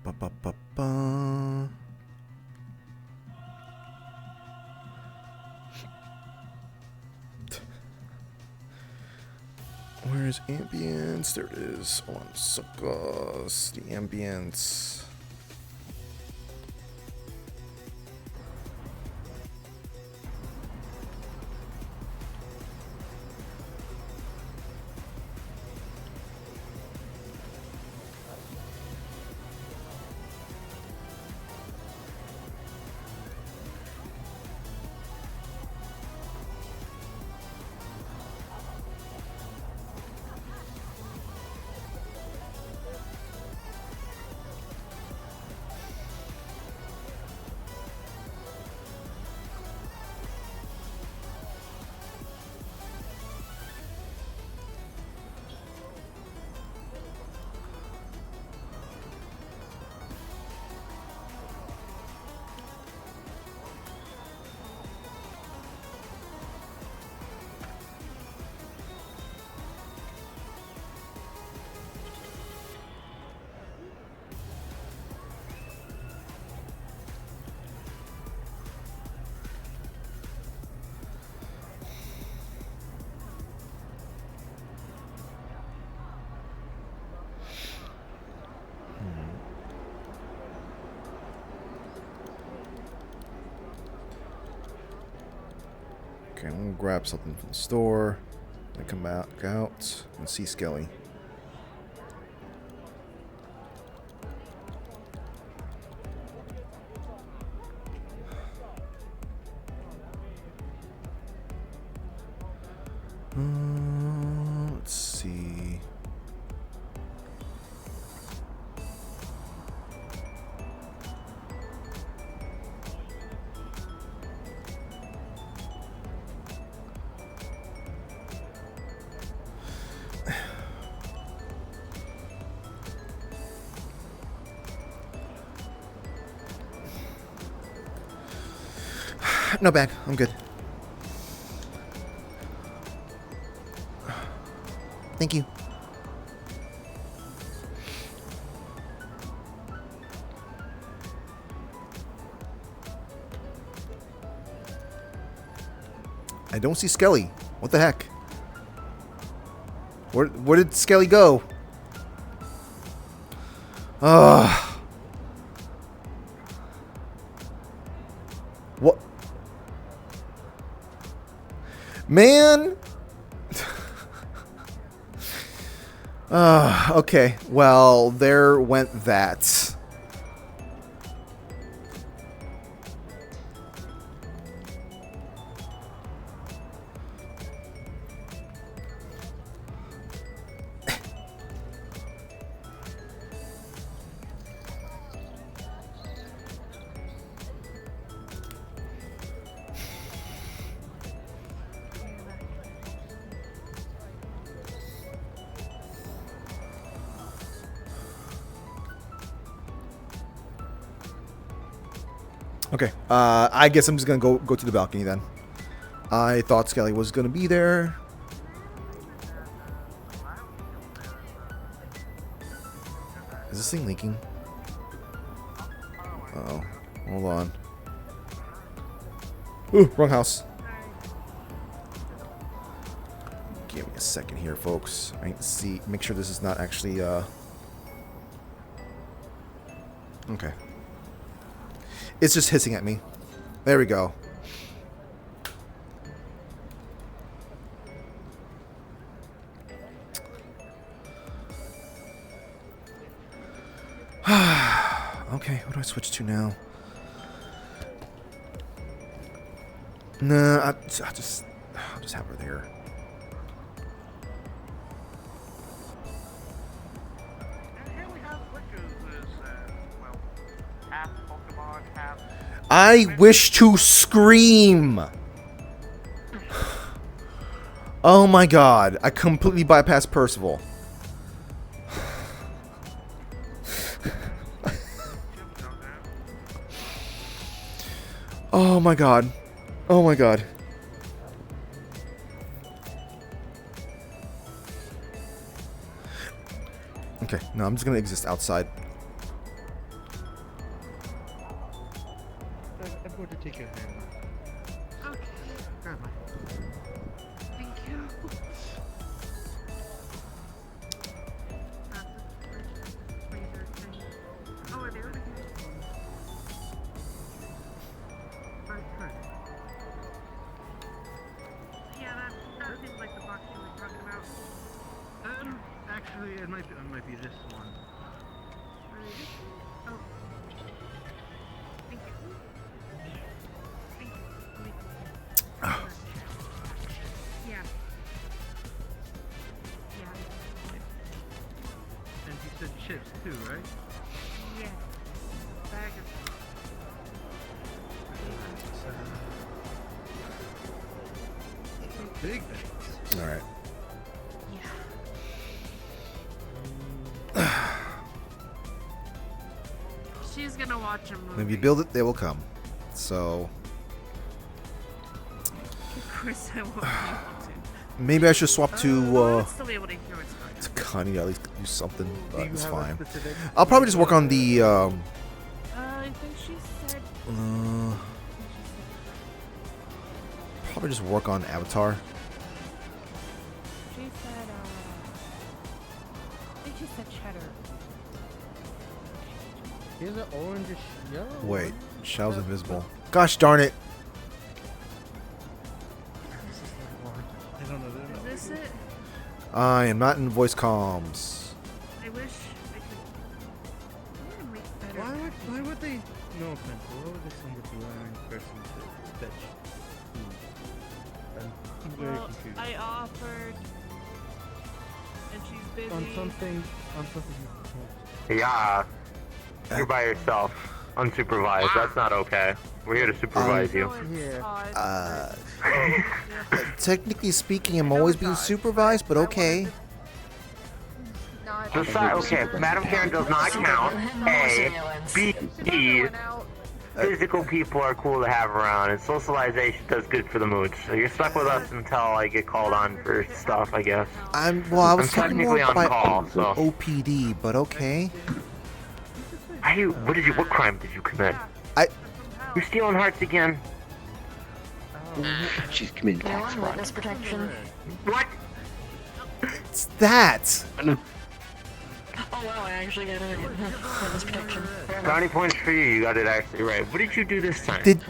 Ba-ba-ba-ba. Where's ambience? There it is. Orlandosaka. The ambience. Okay, I'm gonna grab something from the store. Then come back out and see Skelly. Let's see. No bag. I'm good. Thank you. I don't see Skelly. What the heck? Where did Skelly go? Ugh. What? Man. Okay. Well, there went that. Okay, I guess I'm just gonna go to the balcony then. I thought Skelly was gonna be there. Is this thing leaking? Uh-oh. Hold on. Ooh, wrong house. Give me a second here, folks. I need to see, make sure this is not actually, okay. It's just hissing at me. There we go. Okay, what do I switch to now? Nah, I'll just have her there. I wish to scream. Oh my god, I completely bypassed Percival. Oh my god. Oh my god. Okay, no, I'm just gonna exist outside. Thank you very much. Okay. Grab my. Thank you. Freezer thing. Oh, are they over here? Right. Yeah, that seems like the box you were talking about. Actually, it might be this one. Are they this one? Oh. Thank you. Thank you. Let me- Yeah. Yeah. And you said chips too, right? Yeah. Bag of. Big bags. All right. Yeah. She's gonna watch a movie. If you build it, they will come. So Of course I won't be able to. maybe I should swap to I'll still be able to hear what's going on. to Connie. At least do something, Do but you it's have a fine. specific- I'll probably just work on the. I think she said. Probably just work on Avatar. She said. I think she said cheddar. Here's an orange yellow. Wait, Shao's invisible. Gosh darn it! I don't know. Is this it? I am not in voice comms. I wish I could. I'm gonna make better. Why would they? No offense. Why would they send a blind person to fetch food? I'm very Well, confused. I offered, and she's busy. On something. Yeah, you're by yourself, unsupervised. That's not okay. We're here to supervise No, you. it's Yeah. odd, Technically speaking, I'm always being supervised, but okay. Not. Okay, Madam Karen does not count. A, B, physical people are cool to have around, and socialization does good for the mood. So you're stuck with us until I get called on for stuff, I guess. I was I'm talking more technically on by call, so. OPD, but okay. What crime did you commit? I- You're stealing hearts again. She's committing You're tax on fraud. witness protection. What? It's that. Oh wow, I actually got a witness protection. Brownie points for you. You got it actually right. What did you do this time? Did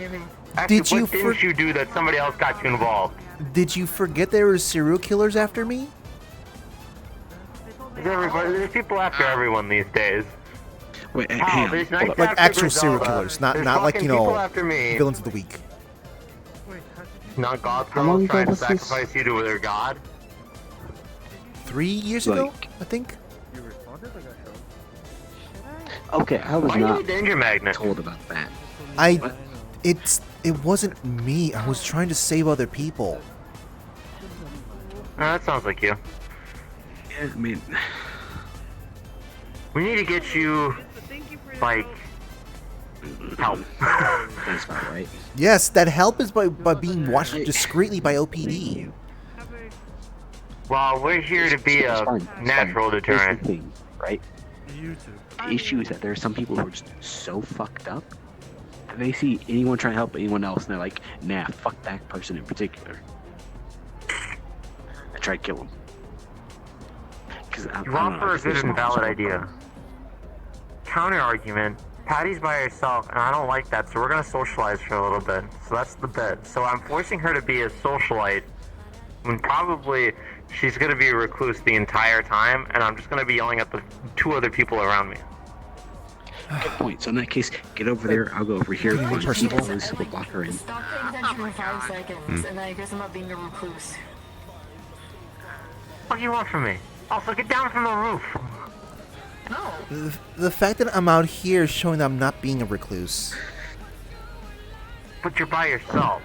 Actually, did you what didn't you do that somebody else got you involved? did you forget there were serial killers after me? There's people after everyone these days. Wait, Oh, hang on. there's Hold Night up. Like After actual serial Griselda. killers, not There's like fucking you people know after me. villains of the week. Wait, how did you? Not God's How long girls ago trying to was this? sacrifice you to their god. 3 years ago, Like- I think. You responded? I got shot. Okay, I was Why do you not need danger magnet? told about that. I it wasn't me. I was trying to save other people. Oh, that sounds like you. Yeah, I mean, We need to get you, Thank you for like, help. that's about right. Yes, that help is by being watched discreetly by OPD. Have a- Well, we're here to be It's a fine, it's natural fine. Here's deterrent. the thing, right? You too. The issue is that there are some people who are just so fucked up that they see anyone trying to help anyone else and they're like, nah, fuck that person in particular. I try to kill him. You offer a good and valid idea. Counter argument. Patty's by herself, and I don't like that, so we're gonna socialize for a little bit. So that's the bit. So I'm forcing her to be a socialite, when probably she's gonna be a recluse the entire time, and I'm just gonna be yelling at the two other people around me. Good point. So in that case, get over there. I'll go over here. What do you mean, find personable? people, we'll block her in. Stop paying attention for 5 seconds, and I guess I'm not being a recluse. What do you want from me? Also, get down from the roof. No. The fact that I'm out here is showing that I'm not being a recluse. But you're by yourself.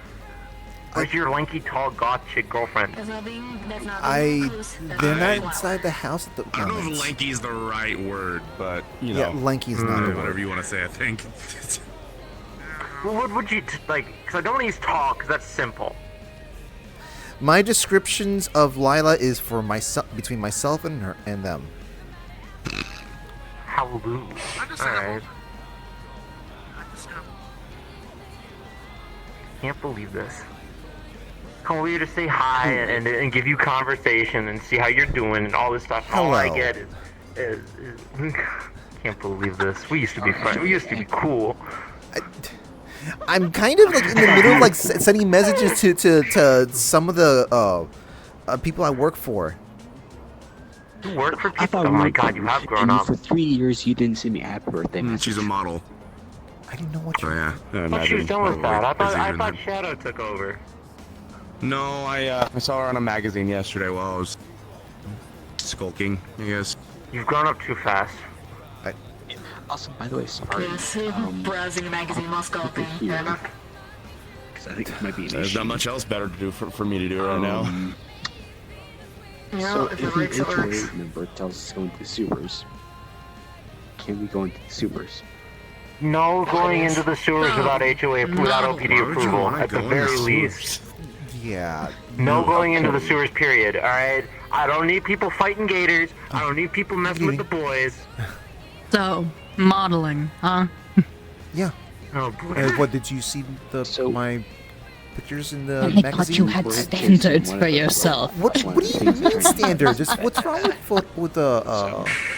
Where's your lanky, tall, goth chick girlfriend? That's not being a recluse. They're not Wow. inside the house at the I don't know if moment. lanky is the right word, but you Yeah, know, lanky is not a whatever word. you want to say. I think. Well, what would you, like, because I don't want to use tall, because that's simple. My descriptions of Lila is for myself, between myself and her and them. Hallelujah. Alright. can't believe this. Come over here to say hi and give you conversation and see how you're doing and all this stuff. And all I Hello. get is can't believe this. We used to be friends. We used to be cool. I'm kind of like in the middle of like sending messages to some of the people I work for. You work for I people? thought Oh we my were god, you have grown and up. For 3 years, you didn't send me happy birthday message. She's a model. I didn't know what So you. yeah. I thought she was done with that. I thought Shadow took over. No, I saw her on a magazine yesterday while I was skulking, I guess. You've grown up too fast. Also, by the way, sorry. Yes, browsing a magazine while sculpting. Fair enough. Because I think this might be an There's issue. not much else better to do for me to do right now. You know, So if if it works, an it works. HOA member tells us to go into the sewers, can we go into the sewers? No going into the sewers without HOA, without OPD Why would you approval, wanna at the go in the very sewers? least. Yeah. No going into the sewers, period. Alright? I don't need people fighting gators. I don't need people messing with the boys. So, modeling, huh? Yeah. Oh boy. What did you see my pictures in the I thought magazine? you had standards for yourself. What do you mean standards? What's wrong with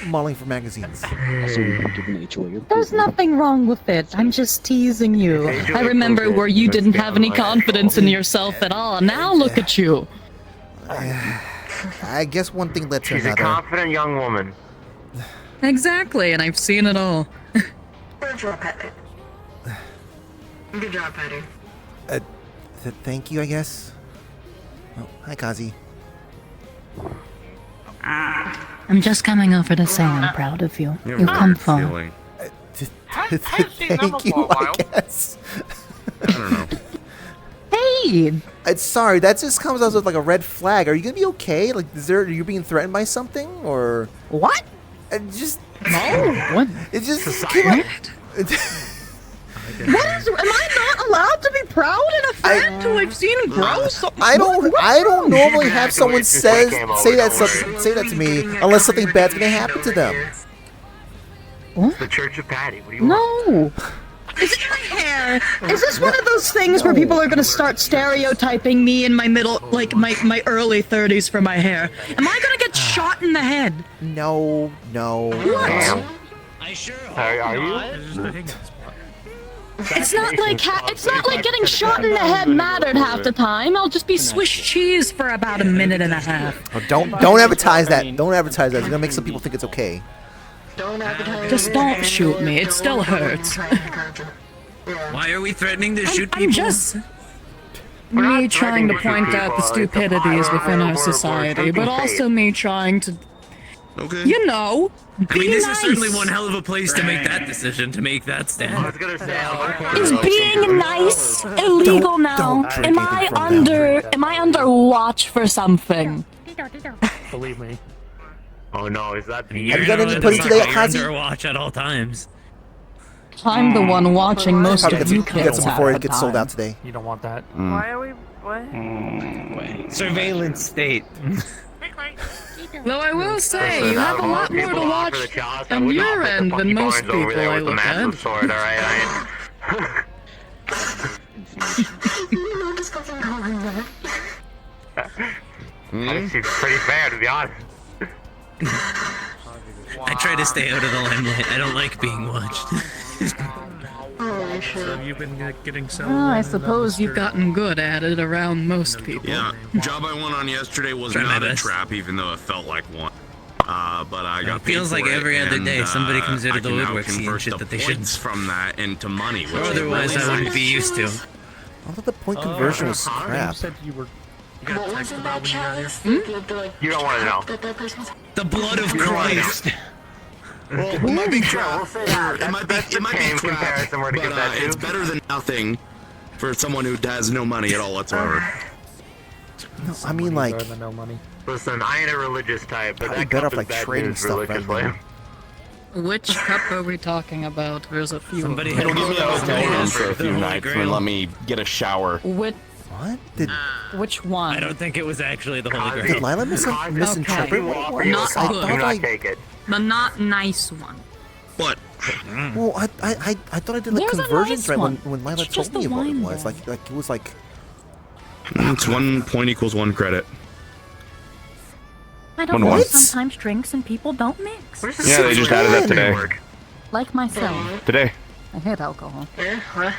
modeling for magazines? Also, we were given HOA approval. There's nothing wrong with it. I'm just teasing you. I remember where you didn't have any confidence in yourself at all. Now look at you. I guess one thing led to She's a another. confident young woman. Exactly, and I've seen it all. Good job, Patty. Good job, Patty. Thank you, I guess. Oh, hi, Kazi. I'm just coming over to say I'm proud of you. You have You've a come weird far. feeling. Thank you, I guess. I don't know. Hey! Sorry, that just comes out as like a red flag. Are you gonna be okay? Like, are you being threatened by something, or What? just? No. What? It just came out. What is? Am I not allowed to be proud in a friend who I've seen grow so? I don't normally have Back someone away from my camo, say don't worry. that to me unless something bad's gonna happen to them. The Church of Patty. What do you want? No. Is it my hair? Is this one of those things where people are gonna start stereotyping me in my middle, like my early 30s for my hair? Am I gonna get shot in the head? No. Damn. Are you? It's not like getting shot in the head mattered half the time. I'll just be Swiss cheese for about a minute and a half. Oh, don't advertise that. Don't advertise that. It's gonna make some people think it's okay. Don't advertise. Just don't shoot me. It still hurts. Why are we threatening to shoot I'm people? just We're not me trying to threatening point out the people. It's a stupidities within our we're society, tempting but fate. also me trying to, Okay. you know, I mean, be this nice. is certainly one hell of a place to make that decision, to make that I stand. was gonna say, Is being nice illegal now? don't drink Am anything I from under watch for something? Believe me. Oh no, is that the Have you got any pudding today, Kazi? Under watch at all times. I'm the one watching most Probably of get you some, get kids some before half it the gets sold time. out today. You don't want that. Why are we? What? Surveillance state. Though I will say, Listen, you have out a of all lot the more people to who watch offer the chalice, I on would not your put the end Bucky than most Barnes over people there I with the look massive at. sword, alright? That seems pretty fair, to be honest. I try to stay out of the limelight. I don't like being watched. Holy shit. So you've been getting so. I suppose you've gotten good at it around most people. Yeah, job I went on yesterday was Try my not a best. trap, even though it felt like one. But I got It feels paid like for it, every other and, day somebody comes out of the I can now woodwork seeing convert shit the that they shouldn't. points from that into money. Which Or is otherwise really I wouldn't nice. be used to. I thought the point conversion was You crap. said you were. You got What was text in about that when you got here. chalice? You don't want to know. That person's. The blood of Christ! Well, it might be Yeah, crap. we'll say that. It might be, That's it might be tame crap, comparison we're to but give that to. it's better than nothing for someone who has no money at all whatsoever. No, I mean like Better than no money. Listen, I ain't a religious type, but Probably that better cup off, is like, bad trading news stuff rather religiously. than- Which cup are we talking about? There's a few. Somebody of had them. to Give me a go hotel room to for a the few Holy nights and Grail. let me get a shower. Which what? Did one? I don't think it was actually the Holy Kazi. did Grail. Lila misinterpret You what it offer was? you a Not cup, good. do thought not I take it. The not nice one. What? Well, I thought I did the There's a conversions nice right one. when Lila It's just told me the what it wine was. bar. Like it was like. It's 1 point equals 1 credit. I don't 1 know. What? Sometimes drinks and people don't mix. Where's the Yeah, they just added that today. Like myself. Today. I hate alcohol. What?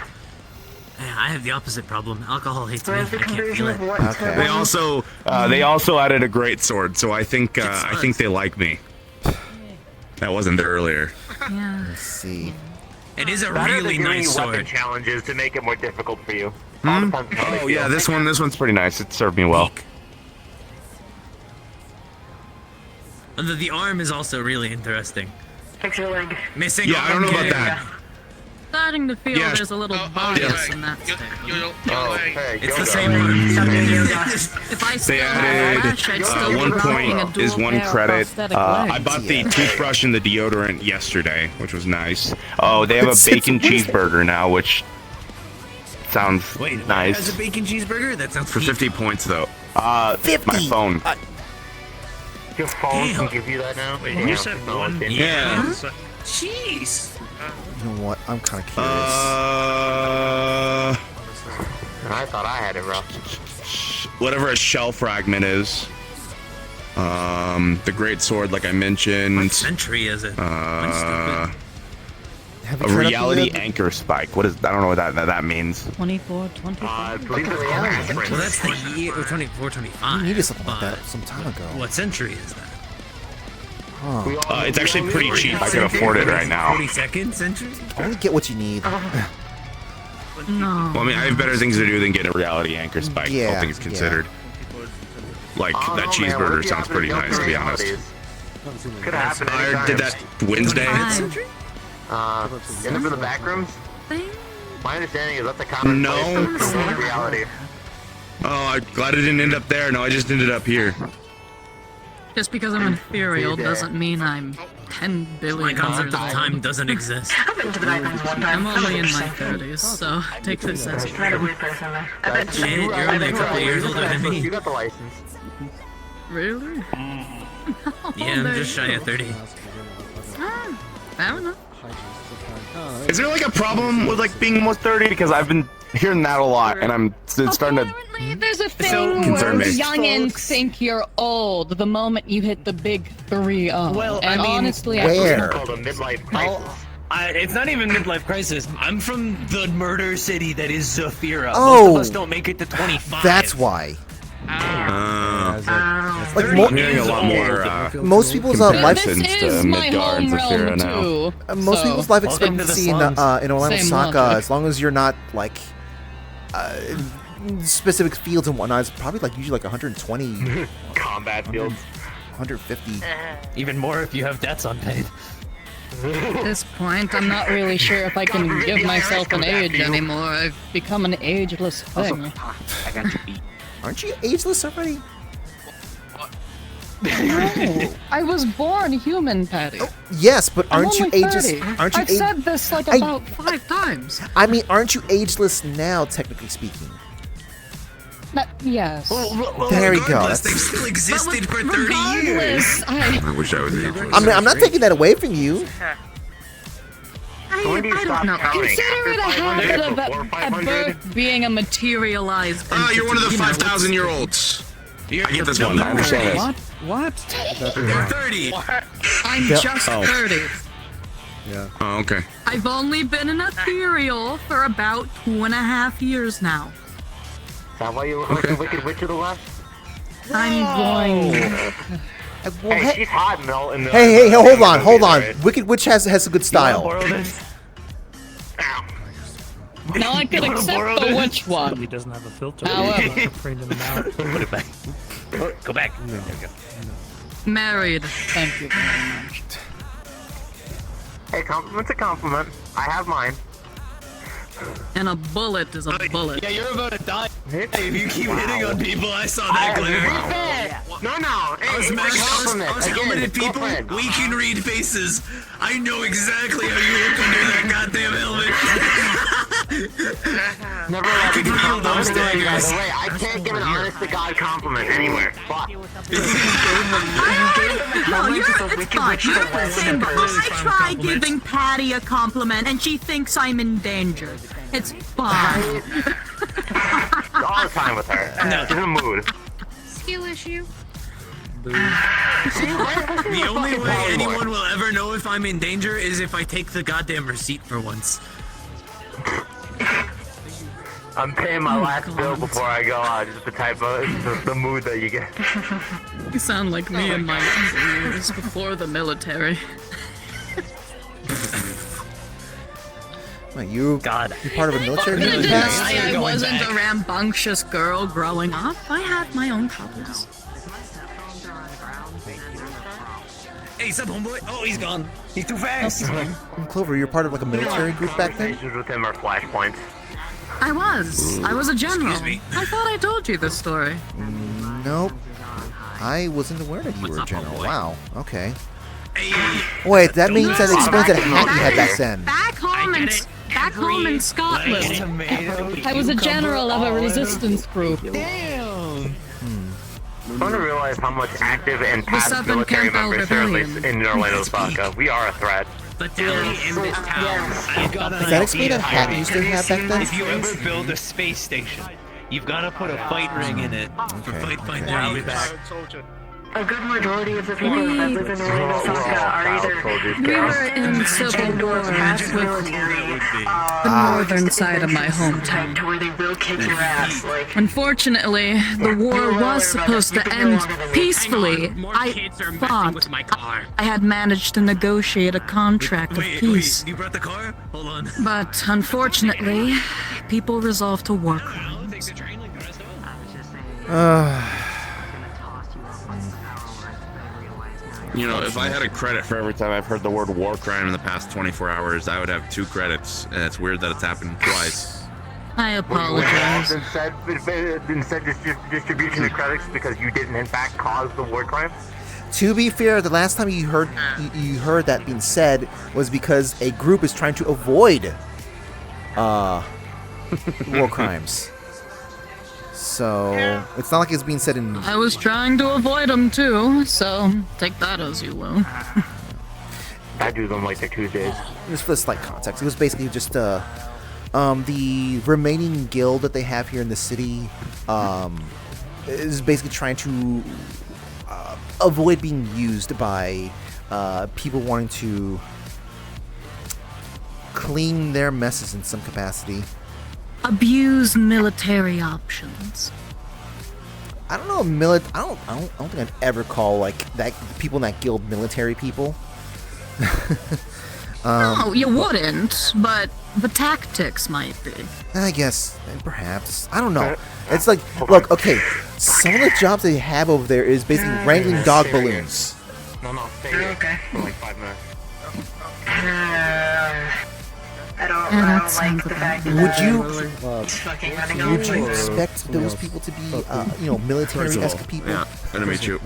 I have the opposite problem. Alcohol hates me. I Where's the can't conversion feel of it. what Okay. to They also added a great sword, so I think It's they like me. That wasn't there earlier. Yeah. Let's see. It is a Better really than giving nice you weapon sword. challenges to make it more difficult for you. All depends on how they Oh yeah, feel. this one's pretty nice. It served me well. The arm is also really interesting. fix your leg. Missing. Yeah, I don't know about arm, that. Starting to feel Yeah. there's a little Oh, bias yeah. in that statement. Okay, It's the yoga. same one. If I still They had added flash, I'd still be 1 rocking a point dual is 1 pair of credit. prosthetic I legs. bought the Yeah. toothbrush and the deodorant yesterday, which was nice. Oh, they have a It's- bacon what is it? cheeseburger now, which sounds Wait, As nice. a bacon cheeseburger? That sounds For peak. 50 points though. 50. My phone. Your phone Damn. can give you that now? Wait, Damn, you said technology. 1 Yeah. Jeez. You know what? I'm kind of curious. I thought I had it rough. Whatever a shell fragment is. The great sword, like I What mentioned. century is it? I'm stupid. Have you A tried out reality the, anchor spike. What is? I don't know what that means. 24, 25. I believe it's reality sprint. Well, that's the year 24, 25. You needed something like that but some time ago. What century is that? Huh. It's actually pretty cheap. I can afford it right now. 42nd century? Only get what you need. No. Well, I mean, I have better things to do than get a reality anchor spike. Yeah, All things considered. Like I don't that know, man. What cheeseburger if you sounds happen pretty to go nice, to through be honest. realities? Could happen I anytime. did that Wednesday. 25th century? End up in the back rooms? Thing? My understanding is that's a common No. place for one reality. Oh, I'm glad it didn't end up there. No, I just ended up here. Just because I'm ethereal Hey, doesn't mean I'm 10 My billion concept years of old. time doesn't exist. I've been to the back rooms one time. I'm only in my 30s, so take this as Not a weird person there. I bet That's- Shit, you're only a couple years older than me. You got the license. Really? Yeah, I'm just shy of 30. Fair enough. Is there like a problem with like being almost 30? Because I've been hearing that a lot, and it's starting to. Apparently, there's a So- thing Concern where me. youngins think you're old the moment you hit the big 3-0. Well, I and mean, honestly, Where? It's called a midlife crisis. It's not even midlife crisis. I'm from the murder city that is Zafira. Oh. Most of us don't make it to 25. That's why. Like I'm hearing a lot more. most people's life this comparisons is to my Midgar and home Zafira realm now. too. most so- people's life Welcome to the expectancy in slums. Orlandosaka, logic. as long as you're not like specific fields and whatnot, it's probably like usually like 120, Combat fields. 150. Even more if you have debts unpaid. At this point, I'm not really sure if I can give myself an age anymore. I've become an ageless thing. I got you beat. Aren't you ageless already? No, I was born human, Patty. Yes, but I'm aren't you only ageless? 30. Aren't you? I've said this like I- about 5 times. I mean, aren't you ageless now, technically speaking? Yes. There you go. Regardless, That's- they've still existed for 30 Regardless, years. I wish I was ageless. I mean, I'm not taking that away from you. When do you I stop don't know. counting? Consider it a After habit 500? of Before at 500? birth being a materialized. Oh, you're one of the entity, you know, 5,000-year-olds. I get this one. I understand this. What? They're 30. I'm Yeah. just Oh. 30. Oh, okay. I've only been an ethereal for about 2.5 years now. Is that why you look like the Wicked Witch of the West? I'm going. Well, Hey, hey, she's hot in the hey, hold on. right? Wicked Witch has a good style. Borrow this? Now I could accept the witch one. He doesn't have a filter. However. Bringing them out. Put it back. Go back. There we go. Married. Thank you very much. Hey, compliment's a compliment. I have mine. And a bullet is a bullet. Yeah, you're about to die. Hey, if you keep hitting on people, I saw that glare. No. Hey, I was it's a mad. compliment. I was Again, helmeted it's people. girlfriend. We can read faces. I know exactly how you look under that goddamn helmet. Never allowed to do compliments by the way. I can't give an honest to God compliment anywhere. Fuck. No, it's fine. You're the same, but I try giving Patty a compliment and she thinks I'm endangered. It's fine. All the time with her. She's in a mood. Skill issue. The only way anyone will ever know if I'm in danger is if I take the goddamn receipt for once. I'm paying my last bill before I go out. Just the type of the mood that you get. You sound like me in my years before the military. Wait, you're part of a military I group past? I wasn't a rambunctious girl growing up. I had my own troubles. Hey, sup, homeboy? Oh, he's gone. He's too fast. Clover, you're part of like a military group back then? Conversations with him are flashpoints. I was a general. I thought I told you this story. Nope. I wasn't aware that you were a general. Wow. Okay. Wait, that means that explains that hat you had back then. Back home in Scotland, I was a general of a resistance group. I'm going to realize how much active and past Southern military Campbell members there are Rebellion. in Orlandosaka. We are a threat. But Delhi in this town, I've got Does that explain that hat you used to have back then? If you ever build a space station, you've got to put a fight ring in it. Okay. Fight way back. A good majority of the people that live in Orlandosaka are either We were in Civil War with the northern side of my hometown. to where they will kick your ass. Like, Unfortunately, the war was supposed to end peacefully. I thought I had managed to negotiate a contract of peace. You brought the car? Hold on. But unfortunately, people resolved to war crimes. You know, if I had a credit for every time I've heard the word war crime in the past 24 hours, I would have 2 credits, and it's weird that it's happened twice. I apologize. Instead distribution of credits because you didn't in fact cause the war crime? To be fair, the last time you heard that being said was because a group is trying to avoid war crimes. So it's not like it's being said in. I was trying to avoid them too, so take that as you will. I do them like they're Tuesdays. Just for slight context, it was basically just the remaining guild that they have here in the city is basically trying to avoid being used by people wanting to clean their messes in some capacity. Abuse military options. I don't know, I don't think I'd ever call like that people in that guild military people. No, you wouldn't, but the tactics might be. I guess, perhaps. I don't know. It's like, look, okay, some of the jobs they have over there is basically wrangling dog balloons. No, stay here. okay. For like 5 minutes. I don't like the fact that Would you fucking running would you expect those people to be, military-esque people? Yeah, nice to meet you.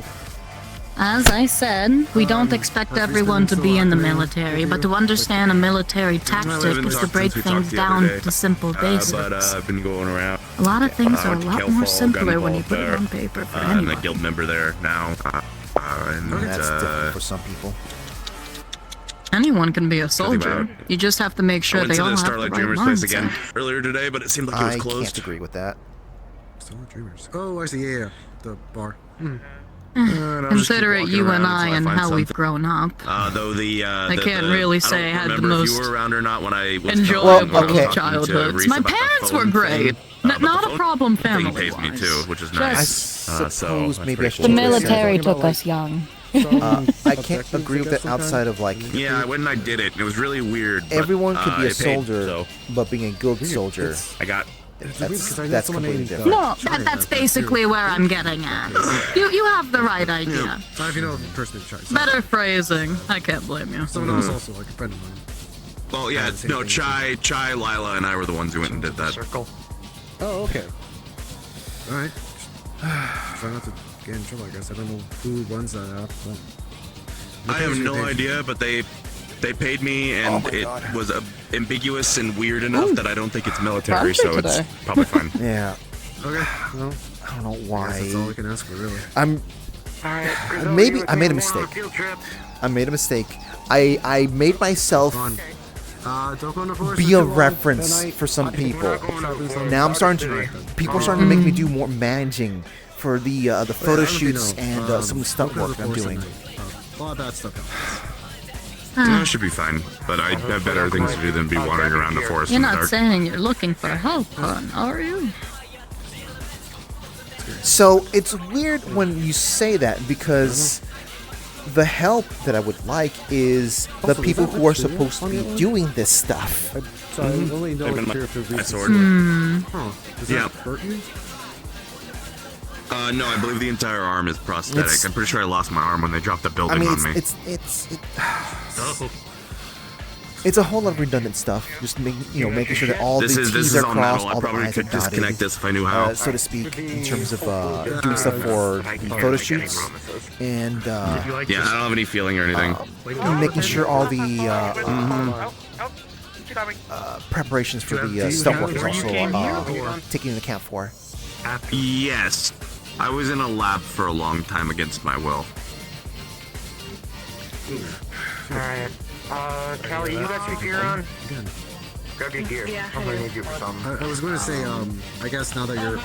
As I said, we don't expect everyone to be in the military, but to understand a military tactic is to break things down to simple basics. But I've been going around. A lot of things are a went to lot Kelfall, more got simpler when you involved put it there. on paper for I'm a anyone. guild member there now. And That's different for some people. Anyone can be a soldier. about- You just have to make I sure went they to all the have the Starlight right Dreamers place mindset. again earlier today, but it seemed like it was I closed. can't agree with that. Starlight Dreamers. Oh, I see. Yeah, the bar. Consider it you and I and how we've grown up. Though I can't really say I had the remember if most you were around or not when I was enjoyable Well, okay. childhoods. My parents were great. Not a problem Thing family pays me wise. too, which is I nice. suppose that's maybe I pretty should. cool. The military took us young. I can't agree with that outside of like. Yeah, I went and I did it. It was really weird. But, Everyone could be I a paid, soldier, so but being a guild soldier, I got. that's completely different. No, that's basically where I'm getting at. You have the right idea. If you know the person in charge. Better phrasing. I can't blame you. Someone else also like a friend of mine. Well, yeah, no, Chai, Lila, and I were the ones who went and did that. Oh, okay. All right. Try not to get in trouble. I guess I don't know who runs that app. But I have no idea, but they They paid me, and it was ambiguous and weird enough that I don't think it's military, so it's probably fine. Yeah. Okay. Well, I don't know why. that's all we can ask for, really. Maybe I made a mistake. I made a mistake. I made myself be a reference for some people. Now I'm starting to. People are starting to make me do more managing for the photo shoots and some stunt work I'm doing. A lot of bad stuff happens. That should be fine, but I have better things to do than be wandering around the forest You're in the not dark. saying you're looking for help, hon, are you? So it's weird when you say that because the help that I would like is the people who are supposed to be doing this stuff. So I only know They've been if there's my sword. Does that hurt you? No, I believe the entire arm is prosthetic. I'm pretty sure I lost my arm when they dropped the I building mean, on me. it's a whole lot of redundant stuff. Just making sure that all the T's are crossed, all the I's are dotted. Disconnect this if I knew how. So to speak, in terms of doing stuff for photo shoots and Yeah, I don't have any feeling or anything. making sure all the preparations for the stunt work is also taken into account for. Yes. I was in a lab for a long time against my will. Alright. Callie, you got your gear on? Grab your gear. I'm gonna need you for something. I was going to say, I guess now that you're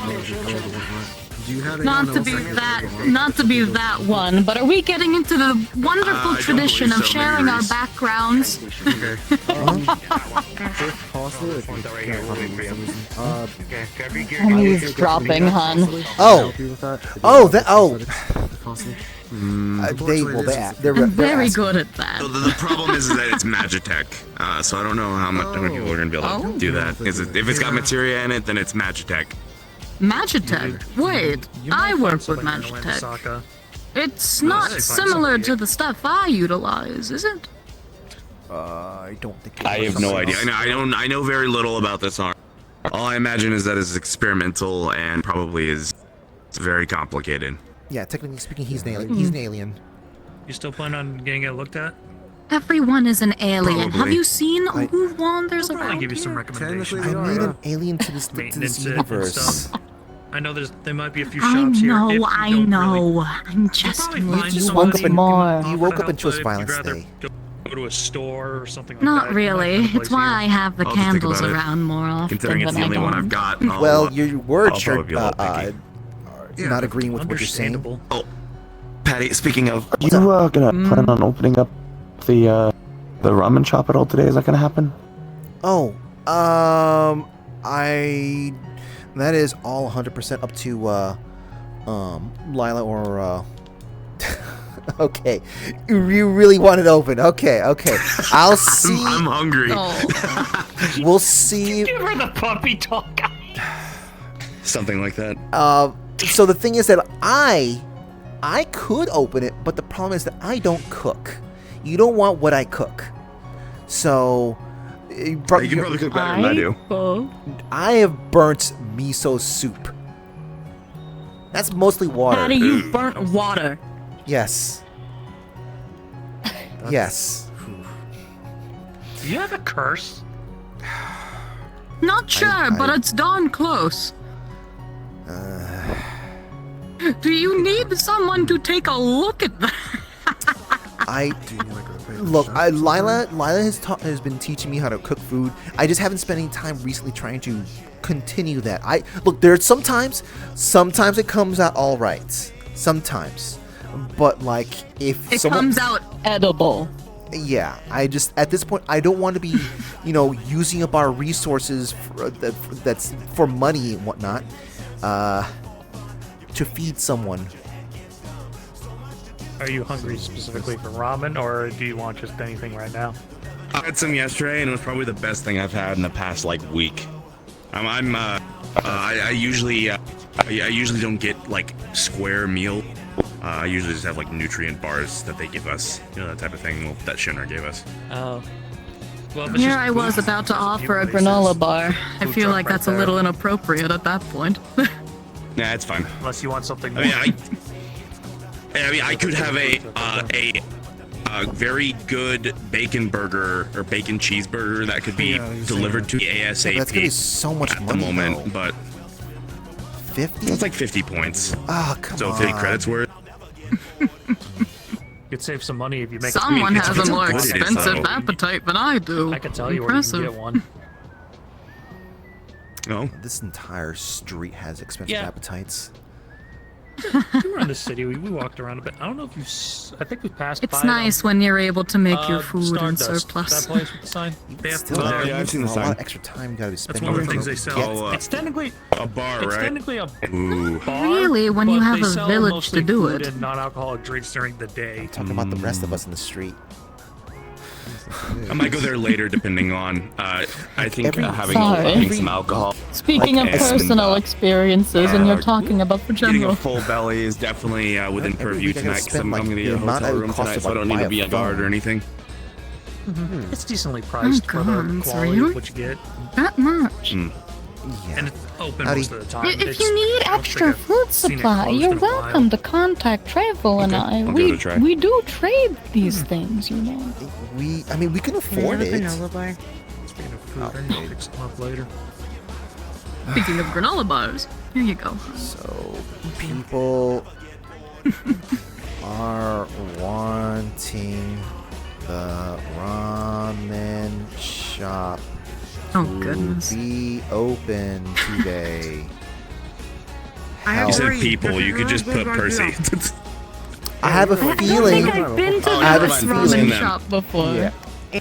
do you have Not to be that one, but are we getting into the wonderful tradition of sharing our backgrounds? Okay. He's dropping, hon. They're I'm very good at that. So the problem is that it's Magitech, so I don't know how much people are going to be able to do that. If it's got materia in it, then it's Magitech. Magitech? Wait, I work with Magitech. It's not similar to the stuff I utilize, is it? I don't think. I have no idea. I know very little about this arm. All I imagine is that it's experimental and probably is very complicated. Yeah, technically speaking, he's an alien. He's an alien. You still plan on getting it looked at? Everyone is an alien. Probably. Have you seen who wanders I'll probably around give you some here? recommendations. I need an alien to this Maintenance it and universe. stuff. I know there might be a few I shops here. know, if you I don't know. Really, I'm just probably find You someone woke up who and can you offer woke to up and help, chose but if Violence you'd rather Day. go to a store or something like Not that. really. It's why I have the I'll just think candles about it. around more often Considering it's than the I only one I've don't. got. Well, your words I'll sure probably be a little picky. not agreeing with what you're saying. Understandable. Oh, Patty, speaking of, What's up? gonna plan on opening up the ramen shop at all today? Is that gonna happen? Oh, that is all 100% up to Lila or okay, you really want it open? Okay. I'll see. I'm hungry. We'll see. Give her the puppy talk. Something like that. So the thing is that I could open it, but the problem is that I don't cook. You don't want what I cook. So You can probably cook better than I do. I have burnt miso soup. That's mostly water. Patty, you burnt water. Yes. Yes. Do you have a curse? Not sure, but it's darn close. Do you need someone to take a look at that? Lila has been teaching me how to cook food. I just haven't spent any time recently trying to continue that. There's sometimes it comes out all right. Sometimes, but like if It someone comes out edible. yeah, at this point I don't want to be, using up our resources that's for money and whatnot, to feed someone. Are you hungry specifically for ramen, or do you want just anything right now? I had some yesterday, and it was probably the best thing I've had in the past week. I usually don't get like square meal. I usually just have like nutrient bars that they give us, that type of thing. Well, that Shinra gave us. Oh. Well, Here I was about to offer a granola bar. I feel like that's a little inappropriate at that point. Nah, it's fine. Unless you want something more. I could have a a very good bacon burger or bacon cheeseburger that could be delivered to ASAP. Yeah, that's gonna be so much at money, the moment, though. but 50? it's like 50 points. Oh, come so on. 50 credits worth. You'd save some money if you make. Someone has a more good it is, expensive though. appetite than I do. I can tell you where Impressive. you can get one. Oh. This entire street has expensive Yeah. appetites. We were in the city. We walked around a bit. I don't know if you. I think we passed by. It's nice when you're able to make your food in Stardust. surplus. That place with the sign. They have Still, yeah, I've seen the a lot sign. of extra time you gotta be That's spending. one of the on things they it. sell. Yeah. It's technically A bar, It's right? technically a Ooh. bar. Really, when you but have they a sell village mostly to do food it. and non-alcoholic drinks during the day. Talking about the rest of us in the street. I might go there later, depending on. I think having Sorry. some alcohol. Speaking of and, personal experiences, and you're talking about the Getting general. a full belly is definitely within Every purview week I gotta tonight because spend, I'm like, going to the be in a amount hotel it room costs tonight, to, so I don't like, need buy to be a a guard phone. or anything. It's decently priced for the God, quality really? of what you get, That much. Yeah. and it's open Howdy. most of the time. If It's- you need I don't extra think I've food seen it supply, closed you're in a while. welcome to contact Travel and I. I'll give it a try. We do trade these things, you know. I mean, we can afford it. Speaking of food, I need to pick some up later. Speaking of granola bars, here you go. So, people are wanting the ramen shop Oh, to goodness. be open today. I Help. You said people, you could just put Percy. I have a I don't feeling. think I've been to Oh, I have a this never mind. feeling. ramen Them. shop before. Yeah.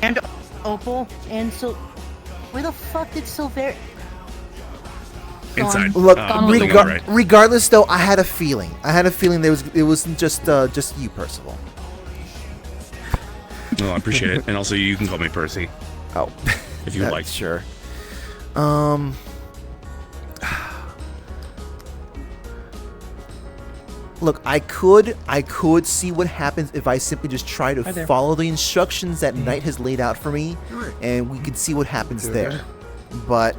And Opal, and so where the fuck did Silver? Inside. Look, Gone with the right. regardless though, I had a feeling. it wasn't just you, Percival. Oh, I appreciate it. And also, you can call me Percy. Oh, if you like. Sure. Look, I could see what happens if I simply just try to follow the instructions that Knight has laid out for me, and we could see what happens there. But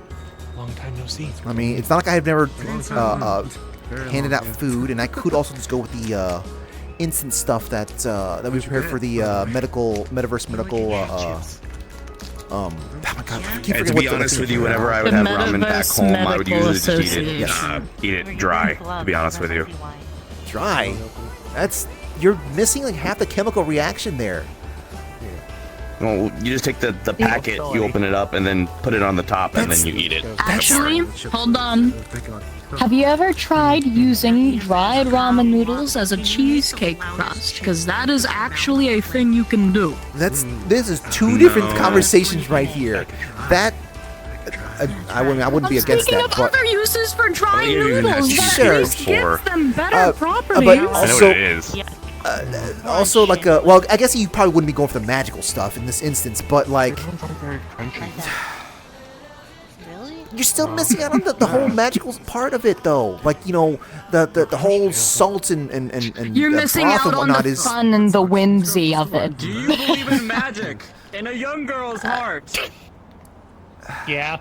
Long time no see. I mean, it's not like I have never handed out food, and I could also just go with the instant stuff that we prepared for the metaverse medical. Oh my God, I keep And forgetting to what be the honest thing with you, is. whenever I would have ramen back Metaverse home, I would Medical usually just eat it, Association. dry. To be honest with you. Dry. You're missing like half the chemical reaction there. Well, you just take the packet, you open it up, and then put it on the top, and then you eat it. Actually, hold on. Have you ever tried using dried ramen noodles as a cheesecake crust? Because that is actually a thing you can do. This is two different conversations right here. That I wouldn't be against Speaking that, of but other uses for dry you even have noodles, that Sure. at least gives them better properties. but I know also what it is. also like well, I guess you probably wouldn't be going for the magical stuff in this instance, but like you're still missing out on the whole magical part of it though. Like, you know, the whole salt and You're missing broth out and on whatnot the is fun and the whimsy of it. Do you believe in magic? In a young girl's heart. Yeah.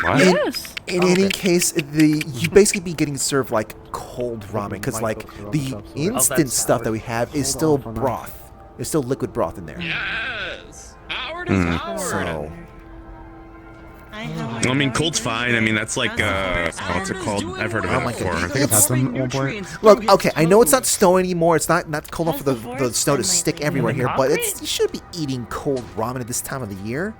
Yes. in any case, you basically be getting served like cold ramen because like the instant stuff that we have is still broth. There's still liquid broth in there. Yes. Howard is Howard. So I mean, cold's fine. I mean, that's like, what's it called? I've heard of it before. I think it's look, okay, I know it's not snow anymore. It's not cold enough for the snow to stick everywhere here, but you should be eating cold ramen at this time of the year.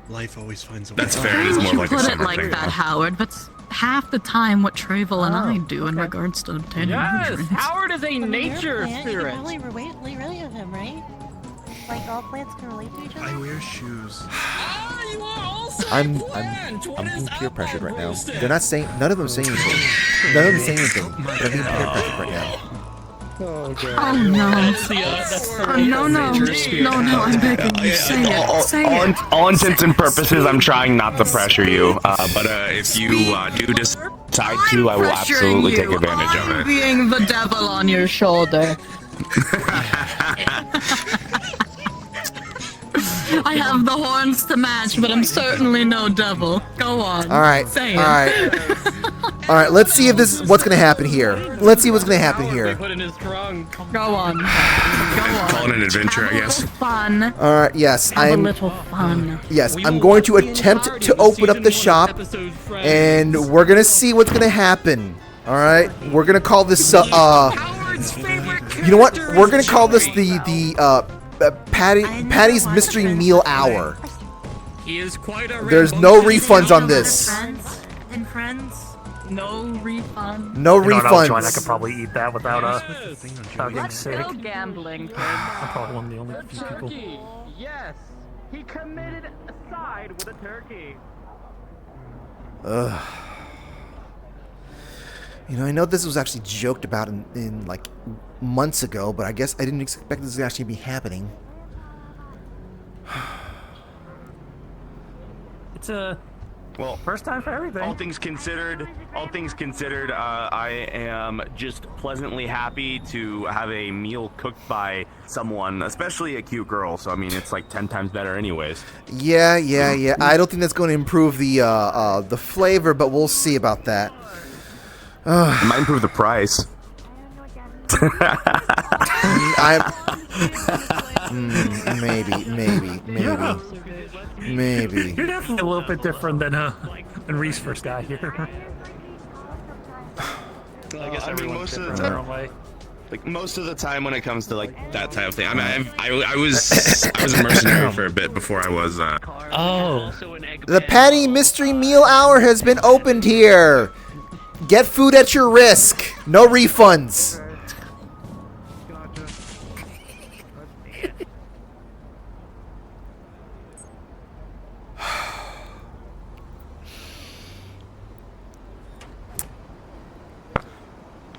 Life always finds a way. That's fair. It's Why more would like you a put it summer like thing. that, Howard? That's half the time what Travel and I do in regards to obtaining Yes, nutrients. Howard is a nature You spirit. can probably relate of him, right? Like all plants can relate to each other. I wear shoes. You are also I'm a plant. What being is peer up, pressured right now. roasted? They're not saying none of them saying anything. None of them saying anything. But I'm being peer pressured right now. Oh no. That's the No, I'm begging you. Say it. Say it. All intents and purposes, I'm trying not to pressure you. But if you do decide to, I will absolutely take advantage of I'm it. being the devil on your shoulder. I have the horns to match, but I'm certainly no devil. Go on. All right. Say All it. right. All right, let's see if this is what's gonna happen here. Let's see what's gonna happen here. Put in his trunk. Go on. Call it an adventure, I guess. Fun. All right, yes, Have a little fun. Yes, I'm going to attempt to open up the shop, and we're gonna see what's gonna happen. All right, we're gonna call this you know what? We're gonna call this the Patty's Mystery Meal Hour. He is quite a There's no refunds on this. And friends. No refund. No You know what else, refunds. Joanne? I could probably eat that without getting sick. Still gambling, kid. I'm probably one of the only few people. Yes, he committed aside with a turkey. Ugh. You know, I know this was actually joked about in like months ago, but I guess I didn't expect this to actually be happening. It's a Well, first time for everything. all things considered, I am just pleasantly happy to have a meal cooked by someone, especially a cute girl. So I mean, it's like 10 times better, anyways. Yeah. I don't think that's going to improve the flavor, but we'll see about that. It might improve the price. Maybe. You're definitely a little bit different than Reese first got here. I guess most of the time, like most of the time when it comes to like that type of thing. I mean, I was a mercenary for a bit before I was. The Patty Mystery Meal Hour has been opened here. Get food at your risk. No refunds.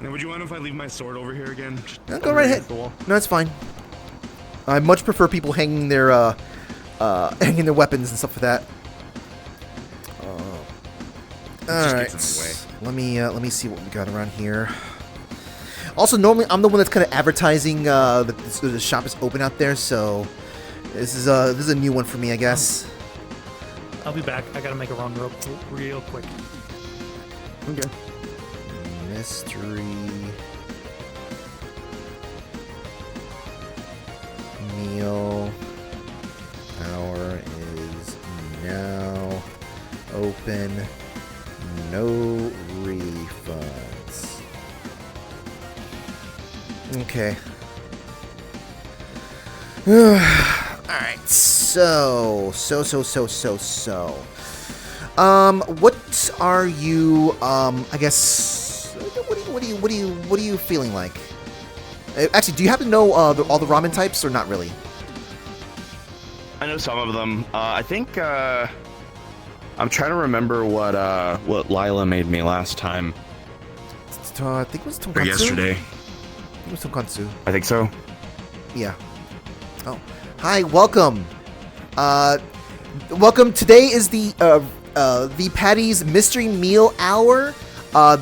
Now, would you mind if I leave my sword over here again? No, go right ahead. No, it's fine. I much prefer people hanging their weapons and stuff like that. All right. Let me see what we got around here. Also, normally I'm the one that's kind of advertising that the shop is open out there, so this is a new one for me, I guess. I'll be back. I gotta make a run real quick. Okay. Mystery Meal Hour is now open. No refunds. Okay. Alright, so. What are you, I guess, what are you feeling like? Actually, do you happen to know all the ramen types, or not really? I know some of them. I think I'm trying to remember what Lila made me last time. I think it was tonkatsu. Or yesterday. I think it was tonkatsu. I think so. Yeah. Oh, hi, welcome. Welcome. Today is the Patty's Mystery Meal Hour.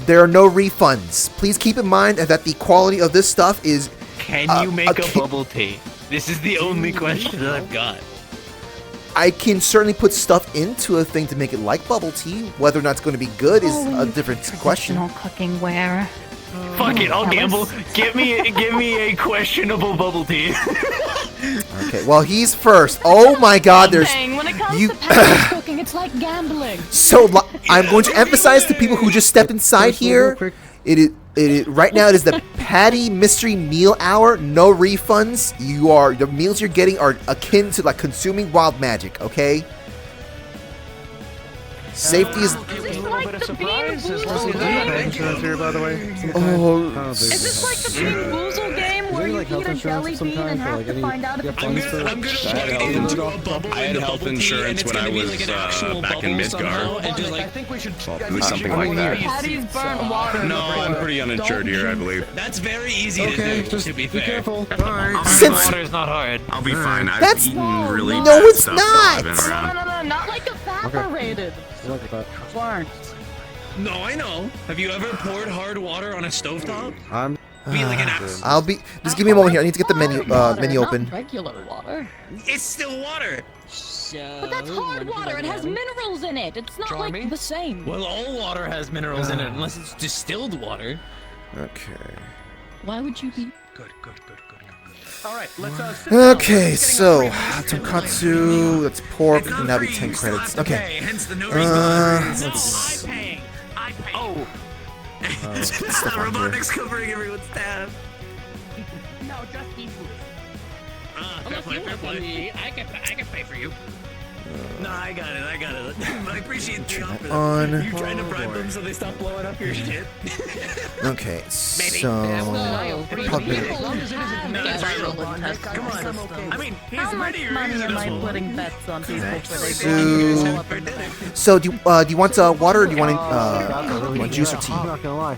There are no refunds. Please keep in mind that the quality of this stuff is. Can you make a bubble tea? This is the only question that I've got. I can certainly put stuff into a thing to make it like bubble tea. Whether or not it's going to be good is a different question. Cooking ware. Fuck it, I'll gamble. Give me a questionable bubble tea. Okay, well, he's first. Oh my God, there's When it comes to Patty's cooking, it's like gambling. So I'm going to emphasize to people who just stepped inside here. It is right now. It is the Patty Mystery Meal Hour. No refunds. The meals you're getting are akin to like consuming wild magic. Okay. Safety is. Is this like the Bean Insurance here, by the way. Oh. Is this like the Bean Boozle game where you eat a jelly bean and have to find out if it's I had health insurance when I was back in Midgard. I think we should. It was something like that. Patty's burnt water. No, I'm pretty uninsured here, I believe. That's very easy to do. To be fair. Careful. Water is not hard. I'll be fine. I've That's- eaten really No, bad it's stuff not. while I've been around. No, not like evaporated. Warned. No, I know. Have you ever poured hard water on a stovetop? be like an I'll be. Just give me a moment here. I need to get the menu menu Not open. regular water. It's still water. But that's hard water. It has minerals in it. It's not like the same. Well, all water has minerals in it, unless it's distilled water. Okay. Why would you be? Good. All right, let's. Okay, so tonkatsu. That's pork, and that'll be 10 credits. Okay. Hence the no Let's. Oh. Let's get stuff on here. Robotics covering everyone's tab. No, just eat food. Fair play. I can pay for you. No, I got it. I appreciate the offer. On. You trying to bribe them so they stop blowing up your shit? Okay, so. Probably. Come on. I mean, he's How much ready. money am I putting bets on people for they So do you want water or do you want juice or tea? I'm not gonna lie.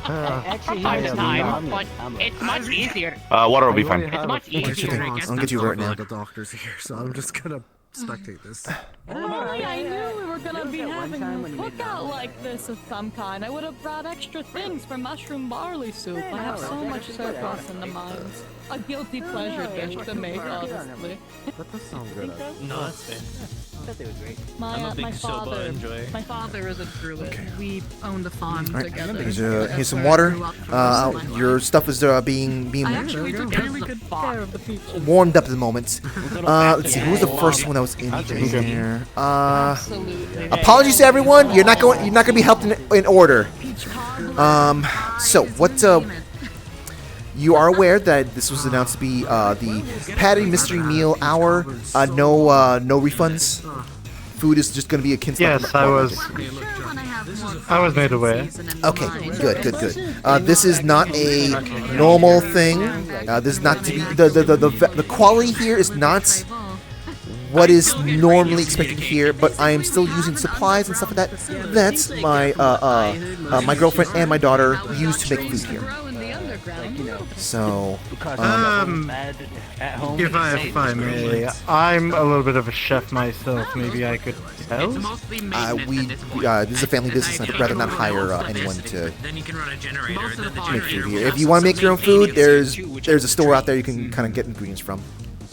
Actually, time, but it's much easier. Water will be fine. It's much easier. I'll get you right now. The doctor's here, so I'm just gonna spectate this. I knew we were gonna be having a cookout like this of some kind. I would have brought extra things for mushroom barley soup. I have so much surplus in the mines. A guilty pleasure dish to make, honestly. That does sound good. No, that's fair. I thought they were great. My father is a druid. We owned a farm together. Here's some water. Your stuff is being I actually took really good care of the people. warmed up at the moment. Let's see, who was the first one that was in here? Apologies to everyone. You're not gonna be helped in order. So what? You are aware that this was announced to be the Patty Mystery Meal Hour. No refunds. Food is just going to be akin to. Yes, I was made aware. Okay, good. This is not a normal thing. This is not to be the quality here is not what is normally expected here, but I am still using supplies and stuff like that. That's my my girlfriend and my daughter used to make food here. So, if I may, I'm a little bit of a chef myself. Maybe I could help. This is a family business. I'd rather not hire anyone to Then you can run a generator. make food here. If you want to make your own food, there's a store out there you can kind of get ingredients from.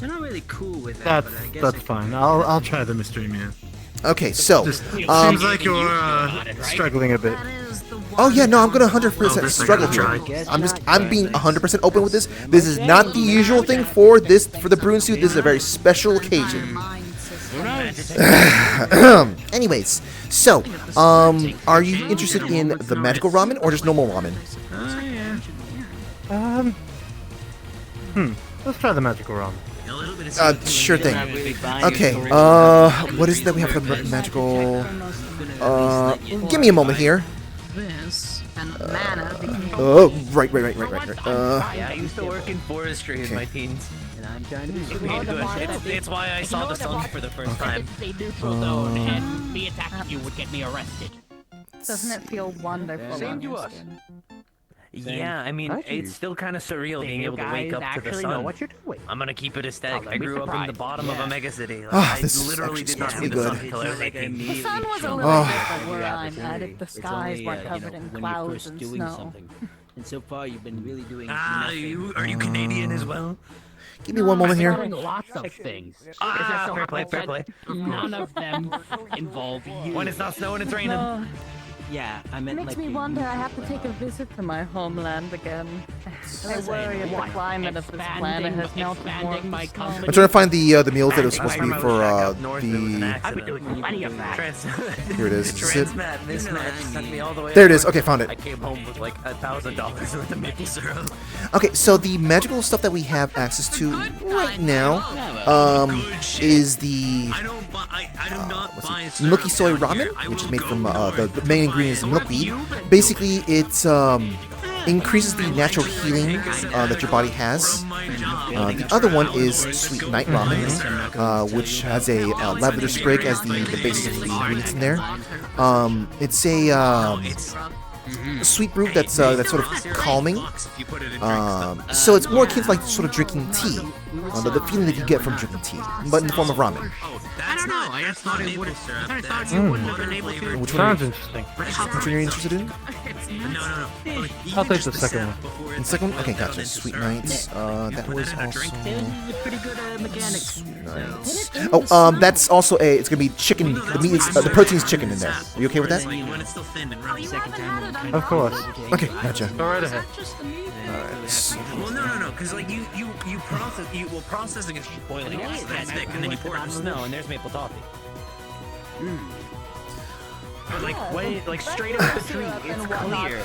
They're not really cool with that. That's fine. I'll try the mystery meal. Okay, so Seems like you're struggling a bit. Oh yeah, no, I'm gonna 100% struggle here. I'm being 100% open with this. This is not the usual thing for the Bruin suit. This is a very special occasion. Anyways, so are you interested in the magical ramen or just normal ramen? Let's try the magical ramen. Sure thing. Okay, what is it that we have for the magical? Give me a moment here. This and mana became. Oh, right. Yeah, I used to work in forestry in my teens. And I'm trying to It made good. It's why I saw the sun for the first time. Stay neutral zone, and me attacking you would get me arrested. Doesn't it feel wonderful? Same on to your us. skin? Yeah, I mean, it's still kind of surreal being able to wake up to the sun. know what you're doing. I'm gonna keep it a stack. Oh, I let me grew up in the surprise. bottom of a megacity. Ah, I this literally actually did not smells see the really sun good. until I was 18. The sun was a little Oh. different where I'm at. If the skies were covered in clouds and snow. And so far, you've been really doing Are you Canadian as well? Give me one moment here. lots of things. Fair play. None of them involve you. When it's not snowing, it's raining. Yeah, I It meant makes like me the- wonder I have to take a visit to my homeland again. I worry if the climate of this planet has melted more of the snow. I'm trying to find the meals that are supposed to be for the. I've been doing plenty of that. Here it is. Is it? Mismatch sent me all the way. There it is. Okay, found it. I came home with like $1,000 worth of maple syrup. Okay, so the magical stuff that we have access to right now is the milky soy ramen, which is made from the main ingredient is milkweed. Basically, it increases the natural healing that your body has. The other one is sweet night ramen, which has a lavender sprig as the basis of the ingredients in there. It's a sweet brew that's sort of calming. So it's more akin to like sort of drinking tea, the feeling that you get from drinking tea, but in the form of ramen. I don't know. I just thought it would. I thought you wouldn't have been able to. Which one? Sounds interesting. Which one are you interested in? No. I'll take the second one. The second one? Okay, gotcha. Sweet Nights. That was also. Pretty good mechanics. Sweet Nights. Oh, that's also a. It's gonna be chicken. The meat is the protein's chicken in there. Are you okay with that? Of course. Okay, gotcha. Go right ahead. Alright. Well, no, because like you processing is just boiling it, it's thick, and then you pour it in the snow, and there's maple toffee. But like straight up the tree, it's clear.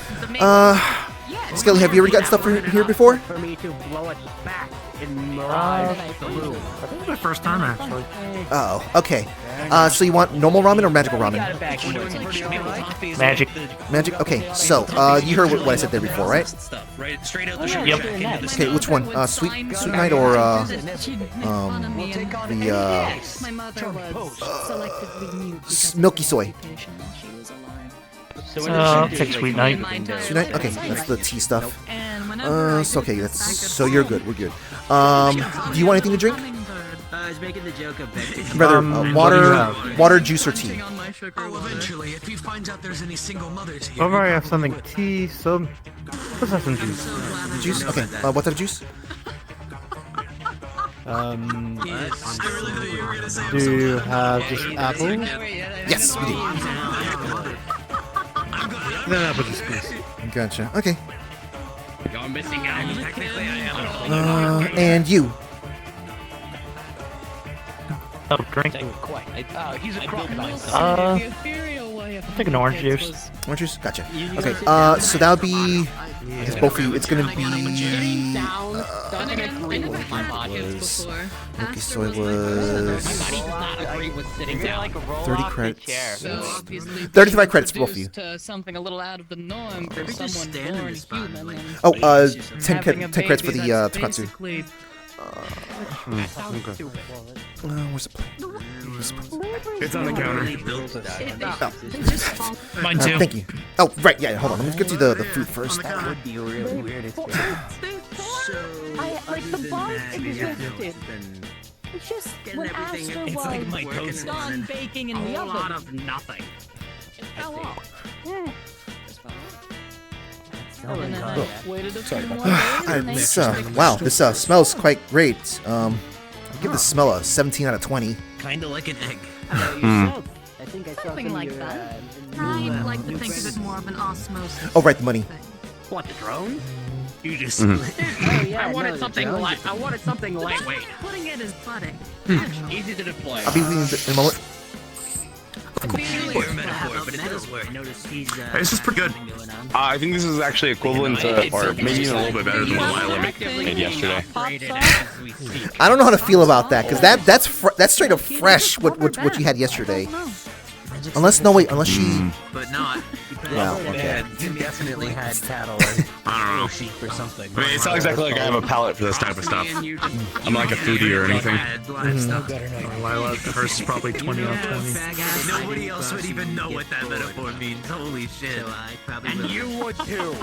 Skelly, have you already gotten stuff from here before? For me to blow it back in Mirage Blue. I think it's my first time actually. Oh, okay. So you want normal ramen or magical ramen? Magic. Magic. Okay. So, you heard what I said there before, right? Right, straight out the sugar. Yep. Okay, which one? Sweet Night or My mother was selectively mute because Milky Soy? I'll take Sweet Night. Sweet Night. Okay, that's the tea stuff. So okay, so you're good. We're good. Do you want anything to drink? I was making the joke of Rather, water, juice, or tea. Oh, eventually, if he finds out there's any single mothers here. Over, I have something tea, some. Let's have some juice. Juice? Okay. What type of juice? Do you have just apple? Yes, we do. Then apple juice, please. Gotcha. Okay. You're missing out. Technically, I am. And you. Oh, drink. He's a crocodile. I'll take an orange juice. Orange juice? Gotcha. Okay, so that would be. I guess both of you. It's gonna be. Milky Soy was. 30 credits. 35 credits for both of you. To something a little out of the norm for someone born human. Oh, 10 credits for the Tokatsu. Where's the plate? It's on the counter. Mine too. Thank you. Oh, right, yeah, hold on. Let me get to the food first. That would be a really weird experience. Like the bars existed. It's just when Aster was done baking in the oven. A lot of nothing. It fell off. Sorry about that. Wow, this smells quite great. I'll give this smell a 17 out of 20. Kinda like an egg. I think I saw Something like that. I'd like to think of it more of an osmosis. Oh, right, the money. What, the drone? You just. I wanted something light. I wanted something lightweight. Putting it is budding. Easy to deploy. I'll be leaving in a moment. This is pretty good. I think this is actually equivalent to, or maybe even a little bit better than what Lila made yesterday. I don't know how to feel about that because that's straight up fresh. What you had yesterday. Unless she. But not. Well, okay. You definitely had cattle I don't know. sheep or something. I mean, it's not exactly like I have a palate for this type of stuff. I'm like a foodie or anything. Lila, hers is probably 20 out of 20. Nobody else would even know what that metaphor means. Holy shit. And you would too.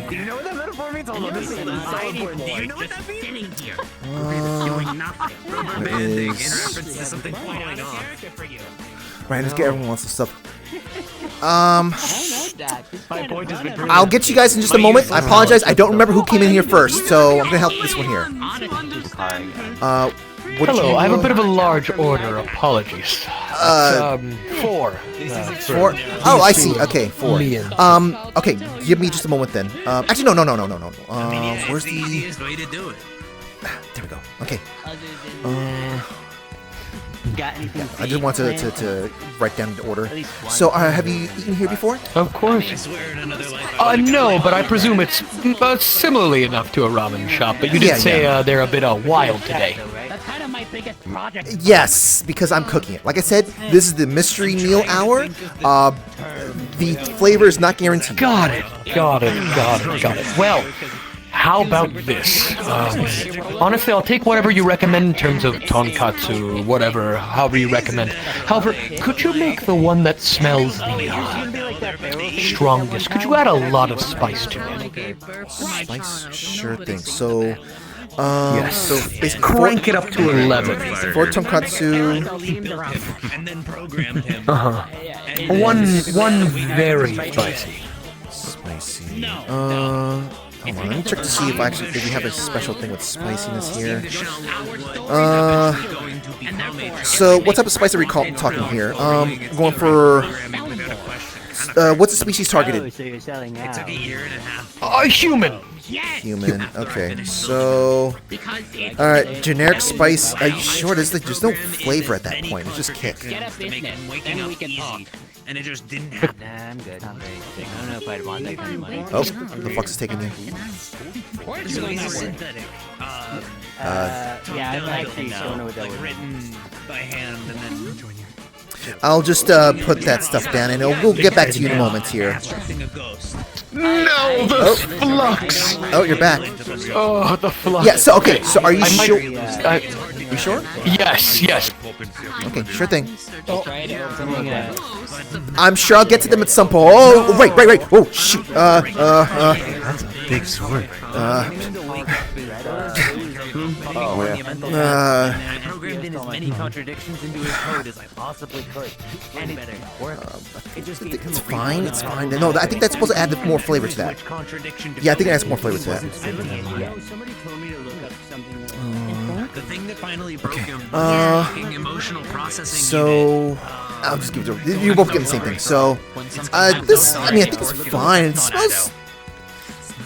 Do you know what that metaphor means? Hold on, this is so important. Do you know what that means? Sitting here. Doing nothing. Rubber banding in reference to something falling off. Right, let's get everyone wants the stuff. I'll get you guys in just a moment. I apologize. I don't remember who came in here first, so I'm gonna help this one here. Hello, I have a bit of a large order. Apologies. 4. 4? Oh, I see. Okay, 4. Okay, give me just a moment then. Actually, no. Where's the easiest way to do it? There we go. Okay. Got anything? I just want to write down the order. So, have you eaten here before? Of course. No, but I presume it's similarly enough to a ramen shop. But you did say they're a bit wild today. That's kind of my biggest project. Yes, because I'm cooking it. Like I said, this is the mystery meal hour. The flavor is not guaranteed. Got it. Well, how about this? Honestly, I'll take whatever you recommend in terms of tonkatsu, whatever, however you recommend. However, could you make the one that smells the strongest? Could you add a lot of spice to it? Spice? Sure thing. So, Yes. So basically Crank it up to 11. 4 tonkatsu. And then programmed him. One very spicy. Spicy. Hold on, let me check to see if we have a special thing with spiciness here. So what type of spice are we talking here? Going for what's the species targeted? Human. Human. Okay, so alright, generic spice. Are you sure there's no flavor at that point? It's just kick. And it just didn't happen. Nah, I'm good. I'm very sick. I don't know if I'd want that kind of money. Oh, the fuck's is taking you? So it's synthetic. Yeah, I'm actually don't know what that was. Written by hand and then. I'll just put that stuff down, and we'll get back to you in a moment here. No, the flux. Oh, you're back. Oh, the flux. Yeah. So okay. So are you sure? You sure? Yes. Okay, sure thing. I'm sure I'll get to them at some point. Oh, right. Oh, shoot. That's a big sword. I programmed in as many contradictions into his code as I possibly could. And it worked. It's fine. It's fine. No, I think that's supposed to add more flavor to that. Yeah, I think it adds more flavor to that. Somebody told me to look up something. The thing that finally broke him. Emotional processing. So I'll just give it to you. Both getting the same thing. So this, I think it's fine. It smells.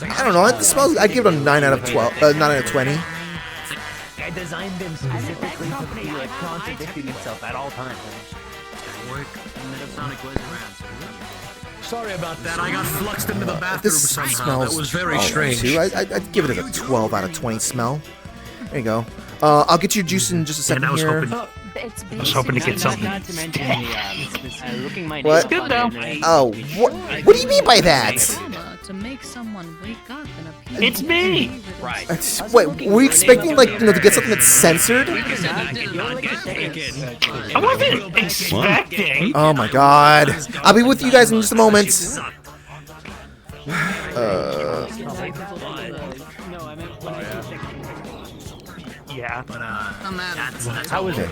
I don't know. It smells. I give it a 9 out of 12. 9 out of 20. I designed them specifically to be like contradicting itself at all times. Sorry about that. I got fluxed into the bathroom This somehow. smells. That was very strange. Too. I'd give it a 12 out of 20 smell. There you go. I'll get you juice in just a second here. I was hoping to get something. Not to mention the looking my What? good though. Oh, what do you mean by that? To make someone wake up in a It's me. Right. Wait, were you expecting to get something that's censored? I wasn't expecting. Oh my god. I'll be with you guys in just a moment. Yeah. How was it?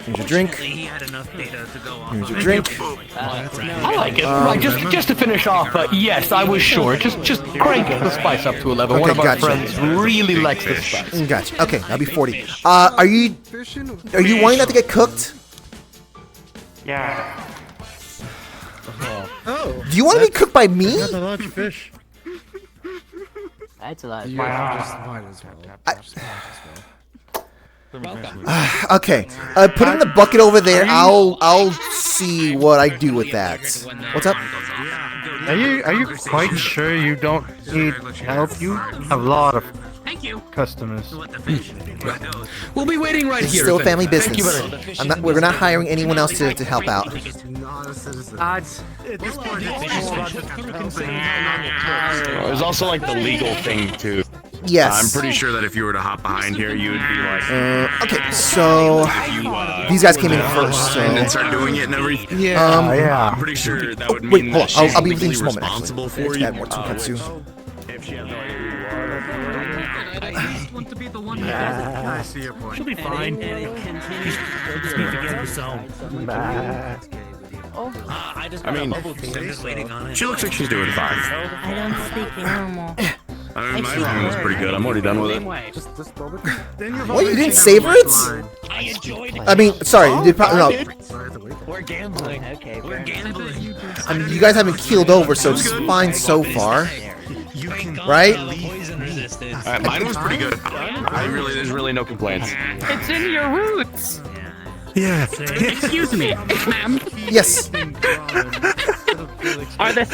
Here's your drink. He had enough data to go on. Here's your drink. I like it. Right, just to finish off, yes, I was sure. Just crank the spice up to 11. One of our friends really likes the spice. Gotcha. Okay, that'll be 40. Are you wanting that to get cooked? Yeah. Oh. Do you want to be cooked by me? That's a large fish. That's a lot. Okay. Put it in the bucket over there. I'll see what I do with that. What's up? Are you quite sure you don't need help? You have a lot of customers. We'll be waiting right here. Still family Thank you business. very much. We're not hiring anyone else to help out. There's also like the legal thing too. Yes. I'm pretty sure that if you were to hop behind here, you would be like. Okay, so these guys came in first. So. And then start doing it and everything. Yeah. I'm pretty sure that would Wait, mean hold that on. she's I'll be with you in legally just a moment. responsible Actually. for you. Add more tonkatsu. I see your point. She'll be fine. I mean, she looks like she's doing fine. I don't speak normal. I mean, my room was pretty good. I'm already done with it. What? You didn't savor it? I enjoyed it. I mean, sorry. You probably, no. We're gambling. Okay, We're gambling. I mean, you guys haven't keeled over, so it's fine so far. Right? Poison resistance. Alright, mine was pretty good. There's really no complaints. It's in your roots. Yeah. Excuse me, ma'am. Yes. Are the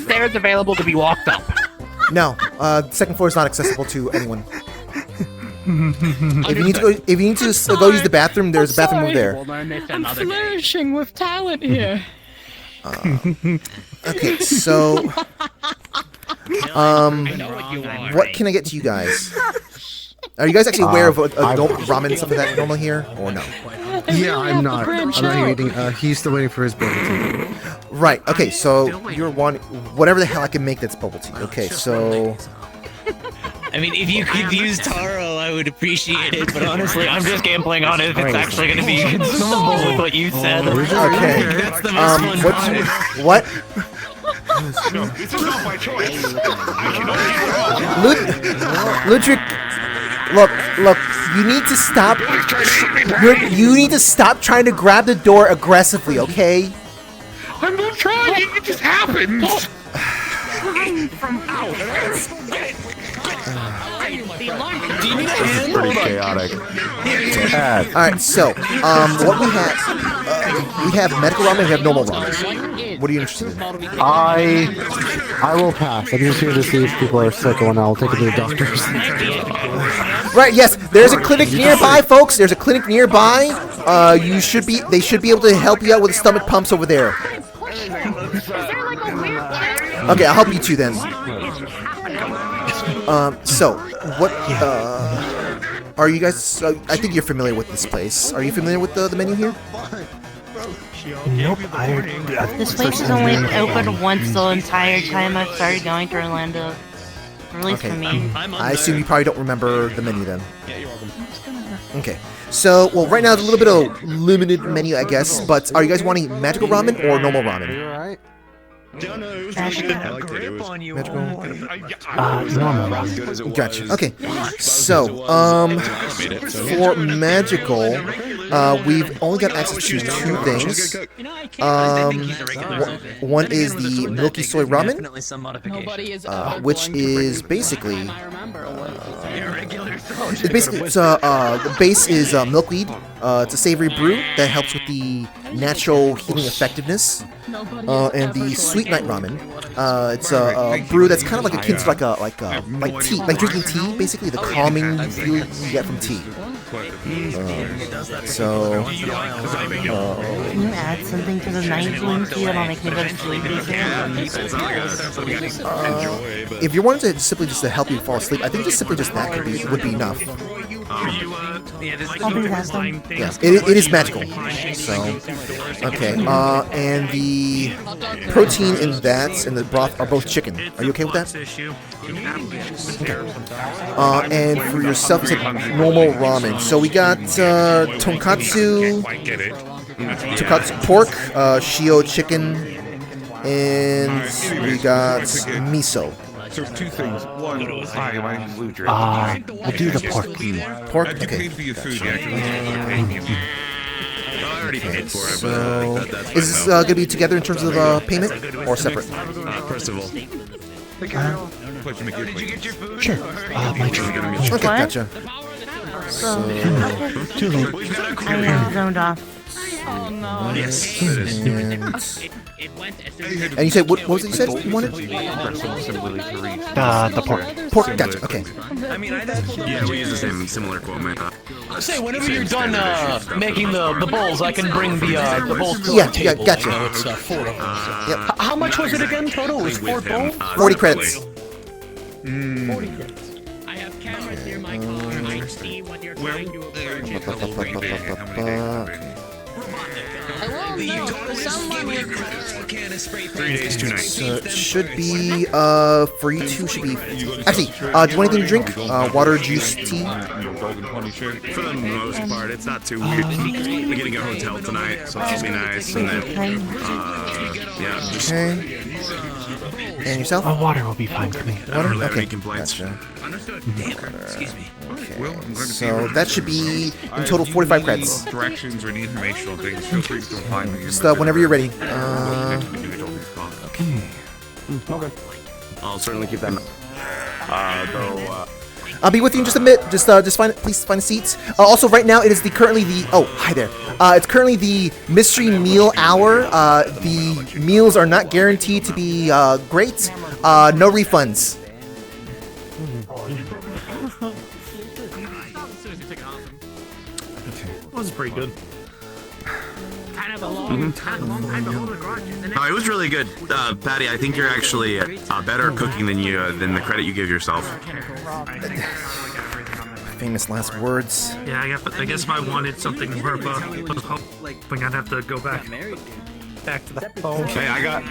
stairs available to be walked up? No. Second floor is not accessible to anyone. If you need to go use the bathroom, there's a bathroom over there. I'm flourishing with talent here. Okay, so what can I get to you guys? Are you guys actually aware of adult ramen and stuff like that normally here, or no? Yeah, I'm not. I'm not eating. He's still waiting for his bubble tea. Right. Okay. So you're one. Whatever the hell I can make that's bubble tea. Okay. So. I mean, if you could use taro, I would appreciate it. But honestly, I'm just gambling on it if it's actually going to be consumable with what you said. Okay. That's the most fun part. What? This is not my choice. Ludwig, look. You need to stop. You need to stop trying to grab the door aggressively, okay? I'm not trying. It just happens. From out. Do you need a hand? Pretty chaotic. All right, so what we have medical ramen, we have normal ramen. What are you interested in? I will pass. I'm just here to see if people are sick, and I'll take them to the doctors. Right, yes, there's a clinic nearby, folks. There's a clinic nearby. They should be able to help you out with the stomach pumps over there. Okay, I'll help you two then. So what? Are you guys? I think you're familiar with this place. Are you familiar with the menu here? Nope. This place is only open once the entire time I've started going to Orlando. At least for me. I assume you probably don't remember the menu then. Yeah, you're welcome. Okay. So, well, right now it's a little bit of limited menu, I guess. But are you guys wanting magical ramen or normal ramen? Alright. Magical. Normal ramen. Gotcha. Okay. So, for magical, we've only got access to two things. One is the milky soy ramen, which is basically the base is milkweed. It's a savory brew that helps with the natural healing effectiveness. And the sweet night ramen, it's a brew that's kind of like akin to like tea, like drinking tea, basically the calming feeling you get from tea. Can you add something to the night green tea that'll make me go to sleep easier? If you wanted to simply just to help you fall asleep, I think just simply just that would be enough. I'll do that then. Yeah, it is magical. So, okay. And the protein in that and the broth are both chicken. Are you okay with that? Okay. And for yourself, you said normal ramen. So we got tonkatsu pork, shio chicken, and we got miso. So two things. One, hi, my name is Ludwig. I'll do the pork. Pork? Okay. Okay, so is this going to be together in terms of payment or separate? First of all, Sure. My turn. Okay, gotcha. So, Too late. I zoned off. Oh no. yes. And you said what was it you said you wanted? The pork. Pork, gotcha. Okay. Yeah, we use the same similar quote. Say, whenever you're done making the bowls, I can bring the bowls to Yeah, the table. gotcha. You know, it's 4 of them. Yep. How much was it again total? It was 4 bowls? 40 credits. 40 credits. I have cameras near my car. I see what you're trying to approach. I will know someone will 3 days, 2 nights. So it should be for you two should be actually. Do you want anything to drink? Water, juice, tea. For the most part, it's not too weird. We're getting a hotel tonight, so that should be nice. And then, yeah, just. Okay. And yourself? Water will be fine for me. Water? Any Okay. complaints? Gotcha. Understood. Excuse me. Okay. So that should be in total 45 credits. Directions or any informational things, feel free to find me. Just whenever you're ready. Okay. I'll certainly keep that. I'll be with you in just a bit. Just please find a seat. Also, right now it is currently the hi there. It's currently the mystery meal hour. The meals are not guaranteed to be great. No refunds. That was pretty good. Kind of a long time to hold a grudge, isn't it? No, it was really good, Patty. I think you're actually better at cooking than the credit you give yourself. Famous last words. Yeah, I guess if I wanted something more of a hoping I'd have to go back. back to the phone. Hey, I got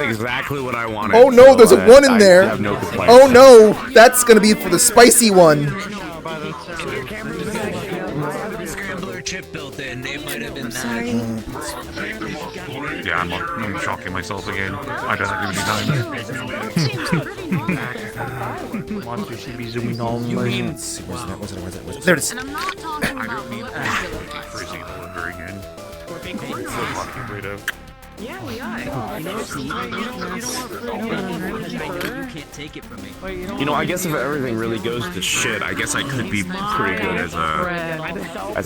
exactly what I wanted. Oh no, there's a one in I there. have no complaints. Oh no, that's gonna be for the spicy one. Scrambler chip built in. It might have been Sorry. Yeah, I'm shocking myself again. I don't think Want to should be zooming all You mean? Where's it? There it is. And I'm not talking about freezing all over again. We're being Yeah, we are. You can't take it from me. You know, I guess if everything really goes to shit, I guess I could be pretty good as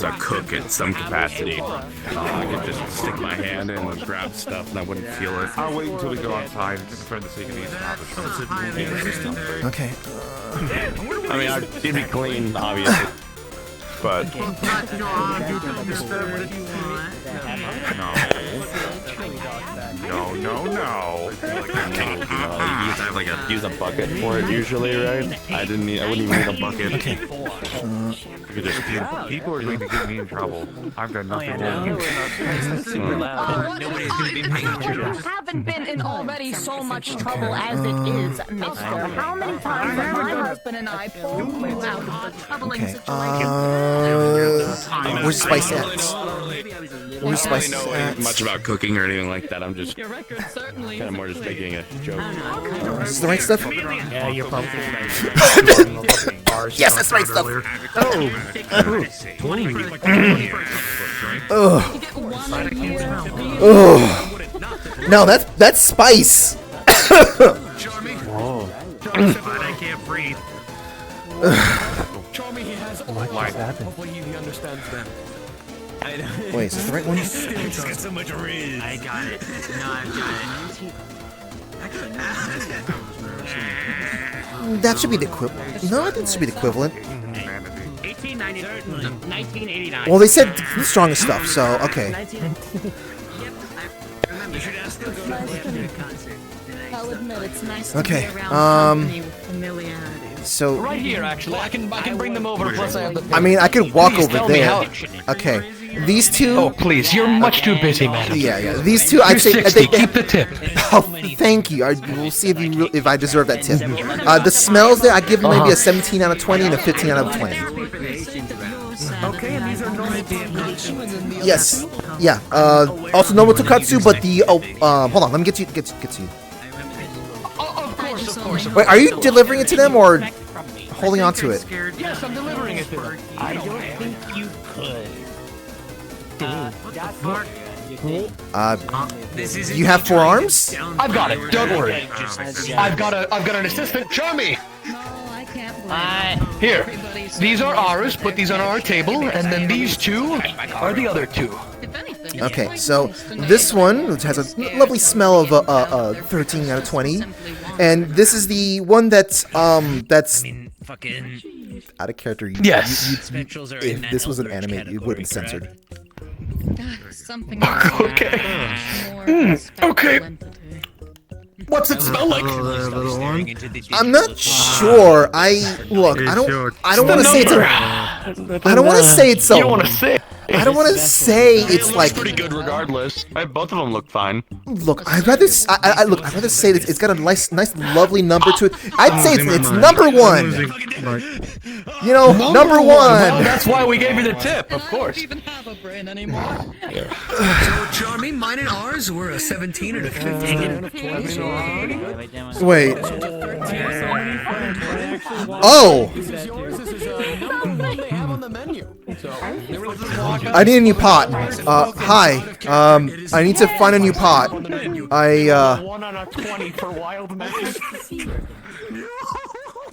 a cook in some capacity. I could just stick my hand in and grab stuff and I wouldn't feel it. I'll wait until we go outside and confirm the sake of these habits. Okay. I mean, it'd be clean, obviously. But No. you have like use a bucket for it usually, right? I wouldn't even need a bucket. Okay. People are going to get me in trouble. I've done nothing wrong. Super loud. Nobody's gonna be paying attention. You haven't been in already so much trouble as it is, mister. How many times have my husband and I pulled you out of the troubling Okay. situation? Where's Spice at? Where's I Spice don't know at? much about cooking or anything like that. I'm just kind of more just making a joke. Is this the right stuff? Yeah, you're probably Yes, that's the right stuff. Oh. No, that's Spice. Whoa. I can't breathe. Charmy, he has all life. Hopefully he understands them. Wait, is this the right one? It's got so much riz. I got it. No, I've got That should be the equivalent. No, I think it should be the equivalent. 1989. Well, they said the strongest stuff, so okay. I'll admit it's nice Okay, to be around company with familiarity. So Right here, actually. I can bring them over. Plus, I have the. I mean, I could walk Please over tell me there. how- Okay, these two. Oh, please, you're much too busy, madam. Yeah. These two, I'd say. 60, keep the tip. Oh, thank you. We'll see if I deserve that tip. The smells there, I give them maybe a 17 out of 20 and a 15 out of 20. Okay, and these are normal tonkatsu. Yes. Yeah. Also normal tokatsu, but the hold on. Let me get you. Of course. Wait, are you delivering it to them or holding on to it? Yes, I'm delivering it to them. I don't think you could. You have 4 arms? I've got it. Don't worry. I've got an assistant. Charmy. Here, these are ours. Put these on our table, and then these two are the other two. Okay, so this one, which has a lovely smell of 13 out of 20, and this is the one that's fucking out of character. Yes. If this was an anime, it would have been censored. Something Okay. Okay. What's it smell like? I'm not sure. I don't want to say it's a. I don't want to say it's a. You don't want to say. I don't want to say it's like. Pretty good regardless. Both of them look fine. Look, I'd rather say that it's got a nice, lovely number to it. I'd say it's number 1. You know, number 1. Well, that's why we gave you the tip, of course. I don't even have a brain anymore. So, Charmy, mine and ours were a 17 and a 15. Wait. Oh. I need a new pot. Hi. I need to find a new pot. 1 out of 20 for wild message.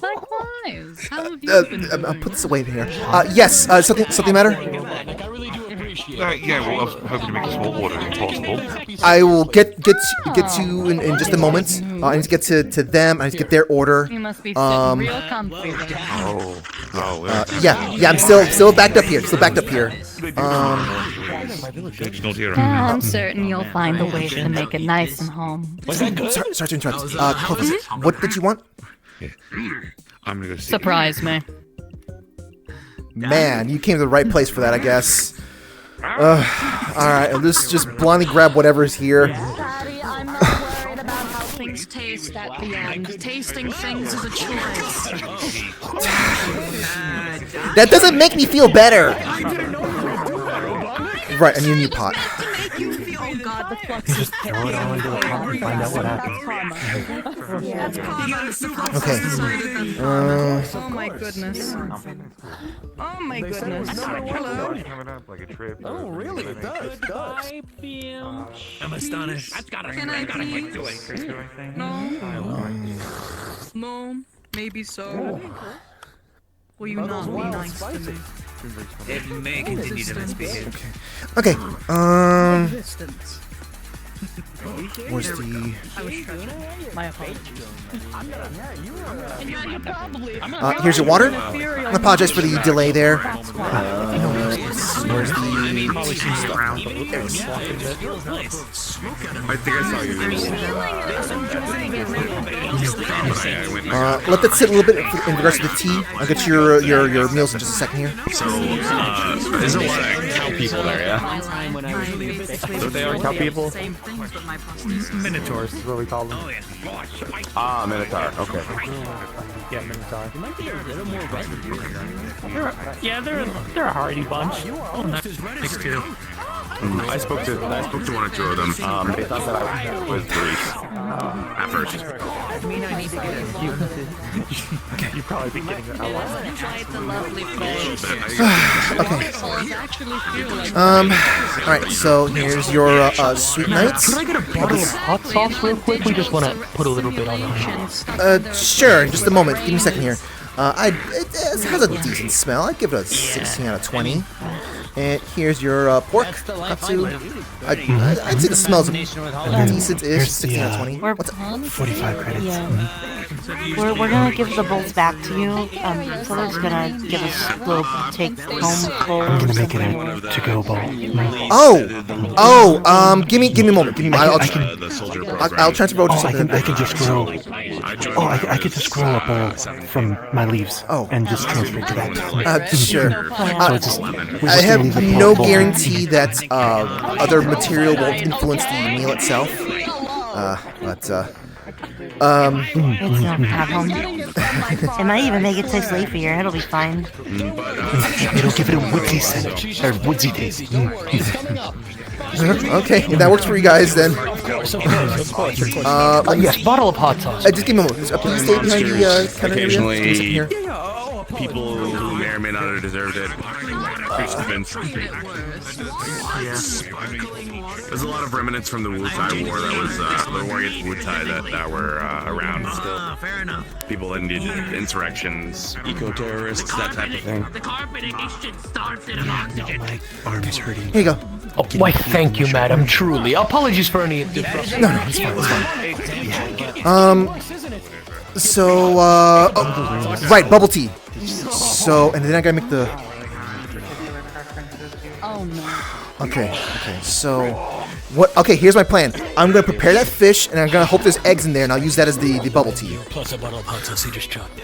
Likewise. How have you been I'll put this away here. Yes. Something matter? Yeah, well, I was hoping to make a small order if possible. I will get you in just a moment. I need to get to them. I need to get their order. You must be sitting real comfy then. Yeah. I'm still backed up here. I'm certain you'll find a way to make it nice and home. Sorry to interrupt. Clovis, what did you want? I'm gonna go see. Surprise me. Man, you came to the right place for that, I guess. Alright, let's just blindly grab whatever's here. Daddy, I'm not worried about how things taste at the end. Tasting things is a choice. That doesn't make me feel better! Right, I need a new pot. Oh god, the flux is Throw it all into the pot and find out what happens. Okay. Oh my goodness. Oh my goodness. Hello. Oh, really? It does. It does. I'm astonished. Can I please? No. No. Maybe so. Will you not be nice to me? It may continue to misbehave. Okay, Resistance. where's the... I was stretching. My apologies. here's your water. I apologize for the delay there. Where's the... I think I saw you. let that sit a little bit in regards to the tea. I'll get your meals in just a second here. So, there's a lot of cow people there, yeah? So they are cow people? Minotaurs is what we call them. Ah, Minotaur, okay. Yeah, Minotaur. They're a hardy bunch. Oh, nice too. I spoke to one or two of them. They thought that I was Greece at first. You'd probably be getting a lot. Alright, so here's your sweet nights. Could I get a bottle of hot sauce real quick? We just want to put a little bit on it. Sure, in just a moment. Give me a second here. It has a decent smell. I'd give it a 16 out of 20. And here's your pork katsu. I'd say the smells decent-ish. 16 out of 20. What's up? 45 credits. Yeah. We're gonna give the bowls back to you. Someone's gonna give us a little take-home bowl. I'm gonna make it a to-go bowl. Give me a moment. I'll transfer over to something. I can just grow. I could just grow a bowl from my leaves. And just transfer it to that. Sure. I have no guarantee that other material won't influence the meal itself. It's no problem. It might even make it taste leafier. It'll be fine. It'll give it a woodsy scent, or woodsy taste. Okay, if that works for you guys, then. Yes, bottle of hot sauce. Just give me a moment. Please stay behind the counter Occasionally, area. people who may or may not have deserved it. There's a lot of remnants from the Wu-Tai War that was the war against Wu-Tai that were around still. Fair enough. People that needed insurrections, eco-terrorists, that type of thing. The carbonation starts in oxygen. My arm is hurting. Here you go. Oh, why, thank you, madam. Truly. Apologies for any disruption. No, it's fine. Right, bubble tea. So, and then I gotta make the... Oh no. Okay, so... Okay, here's my plan. I'm gonna prepare that fish, and I'm gonna hope there's eggs in there, and I'll use that as the bubble tea. Plus a bottle of hot sauce you just chopped.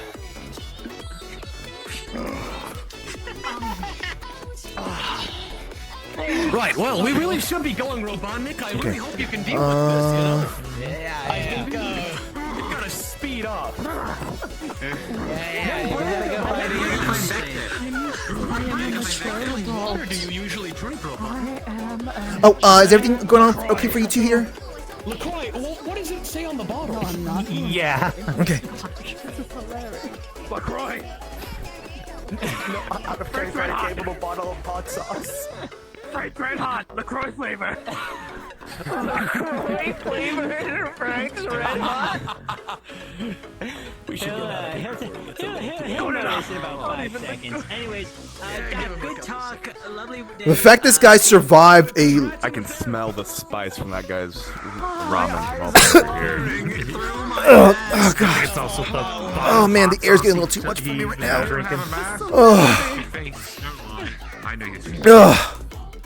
Right, well, we really should be going, Robotnik. I really hope you can deal with this, you know? Yeah, I think you've got to speed up. What water do you usually drink, Robotnik? Is everything going on okay for you two here? LaCroix, what does it say on the bottle? No, I'm not. Yeah. Okay. LaCroix! Out of very capable bottle of hot sauce. Frank Red Hot, LaCroix flavor. LaCroix flavor, Frank's Red Hot. We should he'll notice in about 5 seconds. Anyways, good talk. Lovely day. The fact this guy survived a... I can smell the spice from that guy's ramen from over here. Oh god. Oh man, the air's getting a little too much for me right now.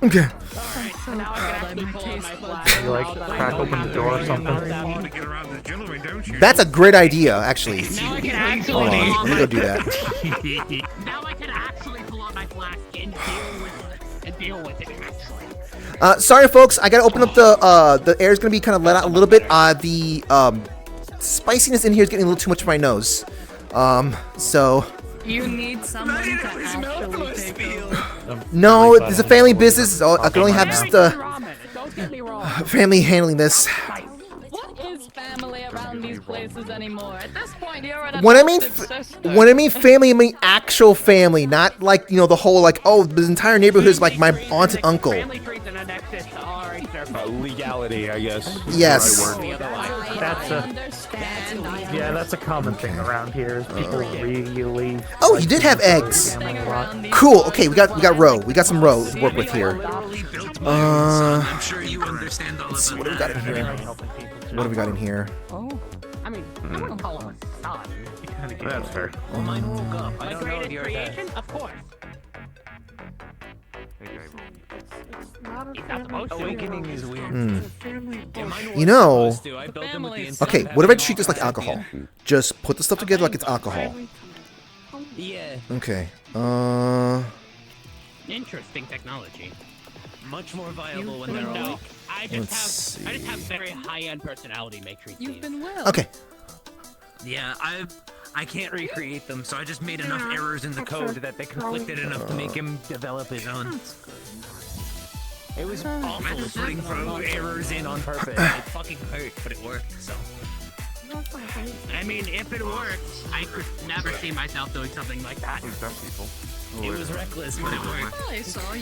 Okay. You like crack open the door or something? That's a great idea, actually. Now I can actually Hold on, let me go do that. Now I can actually pull out my flask and deal with to deal with it. Sorry, folks. I gotta open up the air is gonna be kind of let out a little bit. The spiciness in here is getting a little too much for my nose. So. You need someone to actually take over. No, it's a family business. So I can only have just family handling this. What is family around these places anymore? At this point, you're an When I mean family, I mean actual family, not like the whole like the entire neighborhood is like my aunt and uncle. Legality, I guess. Yes. That's a common thing around here. Is people really. Oh, you did have eggs. Cool. Okay, we got roe. We got some roe to work with here. I'm sure you understand all Let's see, of what do we got in here? What have we got in here? Oh, I mean, I don't call him a son. That's fair. My greatest creation, of course. He's not supposed to. Awakening is weird. Okay, what if I treat this like alcohol? Just put the stuff together like it's alcohol. Yeah. Okay. Interesting technology. Much more viable when they're all. I just have very high-end personality matrix. You've been well. Okay. Yeah, I can't recreate them, so I just made enough errors in the code that they conflicted enough to make him develop his own. It was awful putting errors in on purpose. It fucking hurt, but it worked, so. I mean, if it worked, I could never see myself doing something like that. It was reckless, but it worked.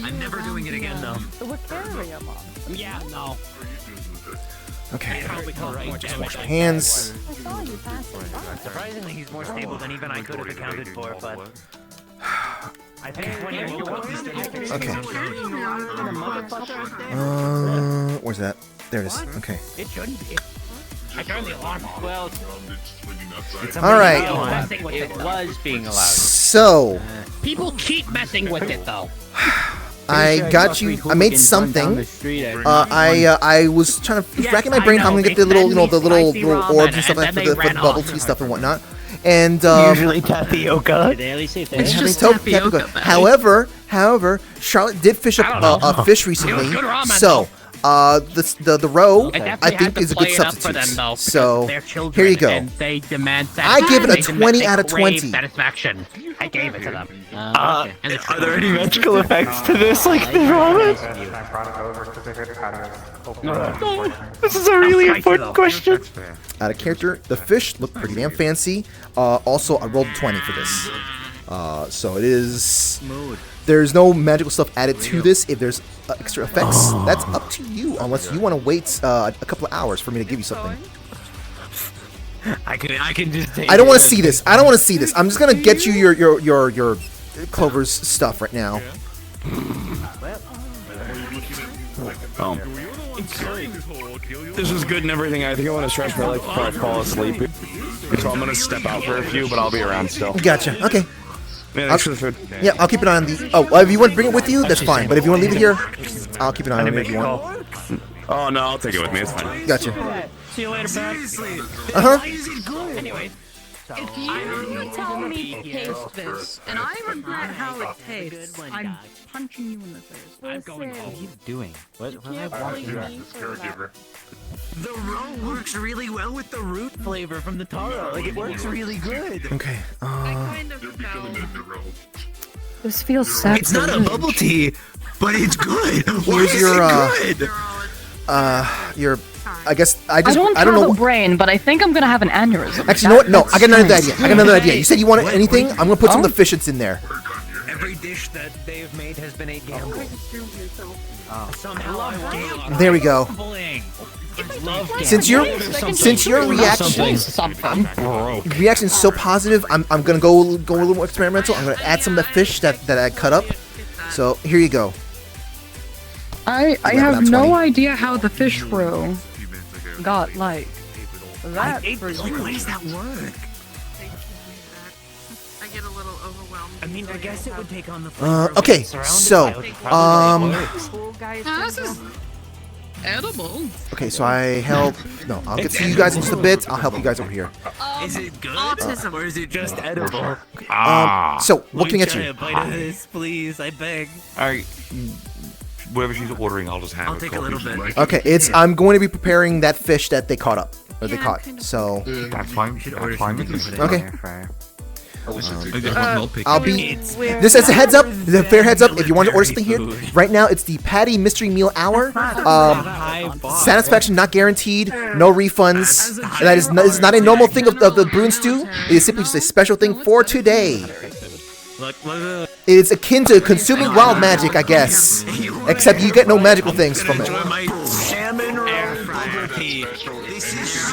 I'm never doing it again, though. Yeah, no. Okay. Just wash my hands. Surprisingly, he's more stable than even I could have accounted for, but I think when he woke up, he started fixing Okay. Where's that? There it is. Okay. It shouldn't be. I turned the alarm off. Well, All right. it was being allowed. So. People keep messing with it, though. I got you. I made something. I was trying to racking my brain how I'm gonna get the little, the little orbs and stuff like that for the bubble tea stuff and whatnot. And usually tapioca. It's just tapioca. However, Charlotte did fish up a fish recently, so the roe I think is a good substitute. So here you go. I give it a 20 out of 20. Satisfaction. I gave it to them. Are there any magical effects to this, like the ramen? This is a really important question. Out of character, the fish look pretty damn fancy. Also, I rolled a 20 for this. So it is. There's no magical stuff added to this. If there's extra effects, that's up to you. Unless you want to wait a couple of hours for me to give you something. I can just take I don't want to see this. I don't want to see this. I'm just gonna get you your Clover's stuff right now. This was good and everything. I think I want to stretch my legs before I fall asleep. So I'm gonna step out for a few, but I'll be around still. Gotcha. Okay. Yeah, thanks for the food. Yeah, I'll keep an eye on the. Oh, if you want to bring it with you, that's fine. But if you want to leave it here, I'll keep an eye on it if you want. Oh no, I'll take it with me. It's fine. Gotcha. See you later, Seriously. Uh-huh. Why is it good? Anyway. If you tell me to taste this, and I regret how it tastes, I'm punching you in the face. I'm going home. What are you doing? What am I walking The roe works really well with the root flavor from the taro. Like, it works really good. Okay. This feels sad. It's not a bubble tea, but it's good. Why Here's is your it good? your. I guess I don't have know. a brain, but I think I'm gonna have an aneurysm. Actually, you know what? No, I got another idea. You said you wanted anything? I'm gonna put some of the fishets in there. Every dish that they've made has been a gamble. Somehow I want There we go. Since your reaction's so positive, I'm gonna go a little more experimental. I'm gonna add some of the fish that I cut up. So here you go. I have no idea how the fish roe got like that. Why does that work? I get a little overwhelmed. I mean, I guess it would take on the Okay, so This is edible. Okay, so I help. No, I'll get to you guys in just a bit. I'll help you guys over here. Is it good? Autism. Or is it just edible? So what can I get Try you? a bite of this, please. I beg. whatever she's ordering, I'll just have. I'll take a little bit. Okay, I'm going to be preparing that fish that they caught up, or they caught. So that's fine. That's fine. Okay. I'll be. This as a heads up, the fair heads up. If you want to order something here, right now it's the Patty Mystery Meal Hour. Satisfaction not guaranteed, no refunds. And that is not a normal thing of the Bruin Stew. It is simply just a special thing for today. It is akin to consuming wild magic, I guess. Except you get no magical things from it. Salmon air fryer. This is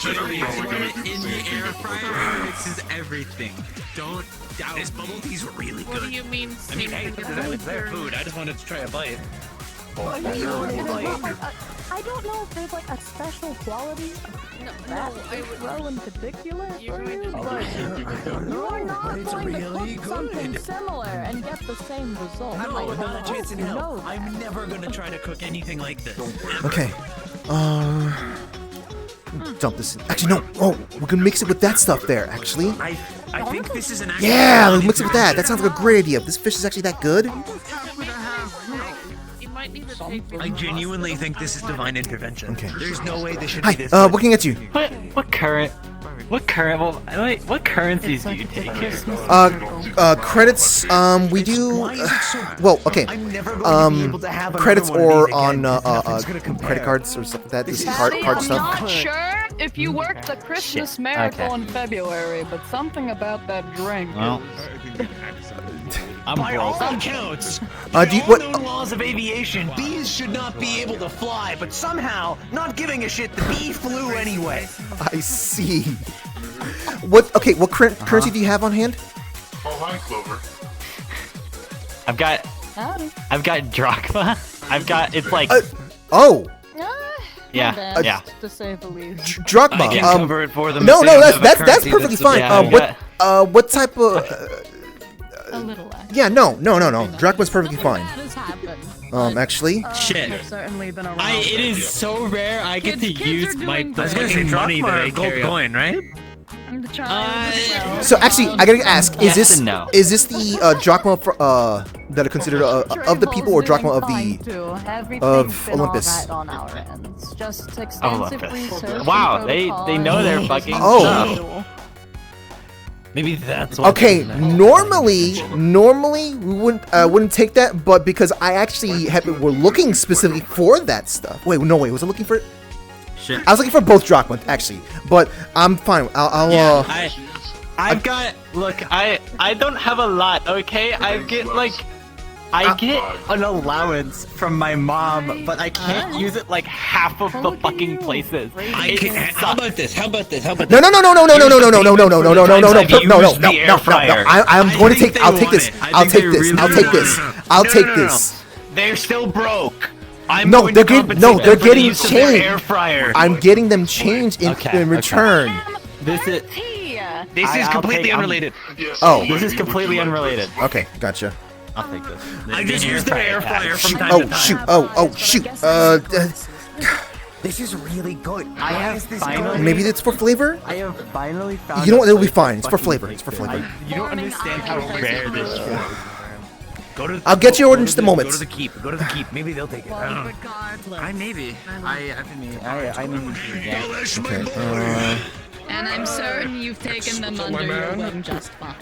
in the air fryer. This is everything. Don't doubt. This bubble tea's really good. What do you mean? I mean, hey, it's their food. I just wanted to try a bite. I don't know if there's like a special quality of that row in particular for you, but you are not going to cook something similar and get the same result. No, not a chance in hell. I'm never gonna try to cook anything like this. Okay. Dump this in. Actually, no. Oh, we're gonna mix it with that stuff there. Actually. I think this is an. Yeah, let's mix it with that. That sounds like a great idea. This fish is actually that good. I genuinely think this is divine intervention. Okay. There's no way this should Hi, be this. looking at you. What currencies do you take here? Credits. We do. Well, okay. Credits or on credit cards or stuff like that. This card I'm stuff. not sure if you worked the Christmas miracle in February, but something about that drink. Well, By all accounts, do you, what? known laws of aviation, bees should not be able to fly, but somehow, not giving a shit, the bee flew anyway. I see. What? Okay. What currency do you have on hand? Oh, hi, Clover. I've got drachma. It's like. Oh. Yeah. Yeah. To say the least. Drachma. I can cover it for them. No, if they no, don't have a that's currency perfectly that's- fine. yeah, What type of? A little less. Yeah, no. Drachma's perfectly fine. Has happened. Actually. Shit. You've certainly been around. It is so rare I get to use my I was gonna say money drachma that I or gold carry. coin, right? So actually, I gotta ask: Yes Is and no. this the drachma that are considered of the people or drachma of the Olympus? On our ends. Just extensive Olympus. research. Wow, they know their fucking Oh. stuff. Maybe that's what. Okay, normally we wouldn't take that, but because I actually were looking specifically for that stuff. Wait, no, was I looking for? Shit. I was looking for both drachma actually, but I'm fine. I've got. Look, I don't have a lot. Okay, I get an allowance from my mom, but I can't use it like half of the fucking places. How about this? No. I'm going to take. I'll take this. They're still broke. They're getting changed. Air fryer. I'm getting them changed in return. This is completely unrelated. Oh, this is completely unrelated. Okay, gotcha. I'll take this. I just use the air fryer from time to time. Oh shoot. This is really good. Maybe it's for flavor. I have finally found. You know what? It'll be fine. It's for flavor. You don't understand how rare this is. I'll get you order in just a moment. Go to the keep. Maybe they'll take it. I don't know. I maybe. I mean, Okay. And I'm certain you've taken them under your wing just fine.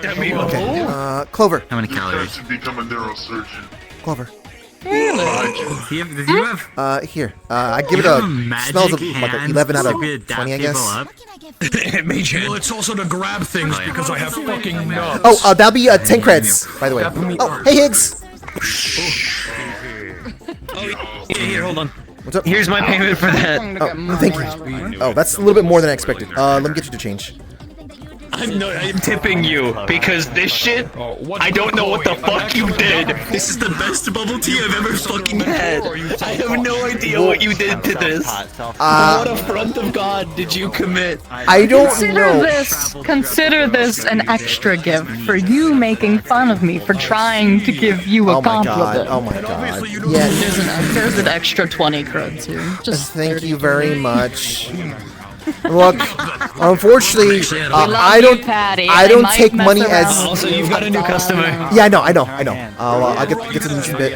Okay. Clover. How many calories? To become a neurosurgeon. Clover. Does he have? Here. I give it smells of like an 11 out of 20, I guess. Well, it's also to grab things because I have fucking nubs. Oh, that'll be 10 creds, by the way. Oh, hey Higgs. Here, hold on. What's up? Here's my payment for that. Oh, thank you. Oh, that's a little bit more than I expected. Let me get you to change. I'm tipping you because this shit. I don't know what the fuck you did. This is the best bubble tea I've ever fucking had. I have no idea what you did to this. What affront of God did you commit? I don't know. Consider this an extra gift for you making fun of me for trying to give you a compliment. Oh my god. Yeah. There's an extra 20 creds here. Just thank you very much. Look, unfortunately, I don't. I don't take money as. Also, you've got a new customer. Yeah, I know. I'll get to the next bit.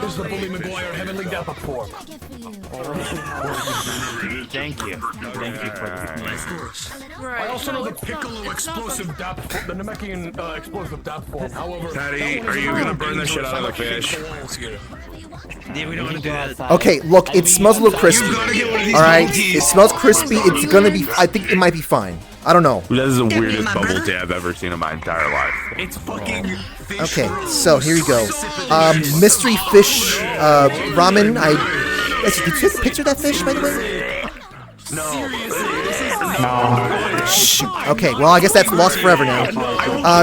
This is the Bully McGuire Heavenly Dapper form. Thank you. Thank you for I also know the Piccolo explosive dap, the Namekian explosive dap form. However, Patty, are you gonna burn the shit out of the fish? Yeah, we don't want to do that. Okay, look, it smells a little crispy. Alright, it smells crispy. It's gonna be. I think it might be fine. I don't know. That is the weirdest bubble tea I've ever seen in my entire life. It's fucking fish. Okay, so here we go. Mystery fish ramen. Did you take a picture of that fish, by the way? No. Shoot. Okay, well, I guess that's lost forever now.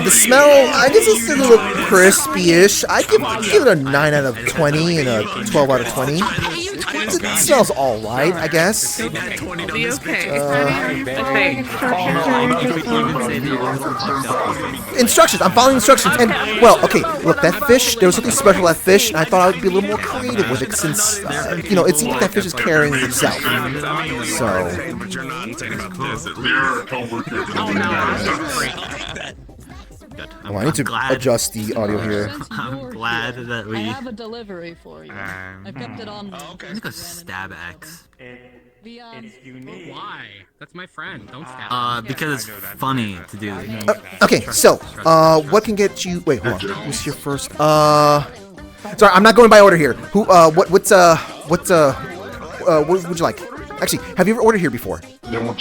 The smell, I guess it's a little crispy-ish. I give it a 9 out of 20 and a 12 out of 20. It smells alright, I guess. Be okay. Instructions. I'm following instructions. And, well, okay, look, that fish, there was something special about that fish, and I thought I would be a little more creative with it since, you know, it seems like that fish is carrying itself. So. But you're not thinking about this at least. Oh, I need to adjust the audio here. I'm glad that we. I have a delivery for you. I kept it on. Okay. I'm just gonna stab X. Why? That's my friend. Don't stab. Because it's funny to do. Okay, so, what can get you? Wait, hold on. Who's your first? Sorry, I'm not going by order here. Who? What would you like? Actually, have you ever ordered here before? No.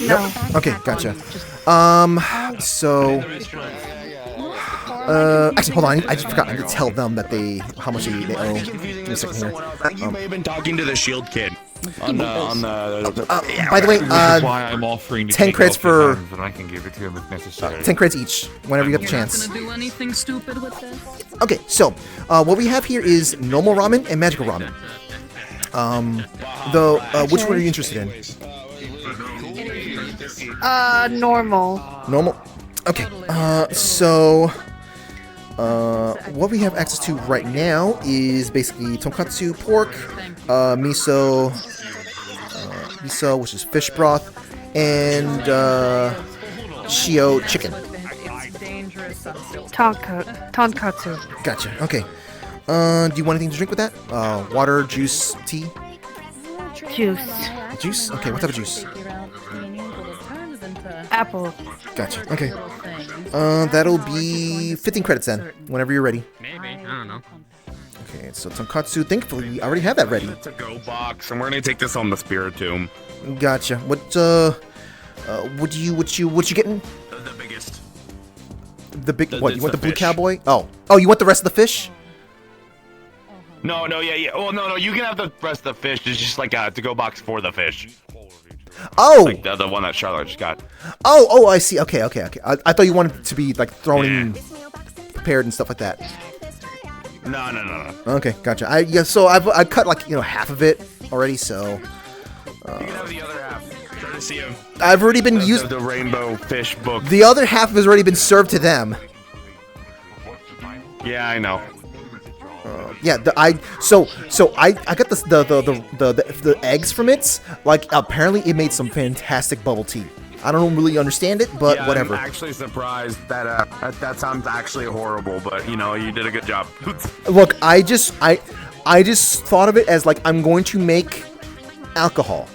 Nope. Okay, gotcha. So. Actually, hold on. I just forgot. I need to tell them that how much they owe. Give me a second here. You may have been talking to the Shield kid. By the way, why I'm offering to 10 credits for. And I can give it to him if necessary. 10 credits each, whenever you get the chance. Gonna do anything stupid with this? Okay, so what we have here is normal ramen and magical ramen. Which one are you interested in? Normal. Normal. Okay. So what we have access to right now is basically tonkatsu pork, miso, which is fish broth, and shio chicken. Tonkatsu. Gotcha. Okay. Do you want anything to drink with that? Water, juice, tea? Juice. Juice? Okay, what type of juice? Apple. Gotcha. Okay. That'll be 15 credits then, whenever you're ready. Maybe. I don't know. Okay, so tonkatsu, thankfully we already have that ready. It's a go box, and we're gonna take this on the spirit tomb. Gotcha. What you getting? The biggest. The big, what, you want the blue cowboy? Oh, you want the rest of the fish? No, yeah. Oh, no, you can have the rest of the fish. It's just like a to-go box for the fish. Oh! Like the one that Charlotte just got. Oh, I see. Okay. I thought you wanted it to be, like, thrown in, prepared and stuff like that. No. Okay, gotcha. So I cut, like, half of it already, so... You can have the other half. Courtesy of... I've already been used... The rainbow fish book. The other half has already been served to them. Yeah, I know. Yeah, I got the eggs from it. Like, apparently it made some fantastic bubble tea. I don't really understand it, but whatever. I'm actually surprised that that sounds actually horrible, but you did a good job. Look, I just thought of it as like I'm going to make alcohol,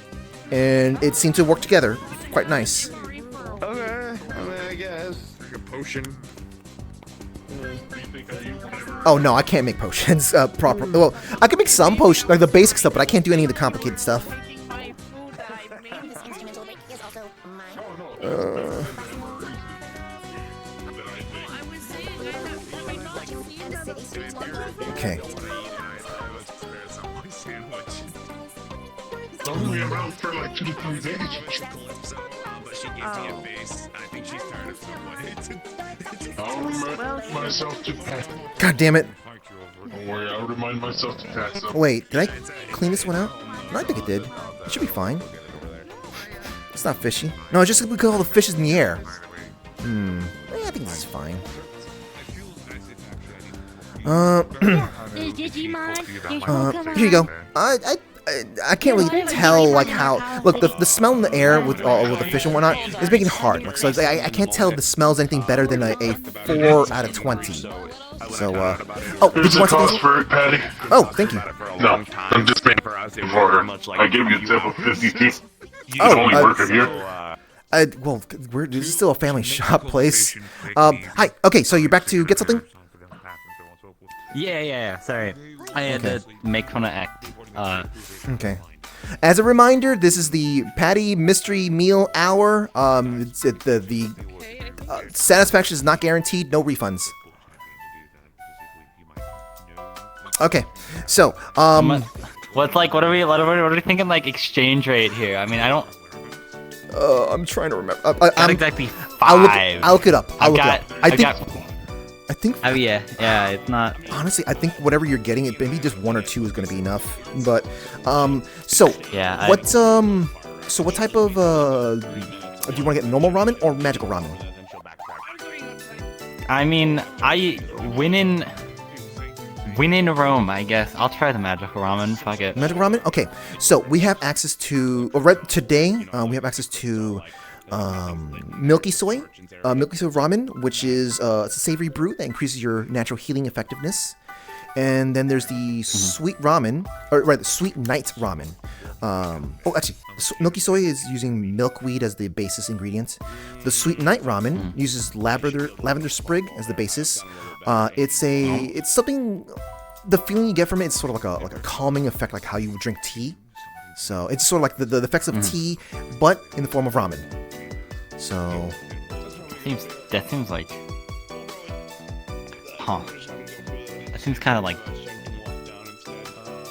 and it seemed to work together quite nice. Okay, I guess like a potion. Oh no, I can't make potions proper. Well, I can make some potions, like the basic stuff, but I can't do any of the complicated stuff. Okay. Only around for like 2 to 3 days. But she gave me a face. I think she's tired of Subway. I'll remind myself to pass. God damn it. Don't worry, I'll remind myself to pass up. Wait, did I clean this one out? No, I think it did. It should be fine. It's not fishy. No, it's just because all the fish is in the air. I think this is fine. Here you go. I can't really tell like how. Look, the smell in the air with the fish and whatnot is making it hard. Like, so I can't tell if the smell's anything better than a 4 out of 20. So oh, did you want cost for it, Patty? Oh, thank you. No, I'm just making for I gave you a tip of 52. Oh, only working here. Well, this is still a family shop place. Hi. Okay, so you're back to get something. Yeah. Sorry, I had to make fun of Act. Okay. As a reminder, this is the Patty Mystery Meal Hour. The satisfaction is not guaranteed. No refunds. Okay. So what's like? What are we thinking? Like exchange rate here? I mean, I don't. I'm trying to remember. Not exactly 5. I'll look it up. I think. Oh yeah. It's not. Honestly, I think whatever you're getting, it maybe just 1 or 2 is going to be enough. But so yeah. So what type of do you want to get normal ramen or magical ramen? I mean, when in Rome, I guess I'll try the magical ramen. Fuck it. Magical ramen. Okay. So we have access to today. We have access to milky soy ramen, which is it's a savory brew that increases your natural healing effectiveness. And then there's the sweet ramen, the sweet night ramen. Actually, milky soy is using milkweed as the basis ingredient. The sweet night ramen uses lavender sprig as the basis. It's something. The feeling you get from it is sort of like a calming effect, like how you would drink tea. So it's sort of like the effects of tea, but in the form of ramen. So that seems like, that seems kind of like.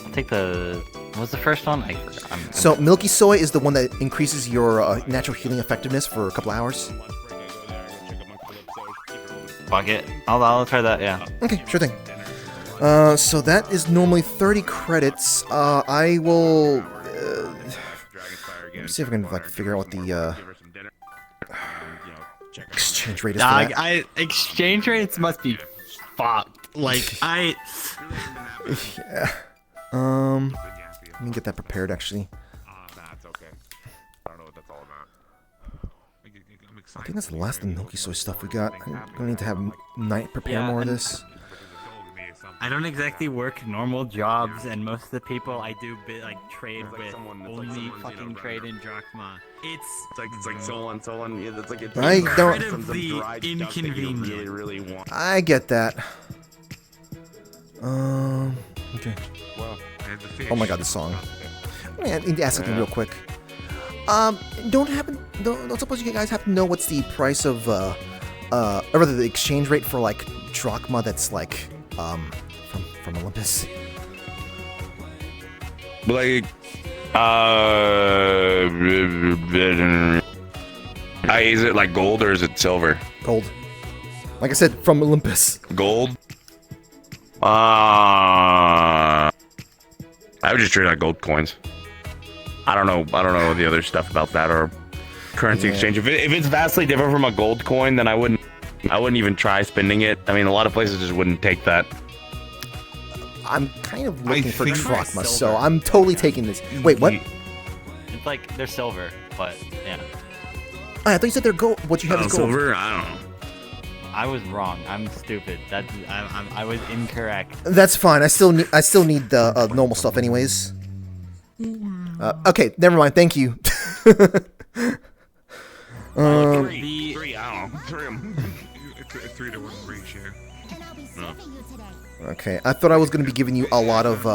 I'll take what was the first one? So milky soy is the one that increases your natural healing effectiveness for a couple hours. Fuck it. I'll try that. Yeah. Okay, sure thing. So that is normally 30 credits. I will. Let me see if I can figure out what the exchange rate is. Exchange rates must be fucked. Like Yeah. Let me get that prepared actually. That's okay. I don't know what that's all about. I think that's the last of the milky soy stuff we got. I'm gonna need to have Knight prepare more of this. I don't exactly work normal jobs, and most of the people I do trade with only fucking trade in drachma. It's like someone. Yeah, it's like I don't. Incredibly inconvenient. Really want. I get that. Okay. Oh my god, this song. I need to ask something real quick. Don't suppose you guys happen to know what's the price of or rather the exchange rate for like drachma that's like from Olympus? Like is it like gold or is it silver? Gold. Like I said, from Olympus. Gold? I would just trade out gold coins. I don't know the other stuff about that or currency exchange. If it's vastly different from a gold coin, then I wouldn't even try spending it. I mean, a lot of places just wouldn't take that. I'm kind of looking for drachma, so I'm totally taking this. Wait, what? It's like they're silver, but yeah. I thought you said they're gold. What you have is gold. Silver? I don't know. I was wrong. I'm stupid. I was incorrect. That's fine. I still need the normal stuff, anyways. Okay, never mind. Thank you. 3. I don't know. 3 to 1 ratio. No. Okay, I thought I was going to be giving you a lot of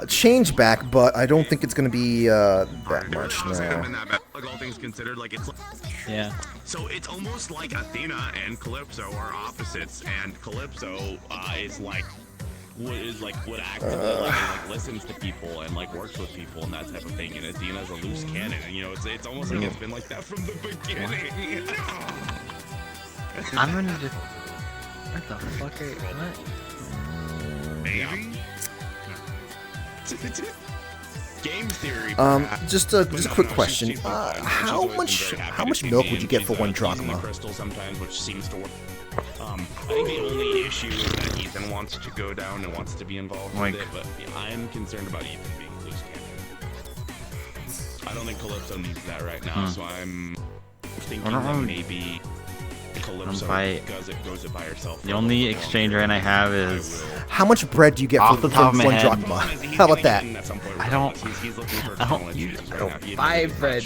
change back, but I don't think it's going to be that much now. Like all things considered, like it's. Yeah. So it's almost like Athena and Calypso are opposites, and Calypso would actively like listens to people and like works with people and that type of thing, and Athena's a loose cannon, and it's almost like it's been like that from the beginning. I'm gonna just. What the fuck are you? What? Maybe. Game theory. Just a quick question. How much milk would you get for 1 drachma? Crystal sometimes, which seems to work. I think the only issue is that Ethan wants to go down and wants to be involved with it, but I'm concerned about Ethan being loose cannon. I don't think Calypso needs that right now, so I'm thinking that maybe Calypso goes it by herself. The only exchange rate I have is... How much bread do you get off for the top of my one head? drachma? How about that? I don't 5 bread.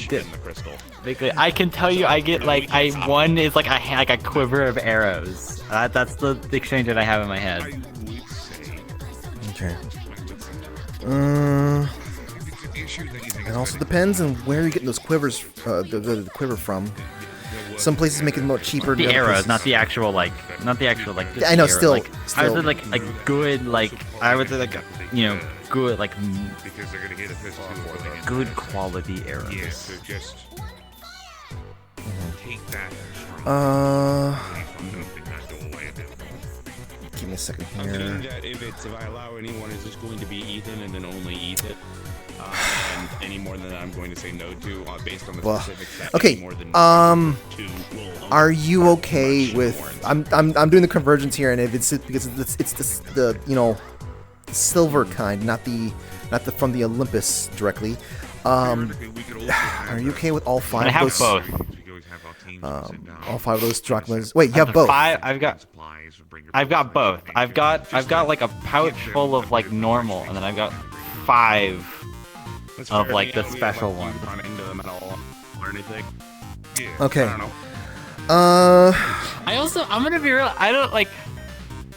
Basically, I can tell you, I get like one is like a quiver of arrows. That's the exchange that I have in my head. Okay. It also depends on where you're getting those quivers, the quiver from. Some places make it more cheaper. The arrows, not the actual like. I know, still. I would say like good, like I would say like good like good quality arrows. Yeah, so just take that. Give me a second I'm here. thinking that if I allow anyone, it's just going to be Ethan and then only Ethan. And any more than that, I'm going to say no to, based on the specifics. That Okay. more than Are you okay with? I'm doing the convergence here, and if it's because it's the silver kind, not the from the Olympus directly. Are you okay with all 5 I have of those? both. All 5 of those drachmas. Wait, you have both. I've got both. I've got like a pouch full of like normal, and then I've got 5 of like the special one. Okay. I'm gonna be real. I don't like.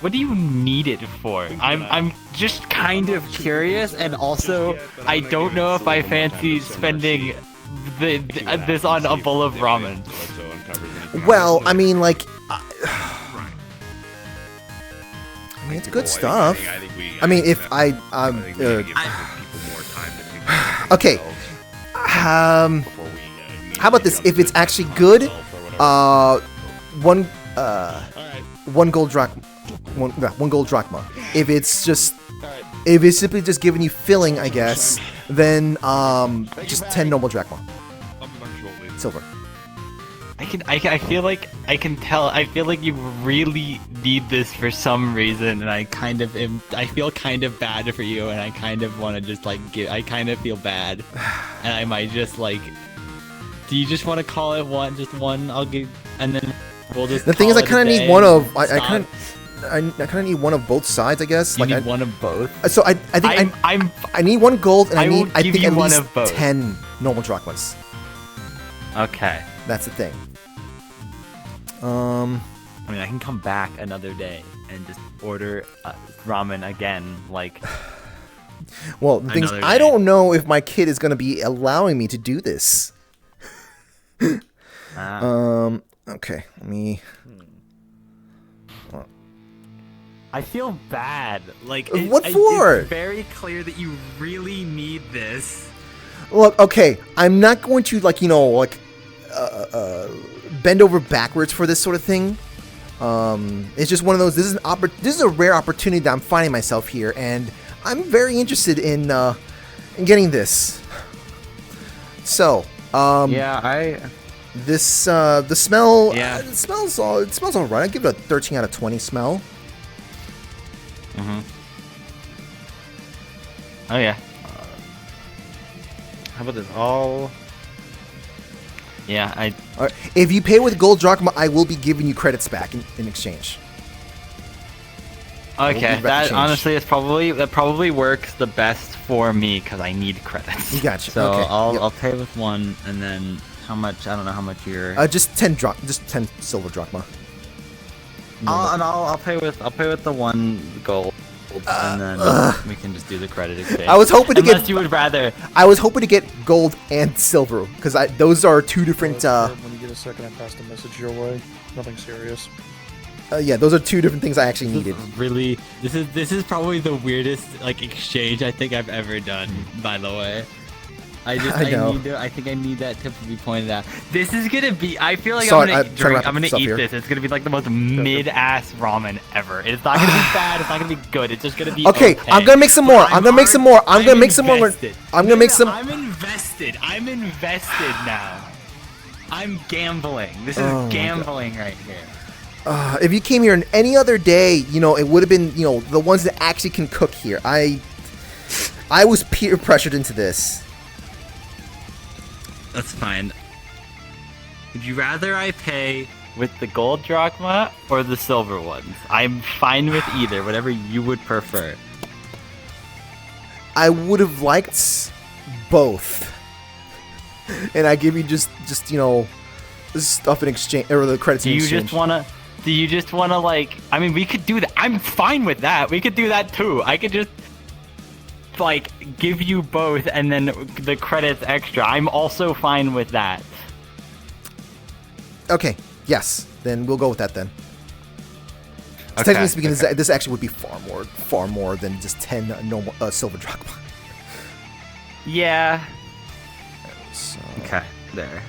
What do you need it for? I'm just kind of curious, and also I don't know if I fancy spending this on a bowl of ramen. Well, I mean, like, it's good stuff. I mean, if okay. How about this? If it's actually good, one gold drachma. One gold drachma. If it's simply just giving you filling, I guess, then just 10 normal drachma. Silver. I feel like I can tell. I feel like you really need this for some reason, and I feel kind of bad for you, and I kind of want to just like I kind of feel bad, and I might just like. Do you just want to call it one? Just one? I'll give, and then we'll just. The thing is, I kind of need one of. I kind of need one of both sides, I guess. You like need one of both. So I think I need one gold, and I think at least of both. 10 normal drachmas. Okay. That's the thing. I mean, I can come back another day and just order ramen again, like. Well, the thing is, I don't know if my kid is going to be allowing me to do this. Okay, let me. I feel bad. Like, what for? It's very clear that you really need this. Look, okay, I'm not going to bend over backwards for this sort of thing. It's just one of those. This is a rare opportunity that I'm finding myself here, and I'm very interested in getting this. So, the smell. Yeah. It smells all right. I give it a 13 out of 20 smell. Oh yeah. How about this? Yeah, if you pay with gold drachma, I will be giving you credits back in exchange. Okay, that honestly is probably works the best for me because I need credits. Gotcha. So okay. I'll pay with one, and then how much? I don't know how much you're. Just 10 silver drachma. I'll pay with the 1 gold, and then we can just do the credit exchange. I was hoping to Unless you would rather. I was hoping to get gold and silver because those are 2 different. When you get a second, I passed a message your way. Nothing serious. Yeah, those are 2 different things I actually needed. Really, this is probably the weirdest exchange I think I've ever done. By the way, I think I need that tip to be pointed out. This is gonna be. I feel like I'm gonna eat this. It's gonna be like the most mid-ass ramen ever. It's not gonna be bad. It's not gonna be good. It's just gonna be okay. I'm gonna make some more. I'm gonna make some more. I'm gonna make some more. I'm invested. I'm invested now. I'm gambling. This is gambling right here. If you came here on any other day, you know, it would have been, you know, the ones that actually can cook here. I was peer pressured into this. That's fine. Would you rather I pay with the gold drachma or the silver ones? I'm fine with either, whatever you would prefer. I would have liked both. And I give you just you know, stuff in exchange, or the credits in exchange. Do you just wanna like, I mean, we could do that. I'm fine with that. We could do that too. I could just like give you both and then the credits extra. I'm also fine with that. Okay, yes. Then we'll go with that then. Okay, Technically speaking, this actually would be far more than just 10 normal silver drachma. Yeah. So, okay, there.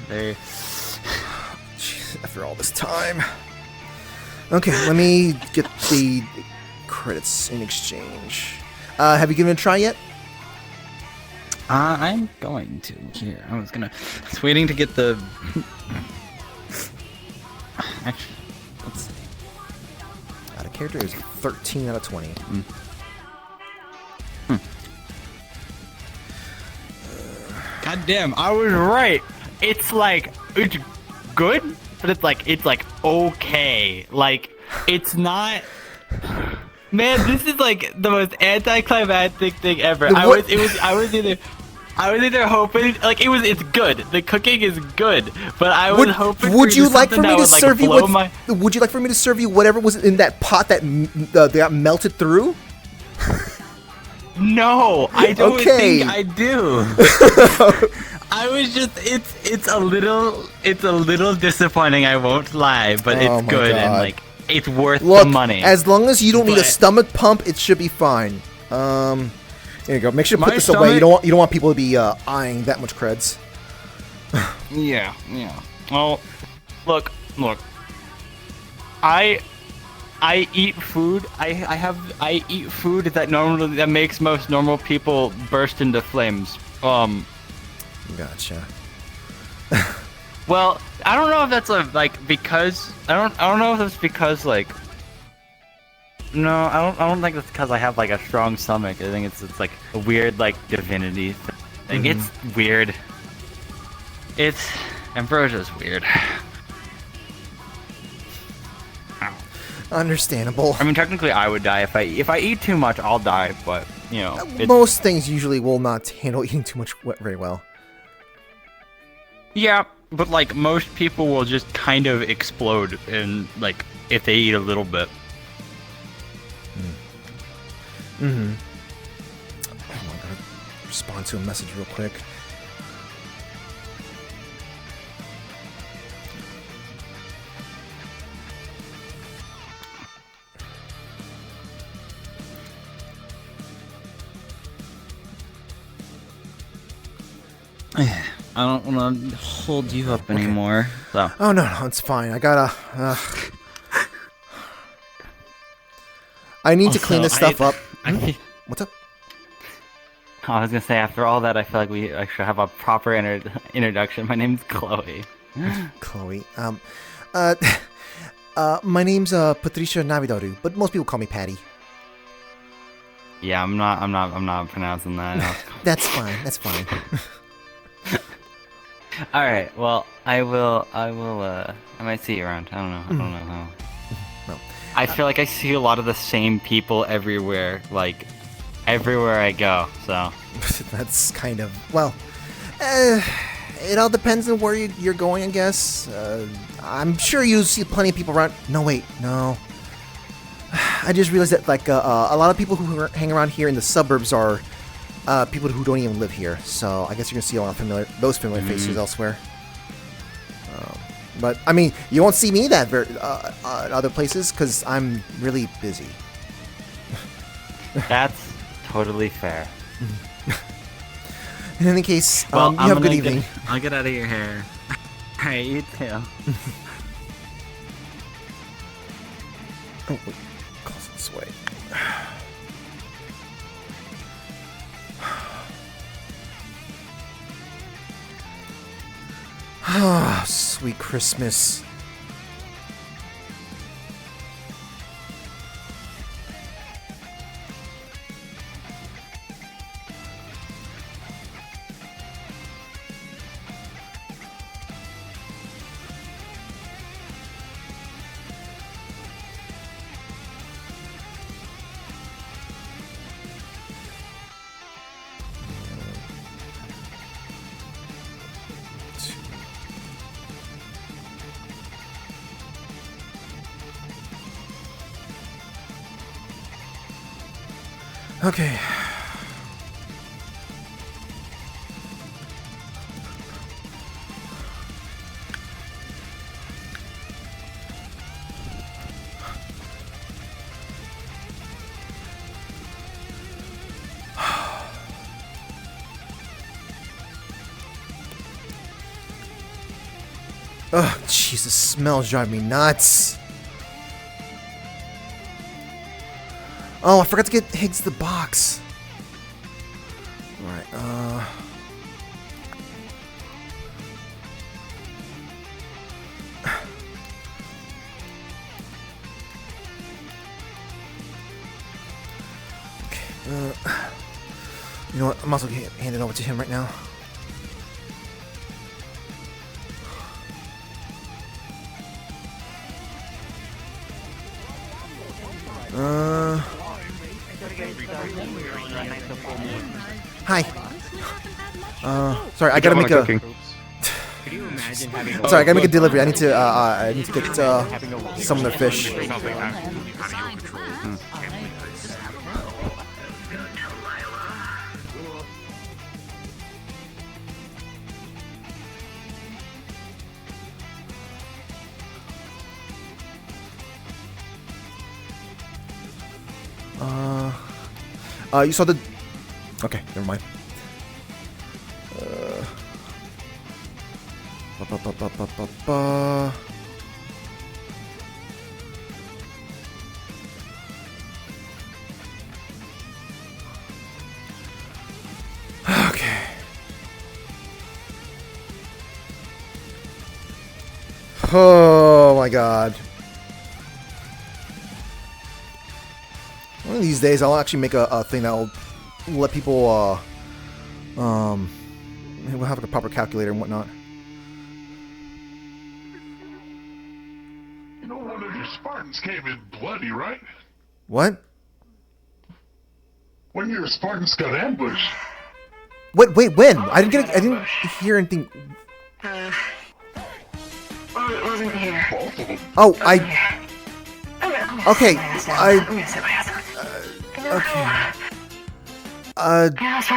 Jeez, after all this time. Okay, let me get the credits in exchange. Have you given it a try yet? I'm going to. Here, I was waiting to get the... Actually, let's see. Out of character is 13 out of 20. God damn, I was right. It's like, it's good, but it's like okay. Like, it's not... Man, this is like the most anticlimactic thing ever. I was either hoping, like, it's good. The cooking is good, but I was hoping. Would you like for me to serve you Would you like for me to serve you whatever was in that pot that got melted through? No, I don't think I do. I was just, it's a little disappointing. I won't lie, but it's good and like it's worth the money. As long as you don't need a stomach pump, it should be fine. Here you go. Make sure to put this away. You don't want people to be eyeing that much creds. Yeah. Well, look. I eat food. I eat food that makes most normal people burst into flames. Gotcha. Well, I don't know if that's because I don't know if it's because like. No, I don't think it's because I have like a strong stomach. I think it's like a weird like divinity thing. It's weird. It's Ambrosia's weird. Understandable. I mean, technically, I would die if I eat too much. I'll die, but you know, most things usually will not handle eating too much very well. Yeah, but like most people will just kind of explode, and like if they eat a little bit. I'm gonna respond to a message real quick. I don't want to hold you up anymore. So. Oh no, it's fine. I gotta. I need to clean this stuff up. What's up? I was gonna say, after all that, I feel like I should have a proper introduction. My name's Chloe. Chloe. My name's Patricia Navidoru, but most people call me Patty. Yeah, I'm not pronouncing that. That's fine. That's fine. All right. Well, I might see you around. I don't know how. Well, I feel like I see a lot of the same people everywhere, like everywhere I go. So that's kind of it all depends on where you're going, I guess. I'm sure you see plenty of people around. No, wait, no. I just realized that like a lot of people who hang around here in the suburbs are people who don't even live here. So I guess you're gonna see a lot of those familiar faces elsewhere. But I mean, you won't see me that other places because I'm really busy. That's totally fair. In any case, well, you have a good evening. I'll get out of your hair. Alright, you too. Oh, wait. Close it this way. Ah, sweet Christmas. Okay. Ugh, Jesus, smells drive me nuts. Oh, I forgot to get Higgs the box. Alright, you know what? I'm also gonna hand it over to him right now. Hi. Sorry, I gotta make a. Sorry, I gotta make a delivery. I need to get some of their fish. You saw the. Okay, never mind. Okay. Oh my God. One of these days, I'll actually make a thing that'll let people, we'll have like a proper calculator and whatnot. You know, one of your Spartans came in bloody, right? What? One of your Spartans got ambushed. Wait, when? I didn't hear anything. Well, it wasn't here. Oh, Okay,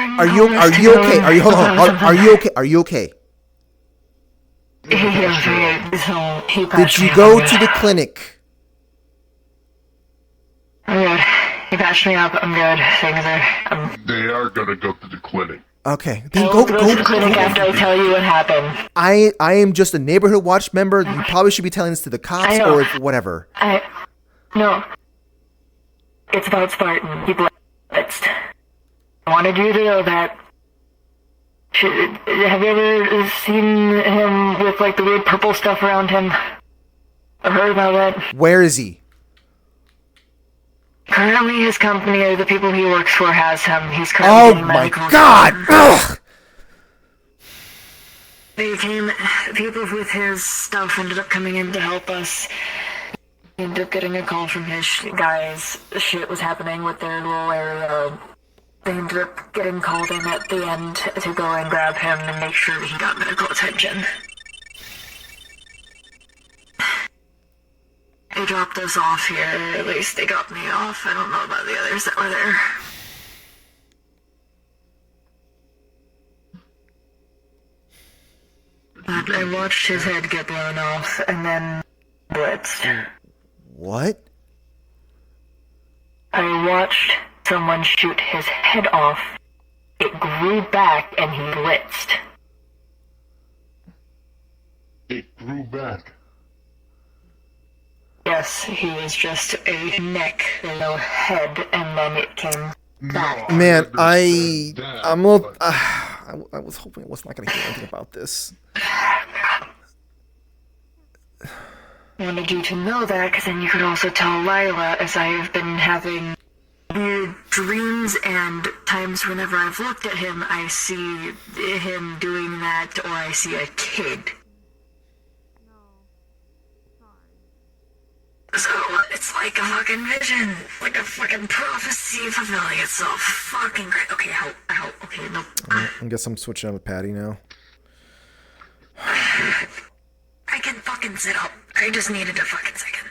are you okay? Are you hold on? Are you okay? Are you okay? Did you go to the clinic? I'm good. He patched me up. I'm good. They are gonna go to the clinic. Okay, then go to the clinic after I tell you what happened. I am just a neighborhood watch member. You probably should be telling this to the cops or whatever. No. It's about Spartan. He blitzed. I wanted you to know that. Have you ever seen him with like the weird purple stuff around him? Or heard about that? Where is he? Currently, his company or the people he works for has him. He's currently Oh my God! Ugh! People with his stuff ended up coming in to help us. He ended up getting a call from his guys. Shit was happening with their little area. They ended up getting called in at the end to go and grab him and make sure that he got medical attention. They dropped us off here, at least they got me off. I don't know about the others that were there. But I watched his head get blown off, and then blitzed. What? I watched someone shoot his head off. It grew back, and he blitzed. It grew back. Yes, he was just a neck, no head, and then it came back. Man, I'm a little, I was hoping I was not going to hear anything about this. I wanted you to know that, because then you could also tell Lila, as I have been having weird dreams and times whenever I've looked at him, I see him doing that, or I see a kid. So, it's like a fucking vision, like a fucking prophecy fulfilling itself. Fucking great. Okay, out. Okay, no. I guess I'm switching on to Patty now. I can fucking sit up. I just needed a fucking second.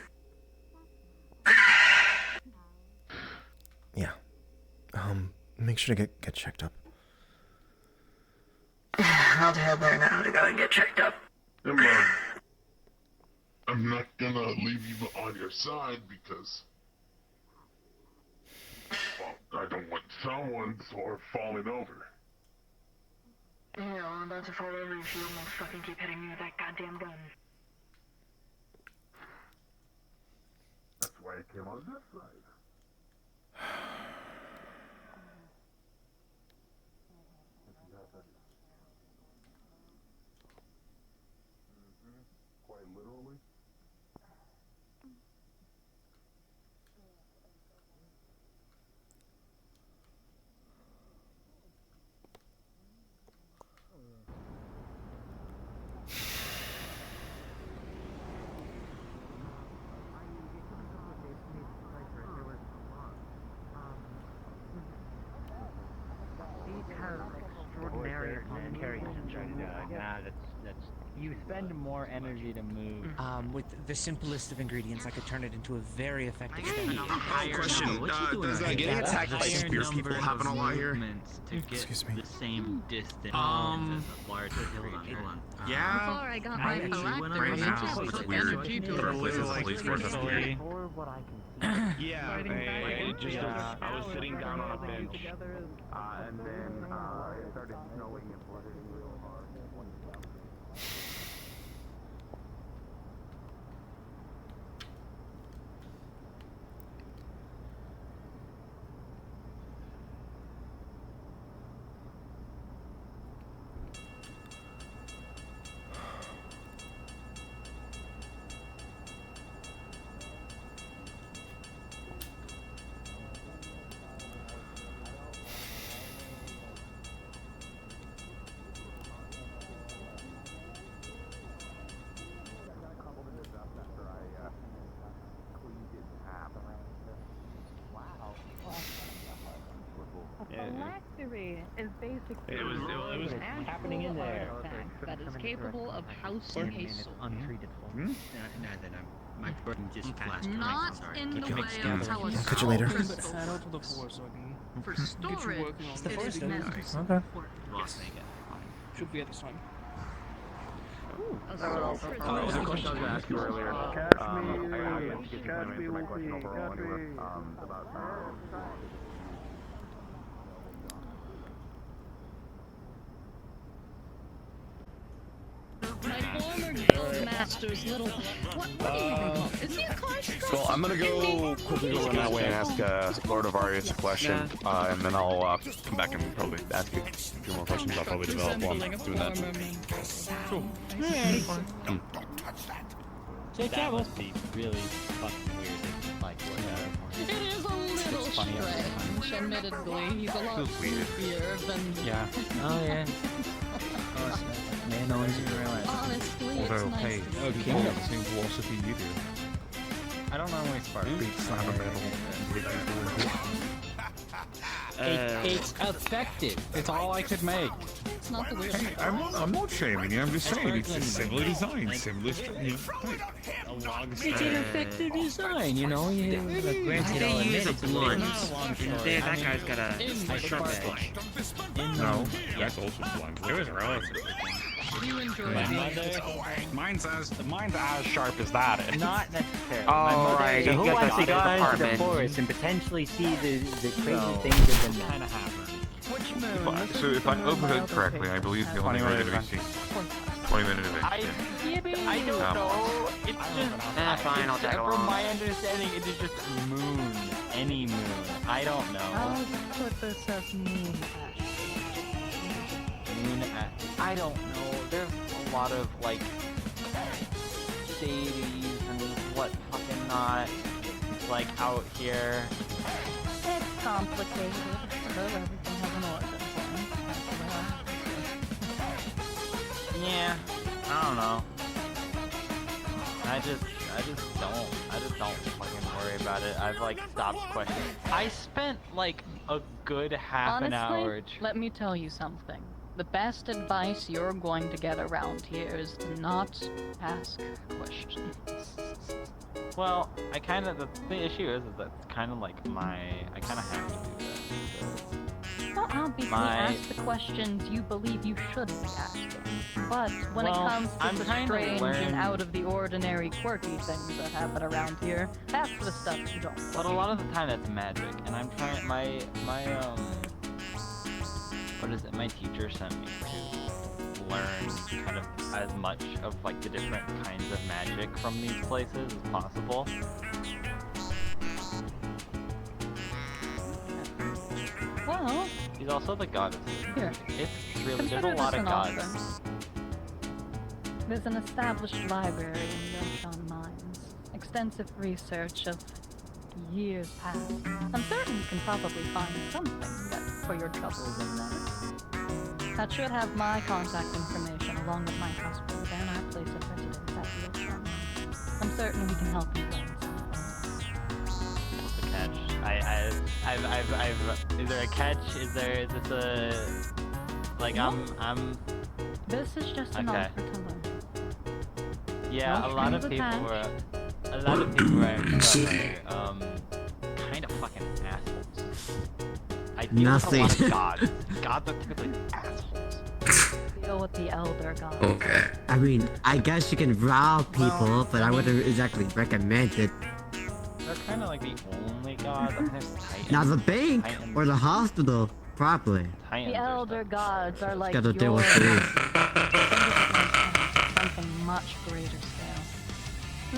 Yeah. make sure to get checked up. I'll head there now to go and get checked up. I'm not gonna leave you on your side because, well, I don't want someone sort of falling over. Yeah, well, I'm about to fall over if you almost fucking keep hitting me with that goddamn gun. That's why I came on this side. Quite literally. Extraordinary that's you spend more energy to move. With the simplest of ingredients, I could turn it into a very effective spell. Question, does getting attacked by spears people happen a lot here? Excuse me. The same distance as a large. Hold on. Yeah. Before I got my collector, Right now, it's weird. For places like police force, that's weird. Yeah, I was sitting down on a bench, and then it started snowing and flooding real hard. Phylactery is basically It was happening in there. That is capable of housing a soul. Untreated Now that my brain just flashed. Not in the way of how a Catch you later. for storage. It's the force, Okay. Lost again. Should be at this time. The question I was going to ask you earlier. I guess you can answer my question overall anyway. About My former guild master's little. What do you even call it? Is he a construct? Well, I'm gonna go quickly go run that way and ask Lord of Arius a question, and then I'll come back and probably ask you a few more questions. I'll probably develop while I'm doing that. Cool. That must be really fucking weird. If, like, It is a little strange, admittedly. He's a lot creepier than. Yeah. Oh yeah. Man, no one's even realize. Honestly, it's Although, nice hey, to you see. follow the same philosophy you do. I don't normally spark creeps. It's effective. It's all I could make. It's not the weird. Hey, I'm not shaming you. I'm just saying it's a similar design, similar. It's an effective design, you know. Granted, I'll admit it's a blunt. There, that guy's got a sharp edge. No, that's also blind. It was relative. You enjoy My being mother. Mine's as sharp as that is. Not necessarily. Oh, My mother, right, you who get wants the to go other into the apartment. forest and potentially see the crazy things within that? kind of happen. Which moon? So if I overheard correctly, I believe the only way to be seen 20-minute event. I don't know. It's just. Fine, I'll tag From along. my understanding, it is just moon. Any moon. I don't know. I'll put this as moon Moon at. I don't know. There's a lot of like shadies and what fucking not like out here. It's complicated. So everything has an origin point. That's the way Yeah, I don't know. I just don't fucking worry about it. I've like stopped questioning. I spent like a good half an hour. Honestly, let me tell you something. The best advice you're going to get around here is to not ask questions. Well, I kind of the issue is that it's kind of like I kind of have to do that. obviously ask the questions you believe you should be asking. But when it Well, comes to I'm the trying to strange learn- and out of the ordinary, quirky things that happen around here, that's the stuff you don't. But a lot of the time that's magic, and I'm trying. My what is it? My teacher sent me to learn kind of as much of like the different kinds of magic from these places as possible. Well, He's also the god of here. It's really there's Consider a lot this of an gods. offer. There's an established library in Yoshan Mines. Extensive research of years past. I'm certain you can probably find something that for your troubles in there. That should have my contact information along with my husband and our place of residence at Yoshan Mines. I'm certain we can help you find something. What's the catch? Is there a catch? Is this a like I'm This is just an Okay. offer to learn. Yeah, No a lot of strings people attached. were kind of fucking assholes. I deal with a lot of gods. Gods are typically assholes. Deal with the elder god. Okay. I mean, I guess you can rob people, but I wouldn't exactly recommend it. They're kind of like the only gods. I mean, there's Titans. Now the bank Titans. or the hospital, probably. Titans The are elder gods are like Gotta deal your with these. something much greater scale.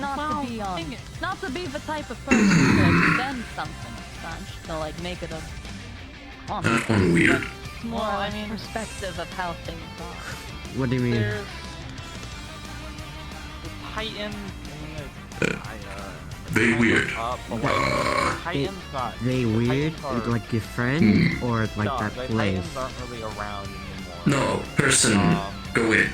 Not Well, to be on, thing is- not to be the type of person to extend something as such, to like make it a conflict, On weird. but more Well, I a mean- perspective of how things are. What do you mean? There's the Titans. They weird. Titans got. They the weird? Titans are- Like your friend? Or like No, that the place? Titans aren't really around anymore. No, person, go away.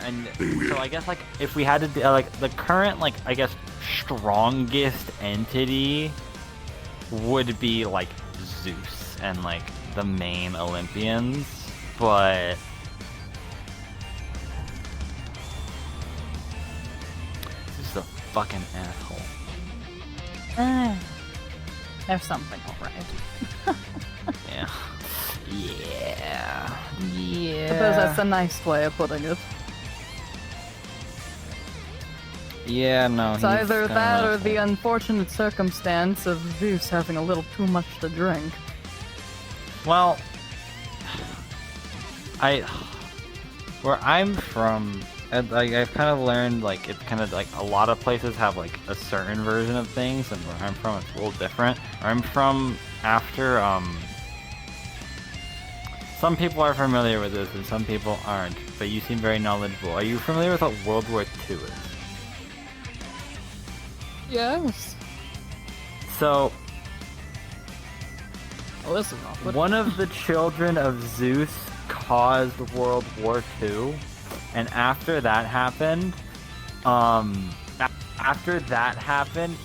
And so I guess like if we had to do, like the current like I guess strongest entity would be like Zeus and like the main Olympians, but Zeus is a fucking asshole. There's something alright. Yeah. Yeah. I suppose that's a nice way of putting it. Yeah, no. It's he's either kinda that or awful. the unfortunate circumstance of Zeus having a little too much to drink. Well, where I'm from, I've kind of learned like it's kind of like a lot of places have like a certain version of things, and where I'm from, it's a little different. Where I'm from, after some people are familiar with this and some people aren't, but you seem very knowledgeable. Are you familiar with what World War II is? Yes. So, Listen, awkward. one of the children of Zeus caused World War II, and after that happened,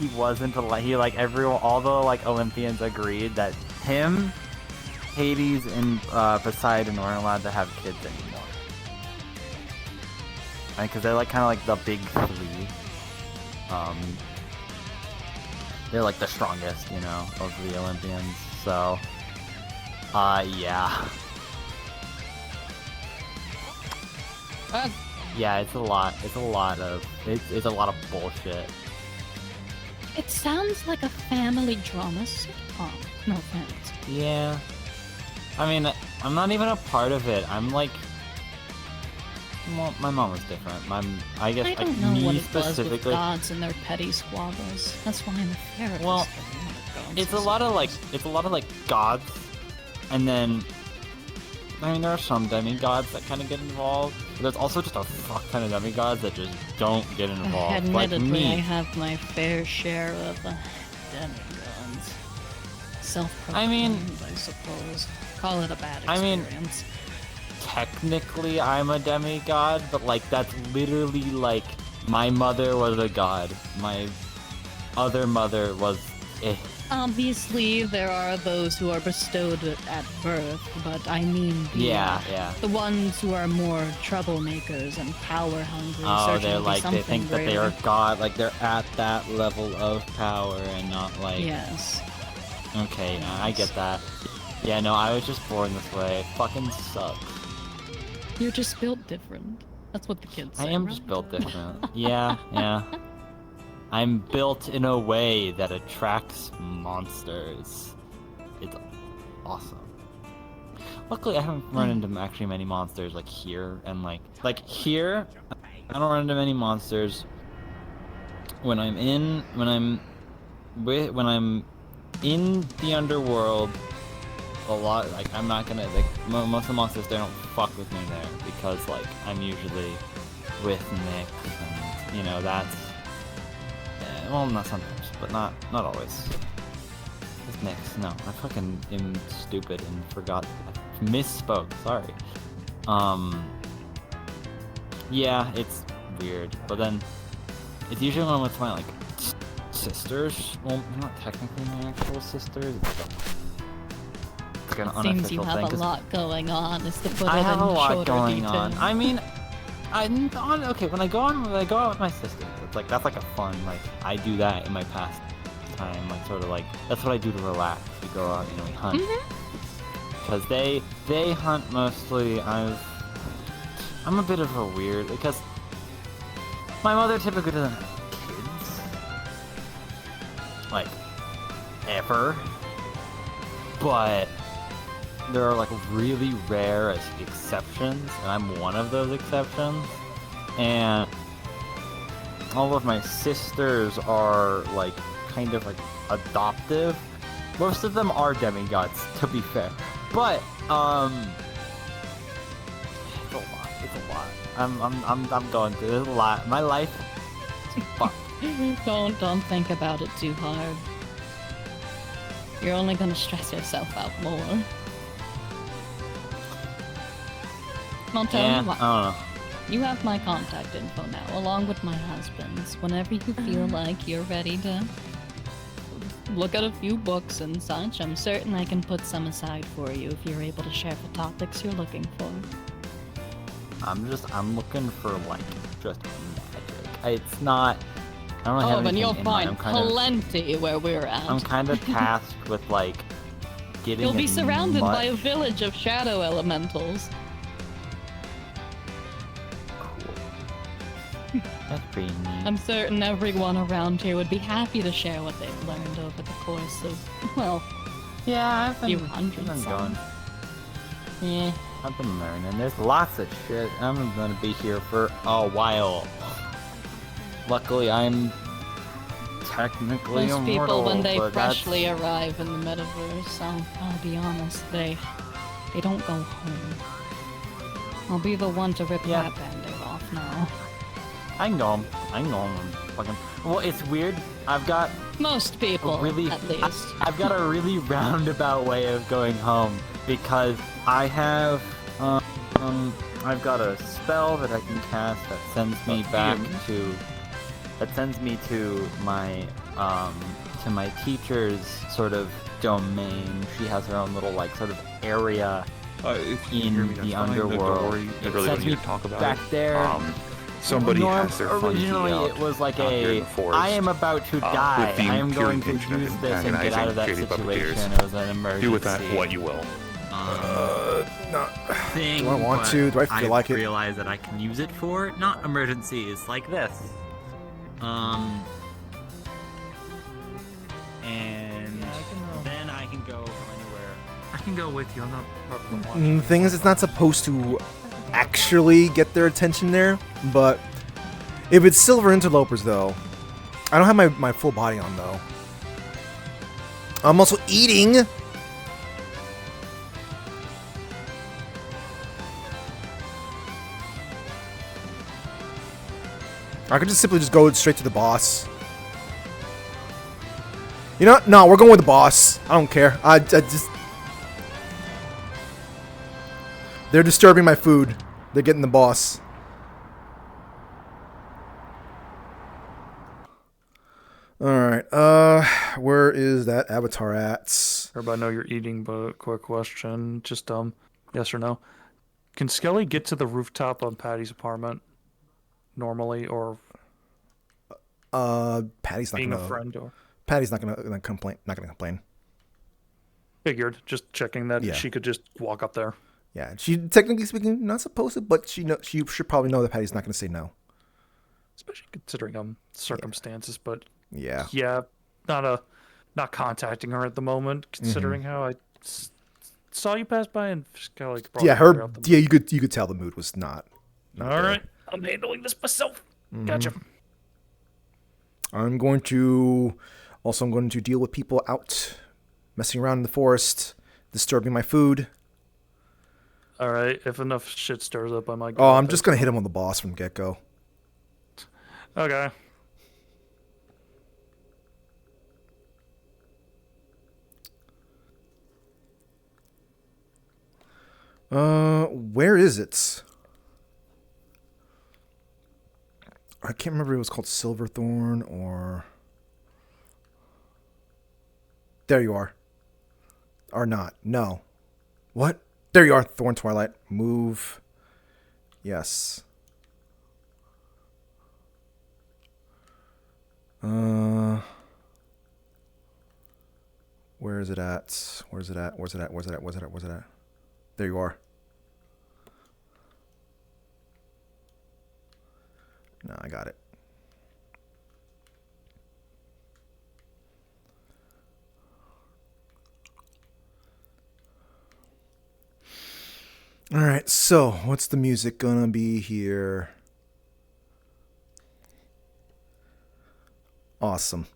he wasn't allowed. He like everyone, all the like Olympians agreed that him, Hades, and Poseidon weren't allowed to have kids anymore. Because they're like kind of like the big three. They're like the strongest, you know, of the Olympians. So, yeah. Yeah, it's a lot. It's a lot of bullshit. It sounds like a family drama sitcom. No offense. Yeah. I mean, I'm not even a part of it. I'm like, well, my mom was different. I guess I like don't know me what it was with specifically. gods and their petty squabbles. That's why I'm a therapist. Well, it's a lot of like gods, and then I mean there are some demigods that kind of get involved, but there's also just a fuck ton of demigods that just don't get involved. Like Admittedly, I me. have my fair share of demigods. Self-proclaimed, I mean, I suppose. Call it a bad I mean, experience. Technically, I'm a demigod, but like that's literally like my mother was a god. My other mother was. Obviously, there are those who are bestowed at birth, but I mean Yeah. the ones who are more troublemakers and power hungry. Oh, searching they're to be like they something think that they greater. are god, like they're at that level of power and not like. Yes. Okay, I get that. Yeah, no, I was just born this way. It fucking sucks. You're just built different. That's what the kids say. I am right? just built different. Yeah, yeah. I'm built in a way that attracts monsters. It's awesome. Luckily, I haven't run into actually many monsters like here and like here. I don't run into many monsters. When I'm in the underworld, a lot like I'm not gonna like most of the monsters they don't fuck with me there because like I'm usually with Nick and you know that's well not sometimes but not always. With Nick's no I fucking am stupid and forgot I misspoke sorry. Yeah it's weird but then it's usually when I'm with my like sisters. Well, they're not technically my actual sisters. It's like an unofficial Seems you have thing, a 'cause lot going on. Is to put I it have in a lot shorter going detail. on. I mean, okay. When I go out with my sisters, it's like that's like a fun like I do that in my past time. Like sort of like that's what I do to relax. We go out, you know, we hunt. Because they hunt mostly. I'm a bit of a weird because my mother typically doesn't have kids. Like, ever. But there are like really rare exceptions, and I'm one of those exceptions. And all of my sisters are like kind of like adoptive. Most of them are demigods, to be fair. But it's a lot. It's a lot. I'm going through this a lot. My life is fucked. Don't think about it too hard. You're only gonna stress yourself out more. I'll tell you what. I don't know. You have my contact info now, along with my husband's. Whenever you feel like you're ready to look at a few books and such, I'm certain I can put some aside for you if you're able to share the topics you're looking for. I'm looking for like just magic. It's not. I don't have then anything you'll in mind. find plenty where we're at. I'm kind of tasked with like getting. You'll be as surrounded by a much- village of shadow elementals. That's pretty neat. I'm certain everyone around here would be happy to share what they've learned over the course of, well, yeah, I've few been hundred going. Yeah, I've been learning. There's lots of shit. I'm gonna be here for a while. Luckily, I'm technically Most immortal, people, when they but freshly arrive in the metaverse, I'll be honest, they don't go home. I'll be the one to rip that band-aid off now. I can go home. Fucking. Well, it's weird. I've got most people, really, at least. I've got a really roundabout way of going home because I have I've got a spell that I can cast that sends me back to. That sends me to my teacher's sort of domain. She has her own little like sort of area in the underworld. It sends me back there. Somebody has their fun key Originally, out it was like out here in a, the forest, I am about to die. with the I am pure going to intention of use this and get out of that antagonizing shady situation. puppeteers. It was an emergency. Do with that what you will. Thing, Do I want but to? Do I feel like it? I realize that I can use it for not emergencies like this. And then I can go anywhere. I can go with you. I'm not probably watching. The thing is, it's not supposed to actually get their attention there, but if it's silver interlopers, though, I don't have my full body on, though. I'm also eating. I could just simply just go straight to the boss. You know what? No, we're going with the boss. I don't care. I just... They're disturbing my food. They're getting the boss. Alright, where is that avatar at? Everybody know you're eating, but quick question. Just, yes or no? Can Skelly get to the rooftop of Patty's apartment normally, or Patty's not being gonna... a friend, or... Patty's not gonna complain. Not gonna complain. Figured, just checking that Yeah. she could just walk up there. Yeah, she technically speaking not supposed to, but she should probably know that Patty's not going to say no. Especially considering circumstances, but Yeah. not contacting her at the moment, considering how I saw you pass by and just kind of like brought her up the you could tell the mood was not All there. right, I'm handling this myself. Gotcha. I'm going to deal with people out messing around in the forest, disturbing my food. All right, if enough shit stirs up, I might. Oh, I'm just gonna hit him on the boss from get go. Okay. Where is it? I can't remember if it was called Silverthorn or... There you are. Or not. No. What? There you are, Thorn Twilight. Move. Yes. Where is it at? Where's it at? Where's it at? Where's it at? Where's it at? Where's it at? There you are. No, I got it. All right, so what's the music gonna be here? Awesome.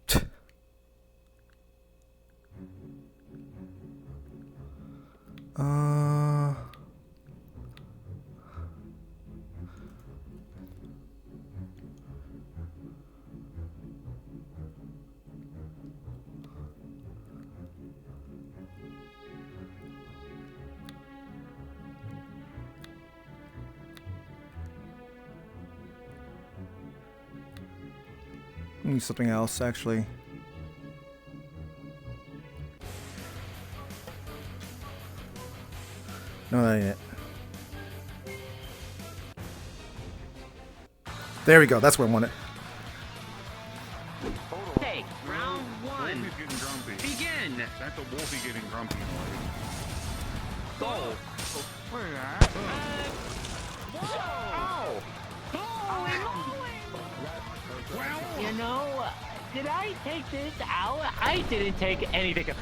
Need something else, actually. No, that ain't it. There we go. That's where I want it. Hey, round one. Begin. That's a Wolfie getting grumpy. Go. You know, did I take this out? I didn't take anything. Is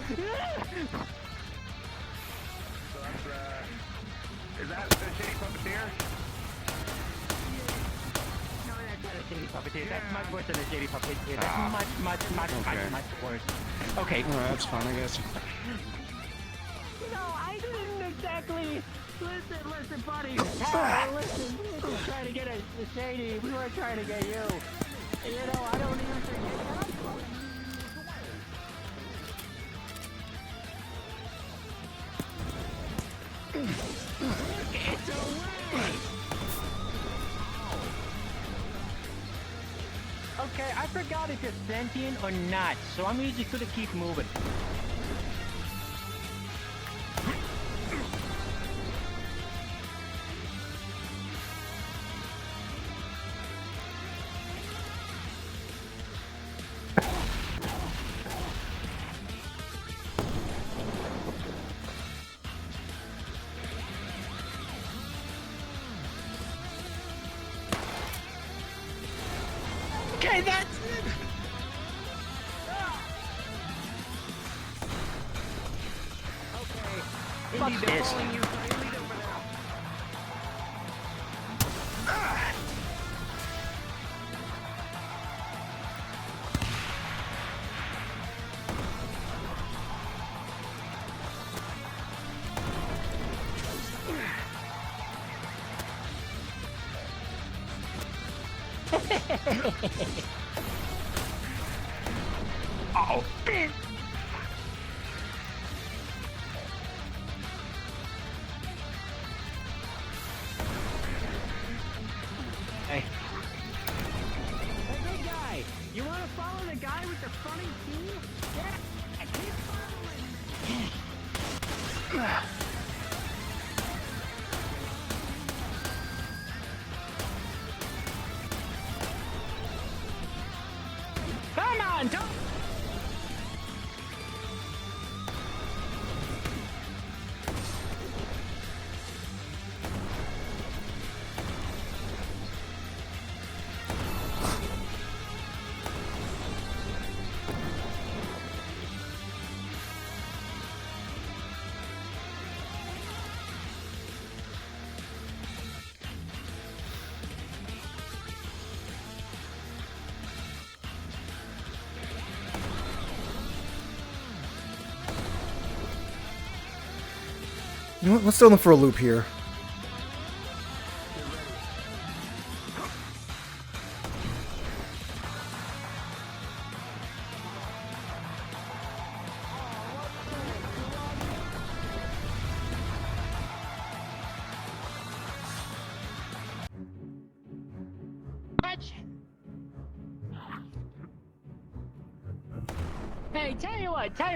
that the shitty puppeteer? No, that's not a shady puppeteer. That's much worse than a shady puppeteer. That's much worse. Okay. That's fine, I guess. No, I didn't exactly. Listen, buddy. Hey, listen, we were trying to get a shady. We weren't trying to get you. You know, I don't even think it's away. Okay, I forgot if you're sentient or not, so I'm just gonna keep moving. Okay, that's it. Okay. Fuck this. Oh, bitch. Hey. Hey, big guy. You want to follow the guy with the funny teeth? Yeah, keep following. Come on, don't. You know what? Let's throw them for a loop here. Hey, tell you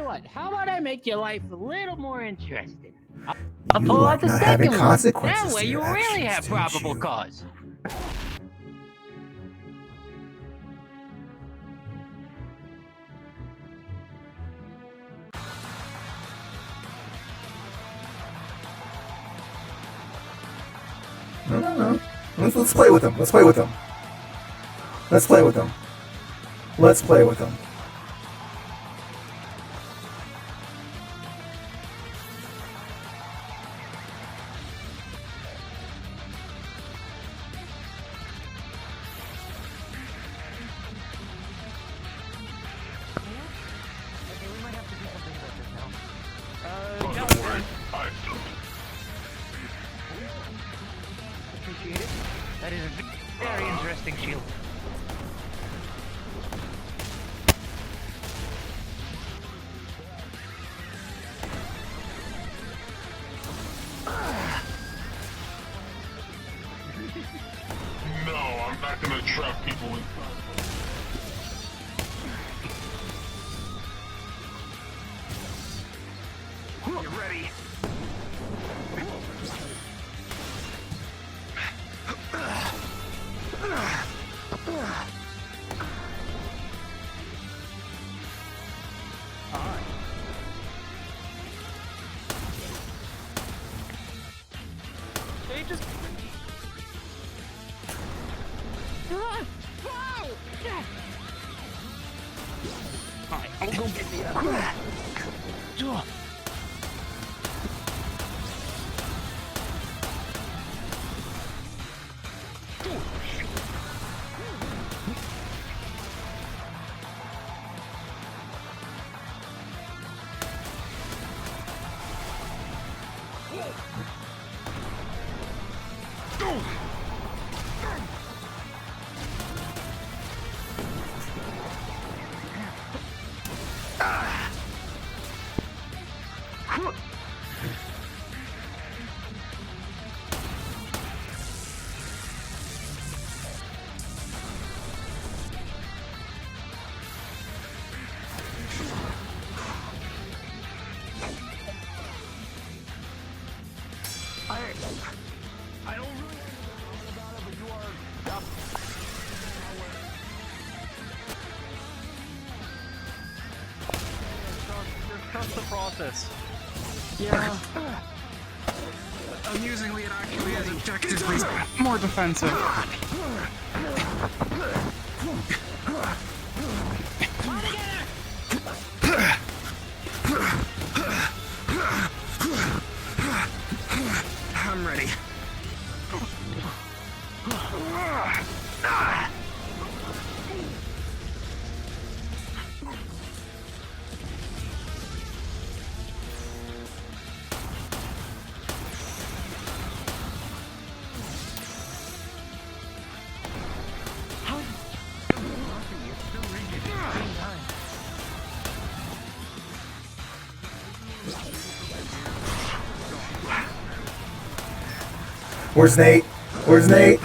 what, how about I make your life a little more interesting? I'll You pull like out the not second having one. consequences That way to you your really have actions, don't probable you? cause. No. Let's play with them. Let's play with them. Let's play with them. Let's play with them. Appreciate it. That is a very interesting shield. No, I'm not gonna trap people in. You ready? They just... Alright, I'll go get the other. I don't really know about it, but you are up. Trust the process. Yeah. Amusingly, it actually is objectively more defensive. I'm ready. Where's Nate? Where's Nate?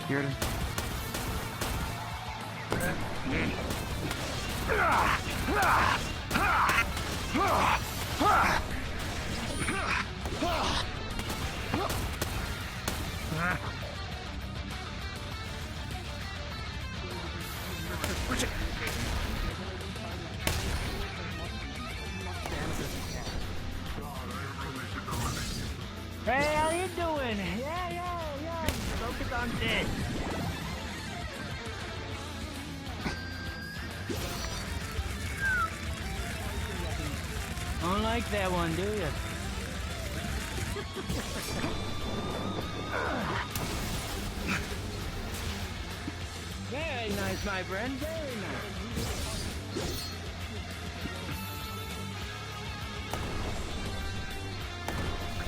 Here it is. Hey, how you doing? Yeah. Focus on this. Don't like that one, do you? Very nice, my friend. Very nice.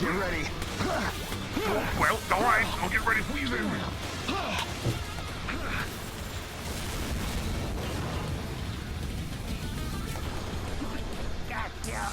Get ready. Well, alright, I'll get ready for you then. Gotcha.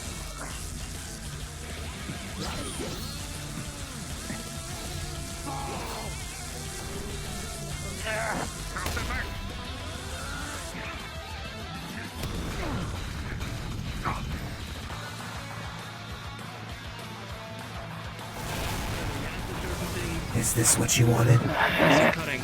Is this what you wanted? Cutting.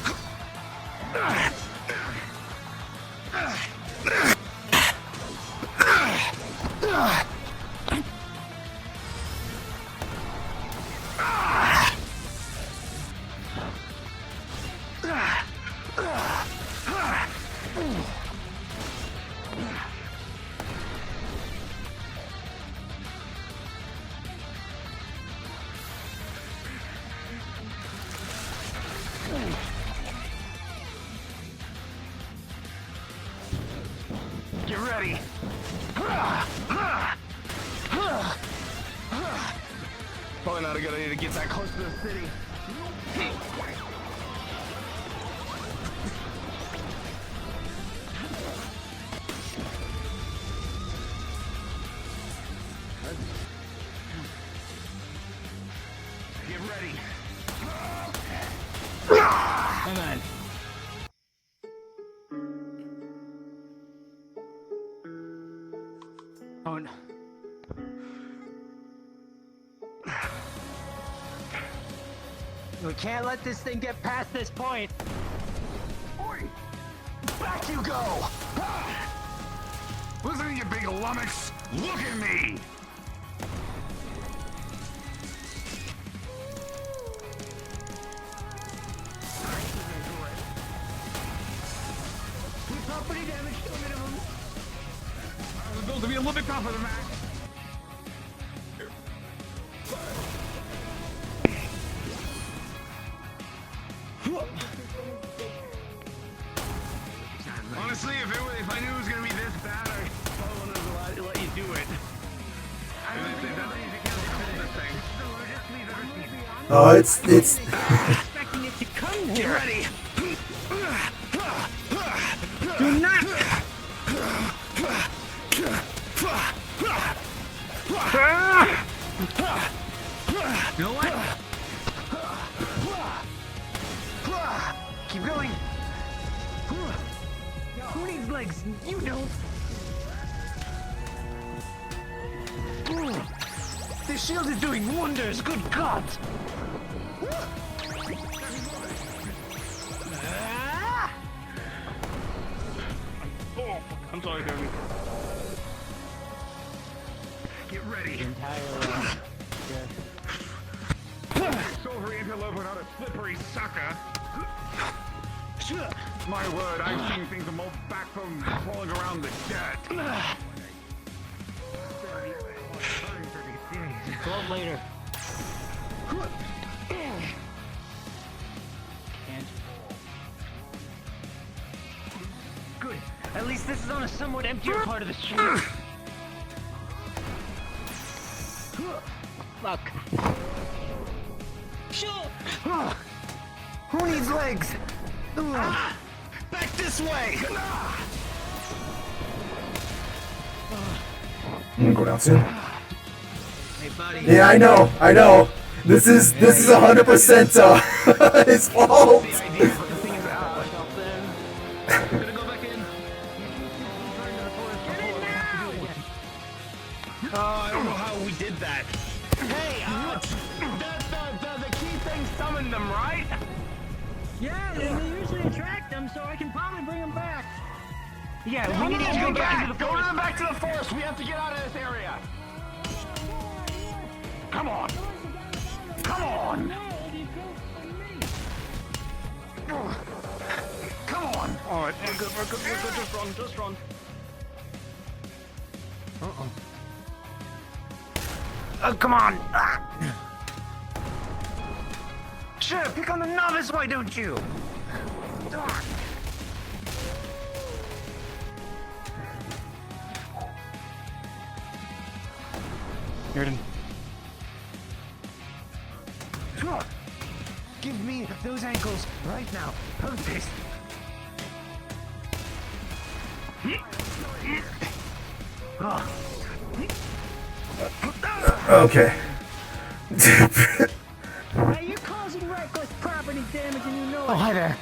Get ready. Probably not a good idea to get that close to the city. Get ready. Come on. Oh no. We can't let this thing get past this point. Oi! Back you go! Listen, you big lummox! Look at me! Keep property damage to a minimum. I was built to be a little bit tougher than that. Honestly, if I knew it was gonna be this bad, I probably wouldn't have let you do it. Oh, it's. Expecting it to come Get here. ready! Do not. You know what? Keep going. Who needs legs? You don't. This shield is doing wonders. Good God. Oh, I'm sorry, Derby. Get ready. Silvery antelope without a slippery sucker. My word, I've seen things from old backbone crawling around the dirt. 12 later. Good. At least this is on a somewhat emptier part of the street. Fuck. Sure. Who needs legs? Back this way! I'm gonna go down soon. Hey, buddy. Yeah, I know. This is 100% his fault. I don't know how we did that. Hey, the key thing summoned them, right? Yeah, they usually attract them, so I can probably bring them back. Yeah, we we need to go back into the Go forest. back to the forest. We have to get out of this area. Come on. Come on. Come on. All right, we're good. Just run. Oh, come on! Sure, pick on the novice, why don't you? Jordan. Give me those ankles right now. Perfect. Okay. Hey, you're causing reckless property damage and you know it. Oh, hi there.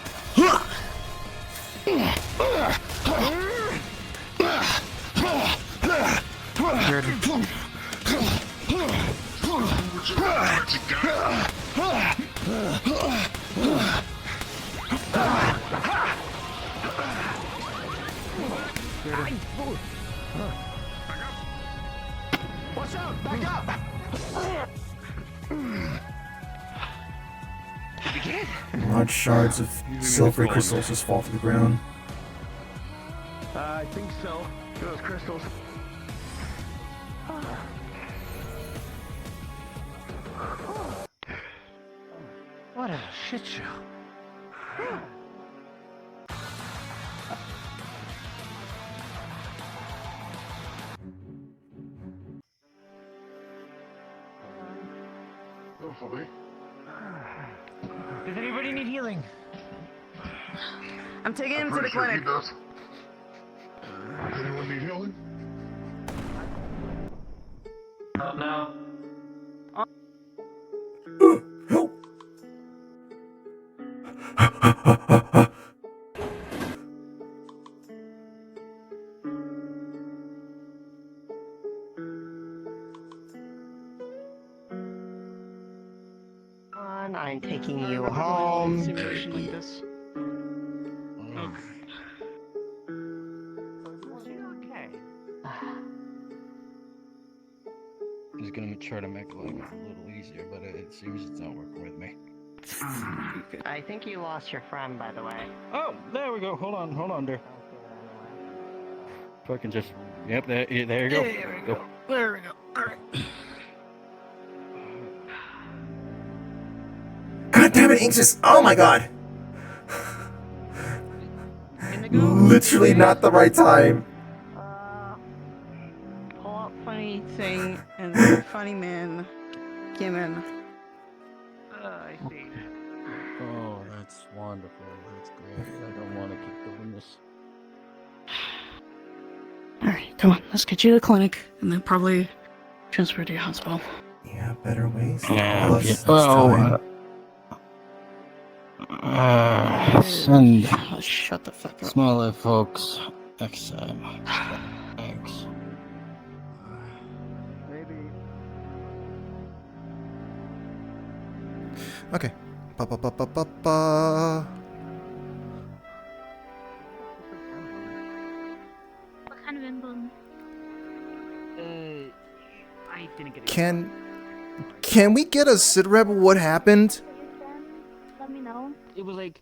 Watch out! Back up! Large shards of silvery crystals just fall to the ground. I think so. Those crystals. What a shit show. Does anybody need healing? I'm taking him to the clinic. Does anyone need healing? No. I'm taking you home. Situation like this. Okay. I was gonna try to make life a little easier, but it seems it's not working with me. I think you lost your friend, by the way. Oh, there we go. Hold on, there. Fucking just, yep, there you go. There we go. There we go. Alright. God damn it, Anxious! Oh my god! Literally not the right time. Pull up funny thing and funny man. Gimme. I see. Oh, that's wonderful. That's great. I don't want to keep doing this. Alright, come on, let's get you to the clinic and then probably transfer to your hospital. Yeah, better ways. Yeah, send shut the fuck up. smaller folks next time. Thanks. Okay. Ba ba ba ba ba ba. What kind of emblem? I didn't get it. Can we get a sit rep of what happened? Let me know. It was like.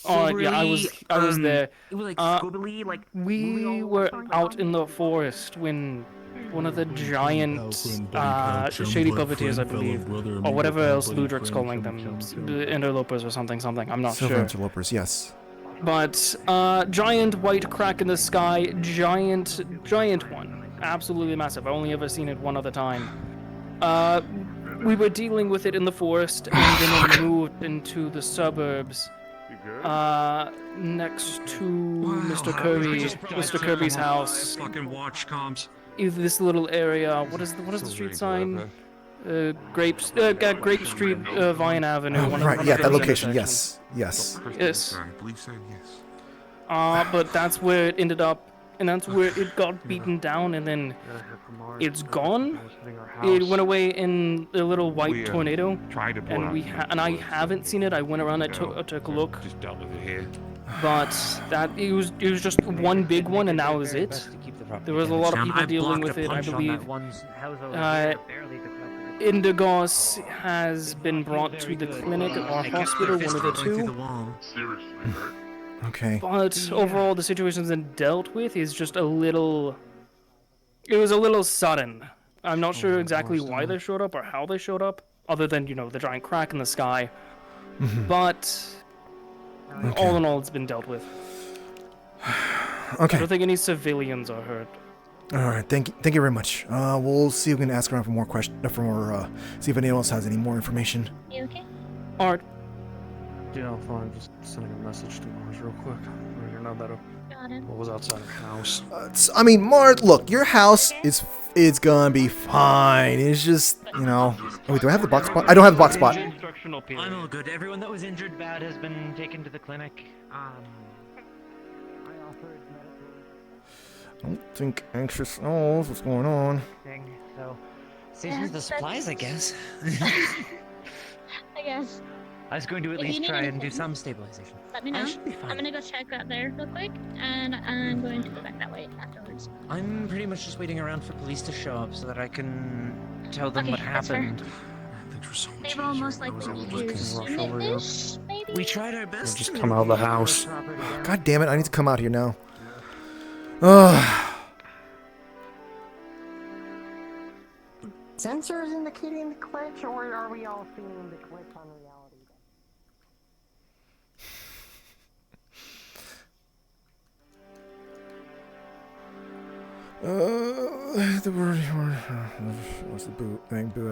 Oh yeah, I was there. It was like squibbly, like we were out in the forest when one of the giant shady puppeteers, I believe, or whatever else Ludric's calling them, interlopers or something. I'm not Silver sure. interlopers, yes. But giant white crack in the sky, giant one, absolutely massive. I've only ever seen it one other time. We were dealing with it in the forest, and then it moved into the suburbs. Next to Mr. Kirby's house. Fucking watch comms. This little area. What is the street sign? Grape Street, Vine Avenue. Right, yeah, that location. Yes. Yes. Yes. I believe so, yes. But that's where it ended up, and that's where it got beaten down, and then it's gone. It went away in a little white tornado, and I haven't seen it. I went around, I took a look. Just dealt with it here. But it was just one big one, and that was it. There was a lot of people dealing with it, I believe. Indigos has been brought to the clinic or hospital, one of the two. Okay. But overall, the situation's been dealt with is just a little. It was a little sudden. I'm not sure exactly why they showed up or how they showed up, other than, the giant crack in the sky. But all in all, it's been dealt with. Okay. I don't think any civilians are hurt. All right, thank you very much. We'll see if we can ask around for more questions, see if anyone else has any more information. You okay? Art. Yeah, I'm fine. Just sending a message to Mars real quick. Let her know that what was outside her house. I mean, Mars, look, your house it's gonna be fine. It's just, you know. Oh, wait, do I have the box spot? I don't have the box spot. I'm all good. Everyone that was injured bad has been taken to the clinic. I don't think Anxious knows what's going on. So, stations the supplies, I guess. I guess. I was going to at If you least need try and anything, do some stabilization. Let me know. I should be fine. I'm gonna go check out there real quick, and I'm going to go back that way afterwards. I'm pretty much just waiting around for police to show up so that I can tell them Okay, what that's fair. happened. They will most likely use Snitfish, maybe? We tried our best. Just come out of the house. God damn it! I need to come out here now. Ugh. Sensors indicating the glitch, or are we all feeling the glitch on reality? What's the boo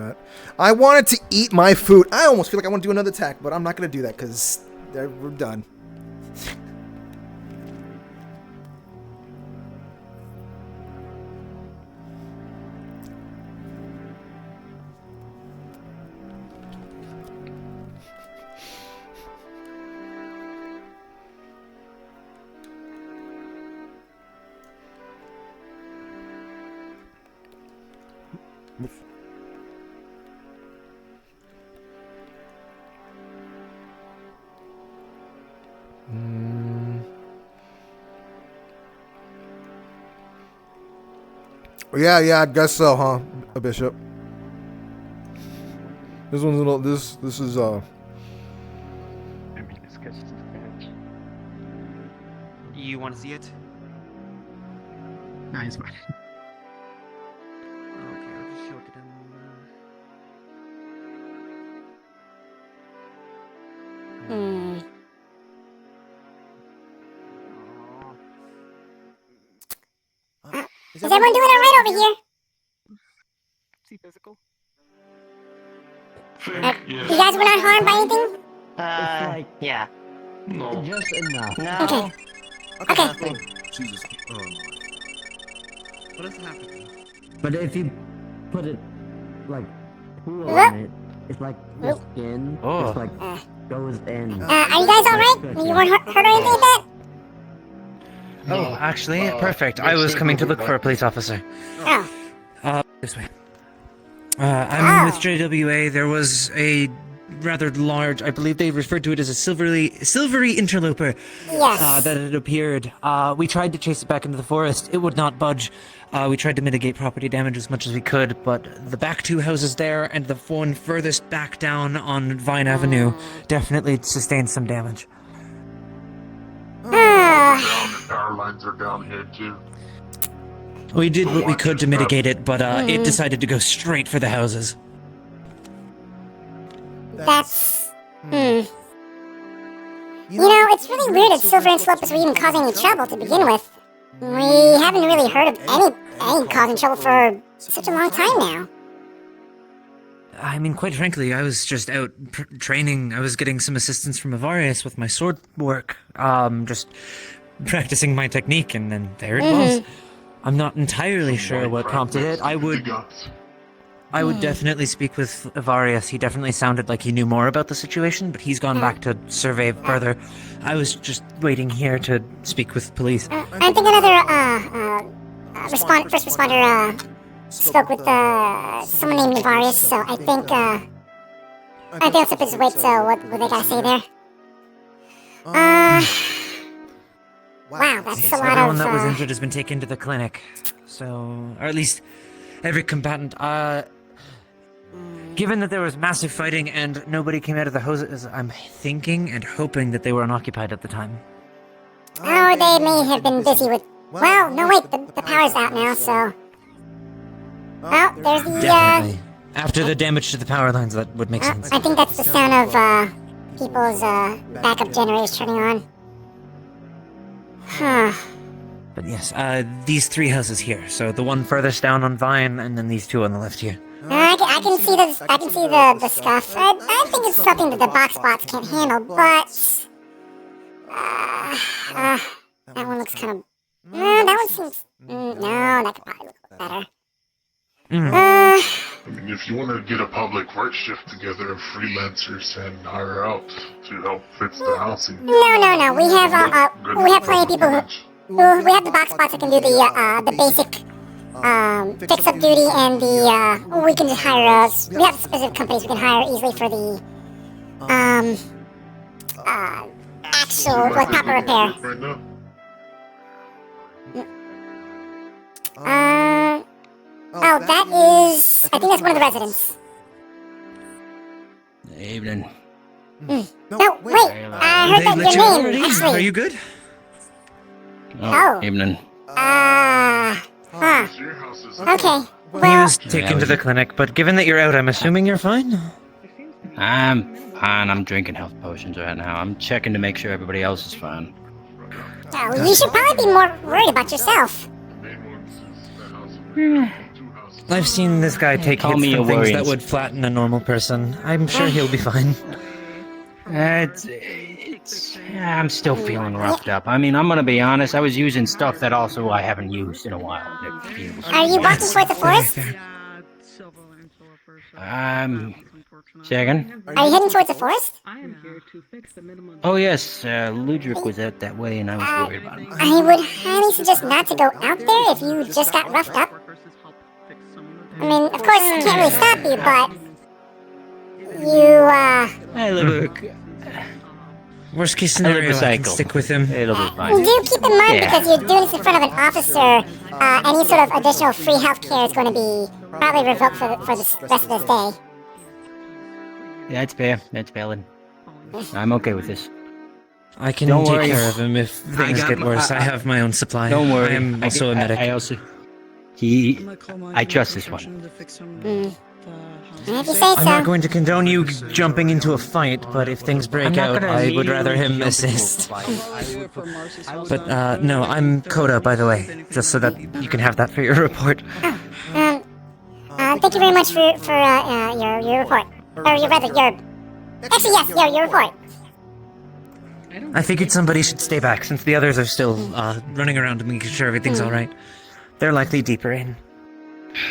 at? I wanted to eat my food. I almost feel like I want to do another attack, but I'm not gonna do that because we're done. Yeah, I guess so, huh, Bishop? This one's a little. This is You want to see it? Nice one. Okay, I'll just show it to them. Is everyone doing alright over here? See physical? You guys were not harmed by anything? Yeah. No. Just enough. Okay. Okay. Jesus. What is happening? But if you put it like cool on it, it's like the skin just like goes in. Are you guys alright? You weren't hurt or anything like that? Oh, actually, perfect. I was coming to look for a police officer. Oh. This way. I'm with JWA. There was a rather large, I believe they referred to it as a silvery interloper. Yes. That had appeared. We tried to chase it back into the forest. It would not budge. We tried to mitigate property damage as much as we could, but the back two houses there and the one furthest back down on Vine Avenue definitely sustained some damage. The power lines are down here too. We did what we could to mitigate it, but it decided to go straight for the houses. That's... You know, it's really weird that Silver Interlopers were even causing any trouble to begin with. We haven't really heard of any causing trouble for such a long time now. I mean, quite frankly, I was just out training. I was getting some assistance from Avarius with my sword work. Just practicing my technique, and then there it was. I'm not entirely sure what prompted it. I would definitely speak with Avarius. He definitely sounded like he knew more about the situation, but he's gone back to survey further. I was just waiting here to speak with police. I think another, first responder, spoke with, someone named Avarius, so I think it's up his wit, so what they gotta say there? Wow, that's a lot of, Everyone that was injured has been taken to the clinic. So, or at least every combatant. Given that there was massive fighting and nobody came out of the houses, I'm thinking and hoping that they were unoccupied at the time. Or they may have been busy with... Well, no wait, the power's out now, so... Well, there's the, Definitely. After the damage to the power lines, that would make sense. I think that's the sound of, people's, backup generators turning on. Huh. But yes, these 3 houses here. So the one furthest down on Vine, and then these 2 on the left here. I can see the scuff. I think it's something that the box bots can't handle, but that one looks kind of. That one seems. No, that could probably look better. I mean, if you want to get a public work shift together of freelancers and hire out to help fix the housing. No. We have plenty of people who we have the box bots that can do the basic fix up duty and the we can just hire we have specific companies we can hire easily for the actual like proper repair. Right now? Oh, that is. I think that's one of the residents. Evening. No, wait. I heard that your name, actually. Are you good? Oh. Evening. Okay. He Well. was taken to the clinic, but given that you're out, I'm assuming you're fine? I'm fine. I'm drinking health potions right now. I'm checking to make sure everybody else is fine. Oh, you should probably be more worried about yourself. I've seen this guy take Call hits me from a things worry. that would flatten a normal person. I'm sure he'll be fine. I'm still feeling roughed up. I mean, I'm gonna be honest. I was using stuff that also I haven't used in a while. Are you walking towards the forest? Second. Are you heading towards the forest? Oh yes, Ludric was out that way, and I was worried about him. I would highly suggest not to go out there if you just got roughed up. I mean, of course, I can't really stop you, but you, Hey, look. Worst case scenario, I can stick with him. It'll be fine. do keep in mind, Yeah. because you're doing this in front of an officer, any sort of additional free healthcare is going to be probably revoked for the rest of this day. That's fair. That's valid. I'm okay with this. I can Don't take worry. care of him if things get worse. I have my own supply. Don't worry. I am also a medic. I also. I trust this one. If you say I'm not so. going to condone you jumping into a fight, but if things break out, I would rather him assist. But, no, I'm Coda, by the way, just so that you can have that for your report. Thank you very much for your report. Or your actually, yes, your report. I figured somebody should stay back, since the others are still, running around and making sure everything's alright. They're likely deeper in.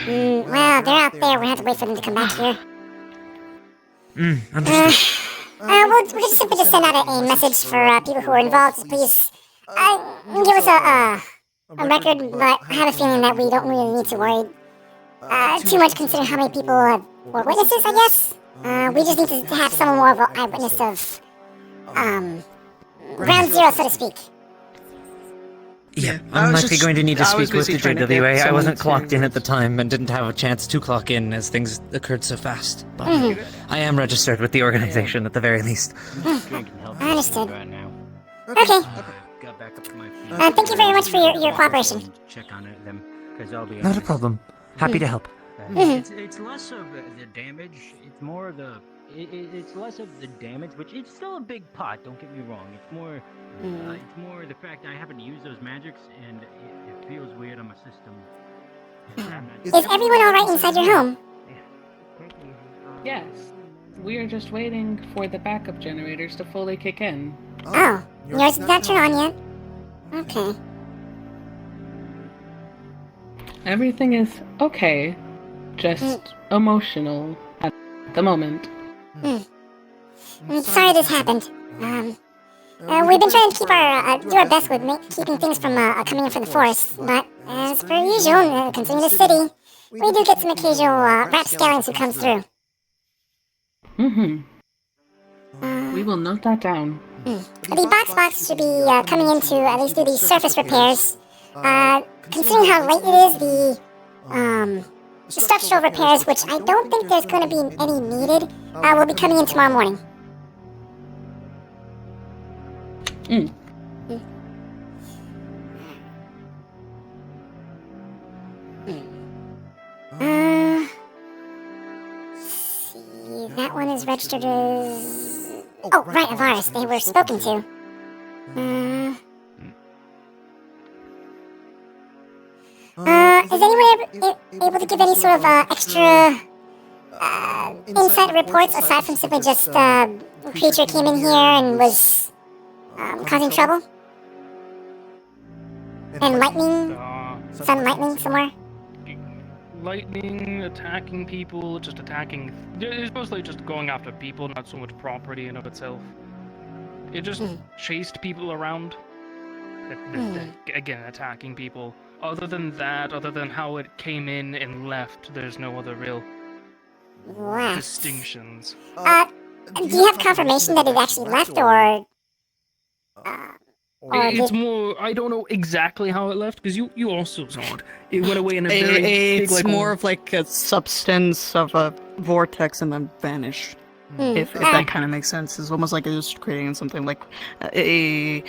Well, they're out there. We have to wait for them to come back here. Understood. We'll just simply just send out a message for people who are involved. Please, give us a record, but I have a feeling that we don't really need to worry too much considering how many people were witnesses, I guess. We just need to have someone more of an eyewitness of, ground zero, so to speak. Yeah, I'm likely going to need to speak with the JWA. I wasn't clocked in at the time and didn't have a chance to clock in as things occurred so fast. But I am registered with the organization at the very least. I understood. Okay. Thank you very much for your cooperation. Check on them, because I'll be Not a problem. Happy to help. It's less of the damage. It's more of the. It's less of the damage, which it's still a big pot. Don't get me wrong. It's more. It's more the fact I haven't used those magics, and it feels weird on my system. Is everyone all right inside your home? Yes. We are just waiting for the backup generators to fully kick in. Oh, yours did not turn on yet. Okay. Everything is okay, just emotional at the moment. I'm sorry this happened. We've been trying to keep do our best with keeping things from coming in from the forest, but as per usual, considering the city, we do get some occasional rapscallions who comes through. We will note that down. The box should be coming in to at least do the surface repairs. Considering how late it is, the structural repairs, which I don't think there's going to be any needed, will be coming in tomorrow morning. See, that one is registered as... Oh, right, Avaris. They were spoken to. able to give any sort of extra insight reports aside from simply just creature came in here and was causing trouble? And lightning? Some lightning somewhere? Lightning, attacking people, just attacking. It's mostly just going after people, not so much property in of itself. It just chased people around. Again, attacking people. Other than that, other than how it came in and left, there's no other real distinctions. Do you have confirmation that it actually left, or it's more. I don't know exactly how it left because you also saw it. It went away in a very big, It's like, more of like a substance of a vortex and then vanished. If that kind of makes sense. It's almost like it was creating something like a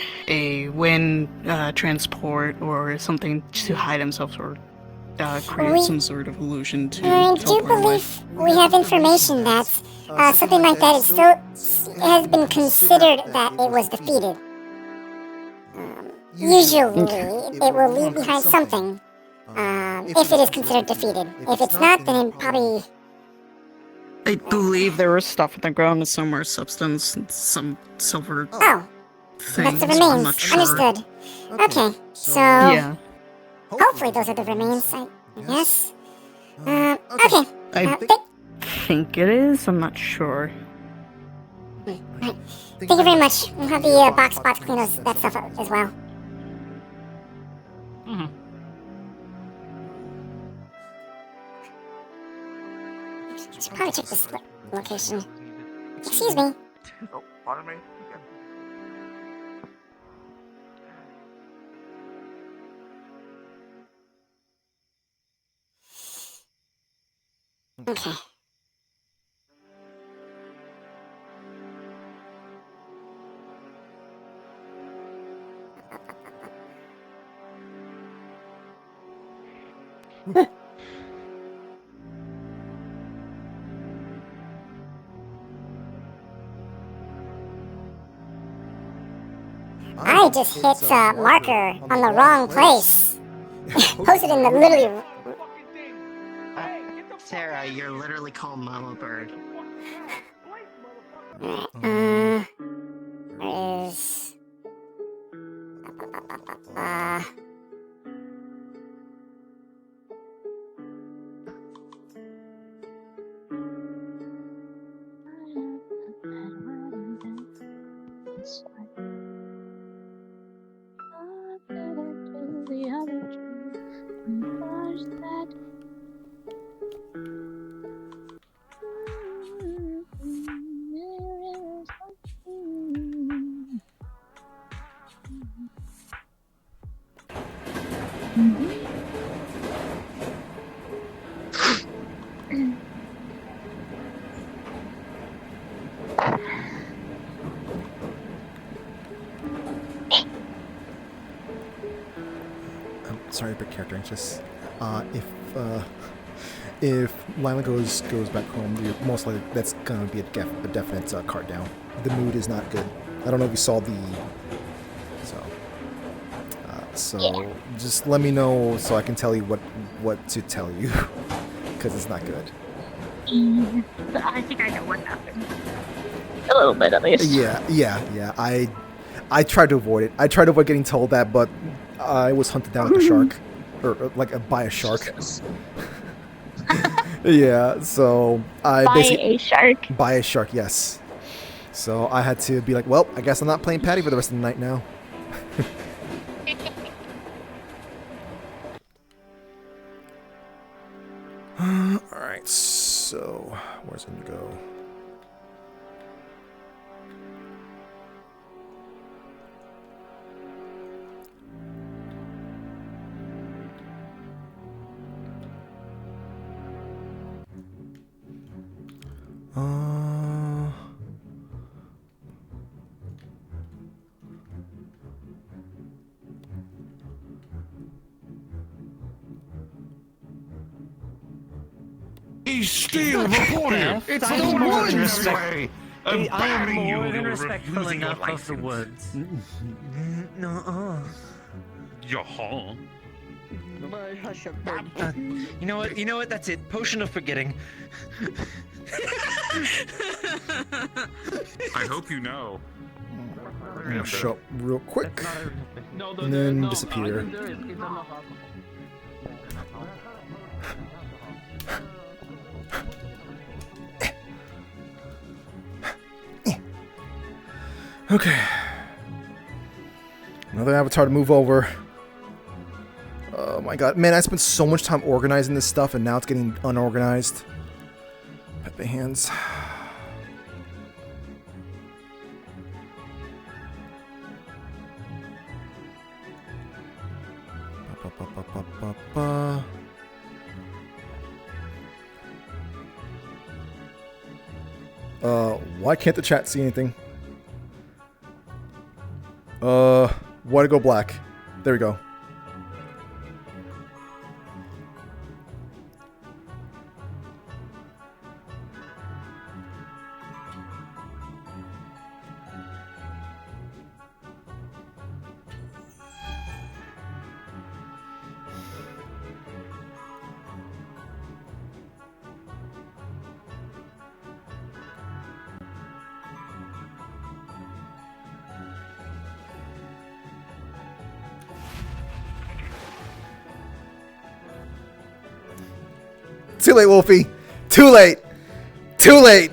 wind transport or something to hide himself or create some sort of illusion to I do teleport away. believe we have information that something like that is still has been considered that it was defeated. Usually, it will leave behind something if it is considered defeated. If it's not, then it probably. I believe there was stuff in the ground, somewhere substance, some silver things. That's the I'm remains. not sure. Understood. Okay, so Yeah. hopefully those are the remains. I guess. Okay. I think it is. I'm not sure. Right. Thank you very much. We'll have the box bots clean that stuff up as well. I should probably check this location. Excuse me. Oh, pardon me. Okay. I just hit marker on the wrong place. Posted in the literally. Sarah, you're literally called Mama Bird. Where is? Sorry, but character anxious. If Lila goes back home, most likely that's gonna be a definite card down. The mood is not good. I don't know if you saw the. So just let me know so I can tell you what to tell you, because it's not good. I think I know what happened. A little bit, at least. Yeah. I tried to avoid it. I tried to avoid getting told that, but I was hunted down like a shark, or by a shark. Yeah, so I by a shark, yes. So I had to be like, well, I guess I'm not playing Patty for the rest of the night now. Alright, so where's it gonna go? He's still reporting. It's the woods way. I'm I am banning you. more than You respectful refusing your enough of the license. woods. No. Yaha. You know what? You know what? That's it. Potion of forgetting. I hope you know. I'm gonna show up real quick and then disappear. Okay. Another avatar to move over. Oh my god. Man, I spent so much time organizing this stuff and now it's getting unorganized. Pepe hands. Why can't the chat see anything? Why to go black? There we go. Too late, Wolfie. Too late. Too late.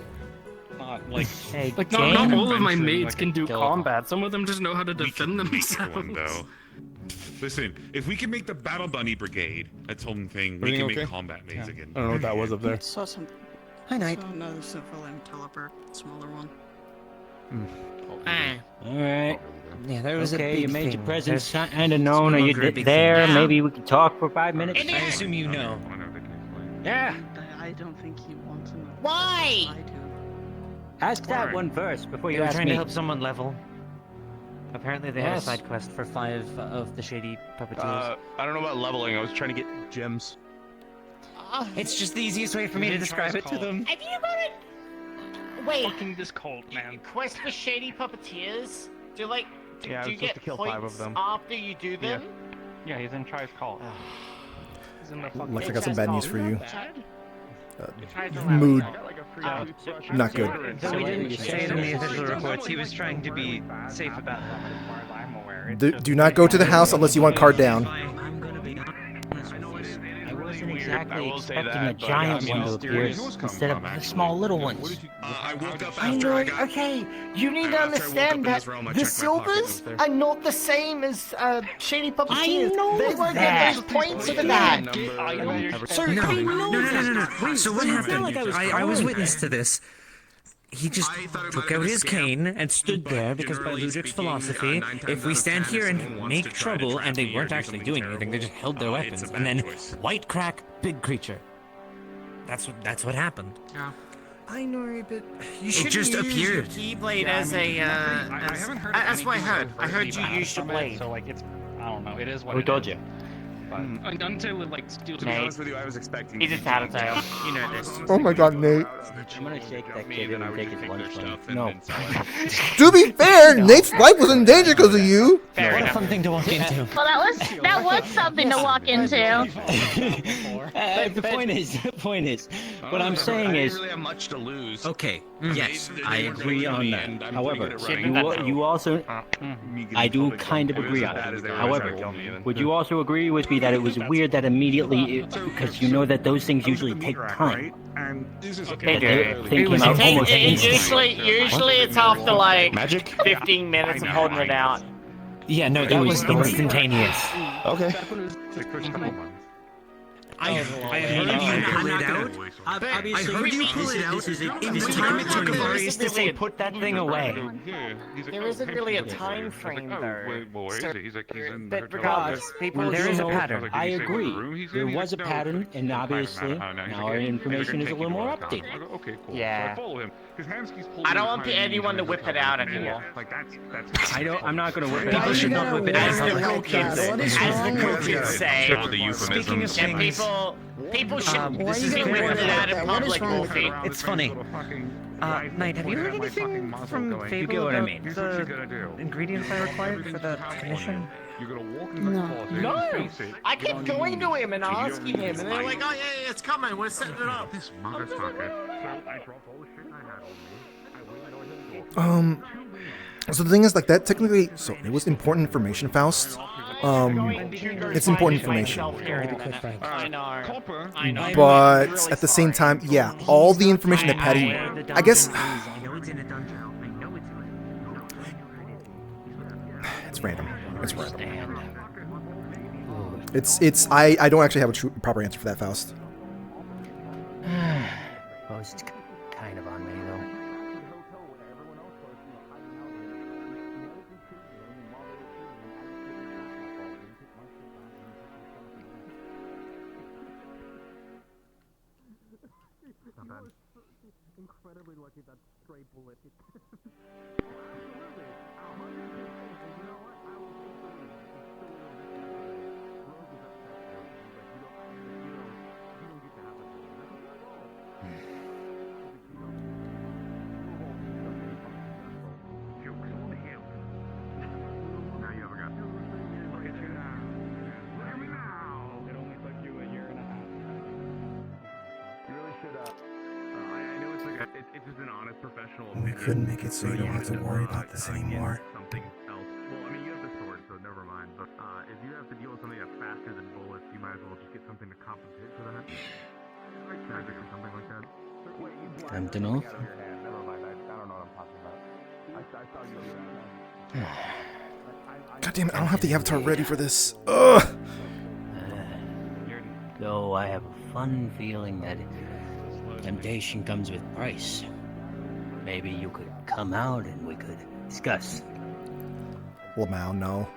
Not all of my maids can do combat. Some of them just know how to defend themselves. One, though. Listen, if we can make the Battle Bunny Brigade its own thing, we can make combat maids again. I don't know what that was up there. Saw some. Hi, Knight. Saw another Syphilin Teleper, smaller one. Alright. Yeah, there was okay, a big you made thing. your presence There's kind of known. Are you big there? thing. Maybe we could talk for 5 minutes. I assume you know. Yeah. I don't think he wants to know. Why? I do. Ask that one first before They you were ask trying me. to help someone level. Apparently they had a Yes. side quest for 5 of the shady puppeteers. I don't know about leveling. I was trying to get gems. It's just the easiest way for me to describe it to them. Have you got it? Wait. Fucking this cult, man. Quest for shady puppeteers? Do like Yeah, I do was you supposed get to kill points 5 of them. after you do them? Yeah, he's in Try's cult. He's in the fucking Looks like I got some bad news for you. Tried to Mood. allow- Not good. So we didn't say it in the official reports. He was trying to be safe about that. Do not go to the house unless you want card down. I wasn't exactly expecting a giant one to appear instead of the small little ones. I woke up I know. Okay, you need to understand that the silvers are not the same as shady puppeteers. I know they won't that. get those points for that. So no. So what happened? I was witness to this. He just took out his cane and stood there because by Ludwig's philosophy, if we stand here and make trouble and they weren't actually doing anything, they just held their weapons and then white crack, big creature. That's what happened. Yeah. I know, but you should just appeared. Keyblade as a. I haven't heard. That's what I heard. I heard you used your blade. So like it's, I don't know. It is what. Who it told is. you? But until it like steals. To be honest with you, I was expecting. He's a tattletale. You know this. Oh my god, Nate. I'm gonna shake that kid and take his lunch money. No. To be fair, Nate's life was in danger because of you. What a fun thing to walk into. Well, that was something to walk into. The point is, what I'm saying is. I really have much to lose. Okay. Yes, I agree on that. However, you also, I do kind of agree on it. However, would you also agree with me that it was weird that immediately, because you know that those things usually take time. They do. Thing came out almost instantly. Usually it's after like Magic? 15 minutes of holding it out. Yeah, no, that was instantaneous. Okay. I heard you pull it out. I heard you pull it out. In the time it took Avarius to say, put that thing away. There isn't really a time frame though. But regardless, people There is a pattern. I agree. There was a pattern, and obviously now our information is a little more updated. Okay, cool. Yeah. So I follow him. I don't want anyone to whip it out anymore. Like that's. I'm not gonna whip it out. People should not whip it out. As the cool kids say. The euphemisms. Speaking of And things, people should be reported that in What is public, wrong with Wolfie. you? It's funny. Knight, have you heard anything from You Fable get what I about mean. the ingredients I required for the commission? You're gonna walk in the closet, No, face it, I get on kept your going to knees. him and So you don't asking need him, to and they're fight. like, "Oh yeah, it's coming. We're setting it up." This motherfucker. So I dropped all the shit I had on you. I went on the door. So the thing is, like, that technically, so it was important information, Faust. It's important information. I know. But at the same time, yeah, all the information that Patty, I guess, it's random. It's random. I don't actually have a proper answer for that, Faust. Well, it's kind of on me, though. Incredibly lucky that stray bullet hit. It's just an honest professional. We couldn't make it so you don't have to worry about this anymore. Something else. Well, I mean, you have the sword, so never mind. But if you have to deal with something that's faster than bullets, you might as well just get something to compensate for that. Like magic or something like that. Wait, you Time to know. Never mind. I don't know what I'm talking about. I saw you do that. God damn it! I don't have the avatar ready for this. Ugh. Though I have a fun feeling that temptation comes with price. Maybe you could come out and we could discuss. Lamau, no.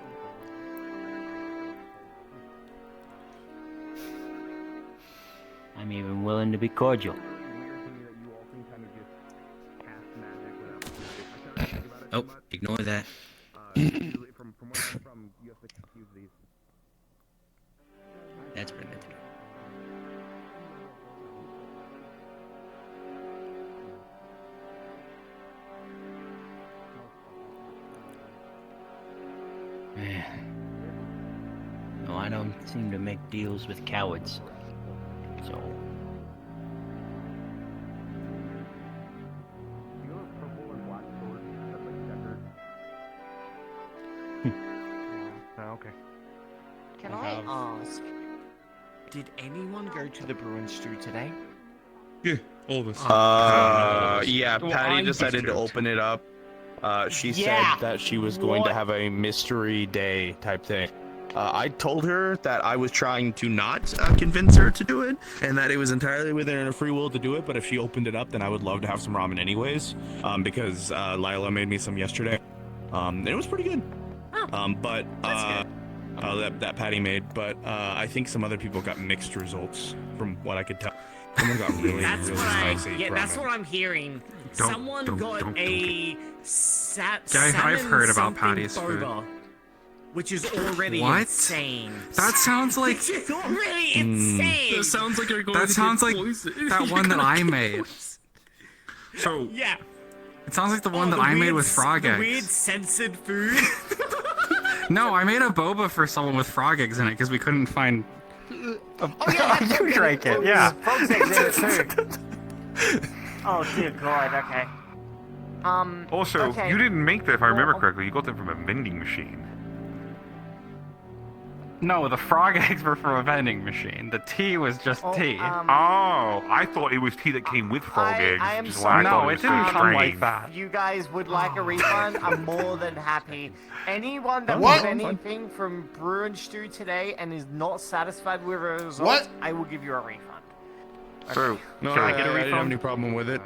I'm even willing to be cordial. Oh, ignore that. That's what I meant to do. No, I don't seem to make deals with cowards. So. Okay. Can I ask? Did anyone go to the Bruin Stew today? Yeah, all of us. Yeah, Well, Patty I'm decided to open it up. She said that she was going to have a mystery day type thing. I told her that I was trying to not convince her to do it, and that it was entirely within her free will to do it, but if she opened it up, then I would love to have some ramen anyways, because Lila made me some yesterday. And it was pretty good. But that Patty made, but I think some other people got mixed results from what I could tell. Someone got really, That's really what spicy Yeah, that's ramen. what I'm hearing. Someone got a I've heard about Patty's food. boba, which is already What? insane. That sounds like Which is already insane. That sounds like you're going that sounds like that one that I made. So yeah, it sounds like the one that I made with frog eggs. Weird censored food. No, I made a boba for someone with frog eggs in it because we couldn't find. You drank it, yeah. Frog's eggs in it too. Oh dear God. Okay. Also, okay. you didn't make that if I remember correctly. You got them from a vending machine. No, the frog eggs were from a vending machine. The tea was just tea. Oh, I thought it was tea that came with frog eggs. I am which is why I sorry. thought No, it it was didn't so come like strange. that. If you guys would like a refund, I'm more than happy. Anyone that What? bought anything from Bruin Stew today and is not satisfied with the results, What? I will give you a refund. So, No, can I I get a didn't have refund? any problem with it.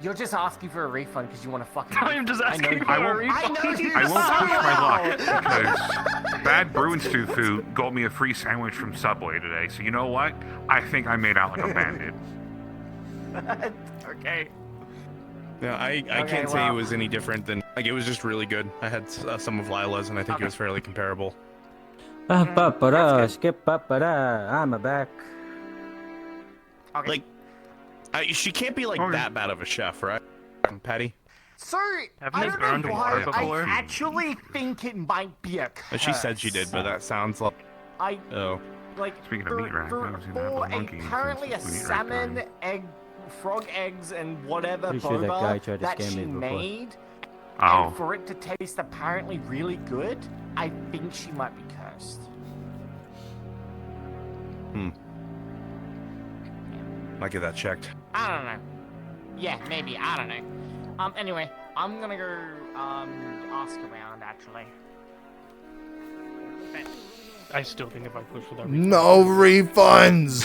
You're just asking for a refund because you want to fucking. I'm just asking I for know a you- refund. I know you I won't so push my well. luck because Bad Bruin Stew food got me a free sandwich from Subway today. So you know what? I think I made out like a bandit. Okay. Yeah, I Okay, can't say it well- was any different than like it was just really good. I had some of Lila's and I think it was fairly comparable. Ba-ba-da, skip ba-ba-da, I'm a back. Okay. Like, she can't be like that bad of a chef, right, Patty? So, Haven't I you don't burned know water why, before? I actually think it might be a curse. She said she did, but that sounds like. Oh. Like, Speaking of meat rack, I was gonna have for a monkey apparently a since meat rack salmon, egg, frog eggs, and whatever Pretty sure that guy boba tried to that scam she me before. made, Oh. and for it to taste apparently really good, I think she might be cursed. Might get that checked. I don't know. Yeah, maybe. I don't know. Anyway, I'm gonna go, ask around, actually. I still think if I push for that. No refunds.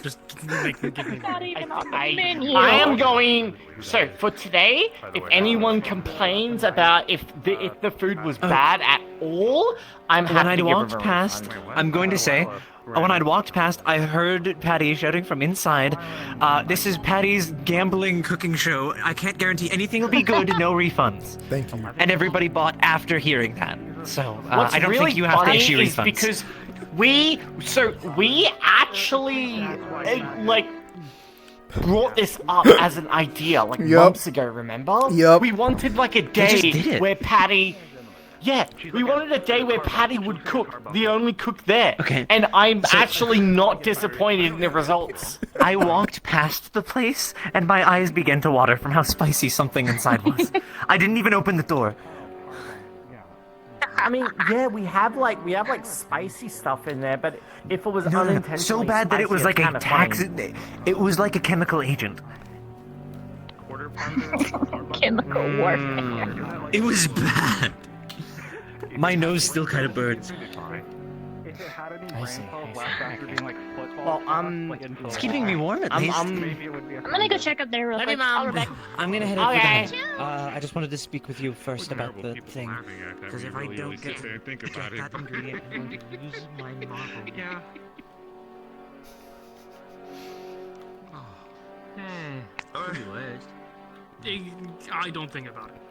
Just give me. Not even on the menu. I am going. So for today, if anyone complains about if the food was bad at all, I'm happy When I'd to give walked them a past, refund. I'm going to say, when I'd walked past, I heard Patty shouting from inside, "This is Patty's gambling cooking show. I can't guarantee anything will be good. No refunds." Thank you. And everybody bought after hearing that. So What's I don't really think you have to funny issue is refunds. because we actually like brought this up as an idea like Yep. months ago. Remember? Yep. We wanted like a just did day it. where Patty. Yeah, we wanted a day where Patty would cook, the only cook there. Okay. And I'm actually not disappointed in the results. I walked past the place, and my eyes began to water from how spicy something inside was. I didn't even open the door. I mean, yeah, we have like spicy stuff in there, but if it was unintentionally So bad that it was spicy, like it's a kinda tax. funny. It was like a chemical agent. Chemical warfare. It was bad. My nose still kind of burns. I see. Well, It's keeping me warm at least. I'm gonna go check up there real quick. I'll be back. I'm gonna head out Okay. for that. I just wanted to speak with you first about the thing. Because if I really don't sit get there and think get about it. that ingredient, I'm going to lose my marble. Yeah. Could be worse. I don't think about it.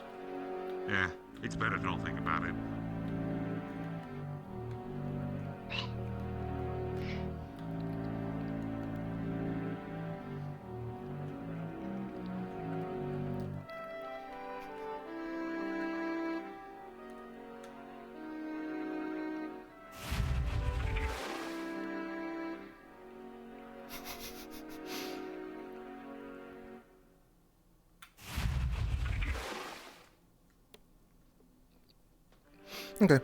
Yeah, it's better to don't think about it. Okay.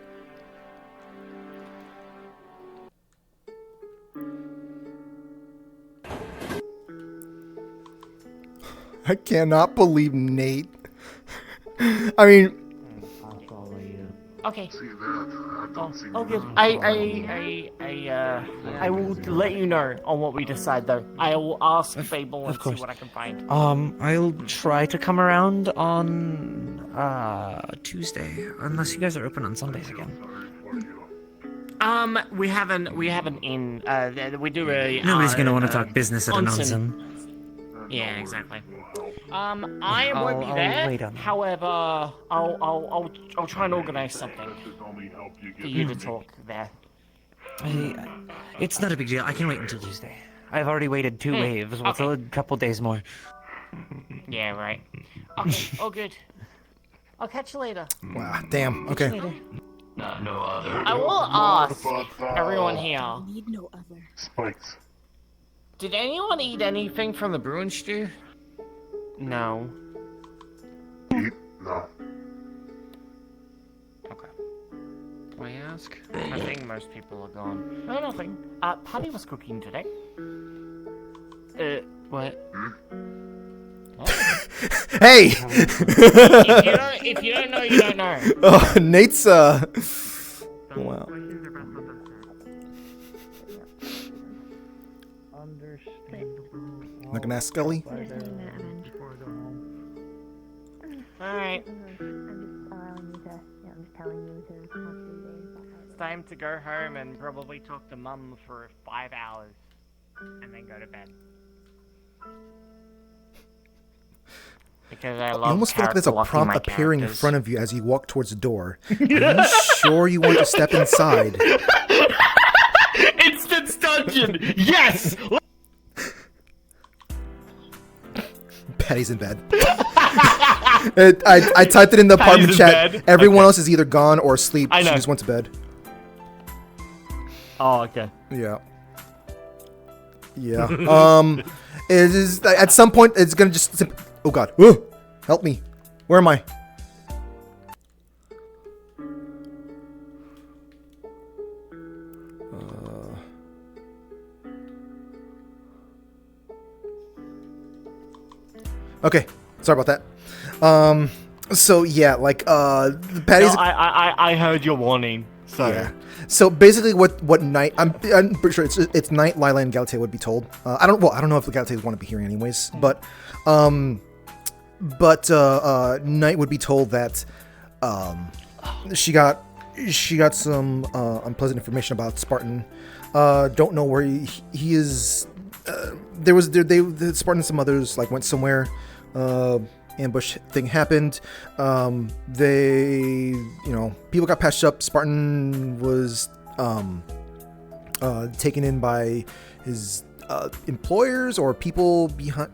I cannot believe Nate. I mean, Okay. Oh, good. I will let you know on what we decide, though. I will ask Fable and see what I can find. I'll try to come around on Tuesday, unless you guys are open on Sundays again. We haven't in. We do a. Nobody's gonna want to talk business at an onsen. onsen. Yeah, exactly. I won't be I'll there. wait on that. However, I'll try and organize something for you to talk there. It's not a big deal. I can wait until Tuesday. I've already waited 2 waves. What's a couple days more? Yeah, right. Okay, all good. I'll catch you later. wow, damn. Okay. No other. I will ask everyone here. Need no other. Spikes. Did anyone eat anything from the Bruin stew? No. Eat? No. Okay. Can I ask? I think most people are gone. No, nothing. Patty was cooking today. What? Hey! if you don't know, you don't know. Oh, Nate's wow. Not gonna ask Scully. Alright. It's time to go home and probably talk to Mum for 5 hours. And then go to bed. Because I You love almost feel like there's a character prompt locking my appearing in characters. front of you as you walk towards the door. Are you sure you want to step inside? Instant dungeon! Yes! Patty's in bed. I typed it in the apartment chat. Bed? Everyone else is either gone or asleep. I know. She just went to bed. Oh, okay. Yeah. Yeah. It is at some point it's gonna just. Oh God. Ooh, help me. Where am I? Okay, sorry about that. So yeah, like Patty's. No, I heard your warning. So yeah. So basically, what Knight? I'm pretty sure it's Knight, Lila, and Galatea would be told. I don't know if the Galateas want to be hearing anyways, but Knight would be told that she got some unpleasant information about Spartan. Don't know where he is. The Spartan and some others like went somewhere. Ambush thing happened. People got patched up. Spartan was taken in by his employers or people behind,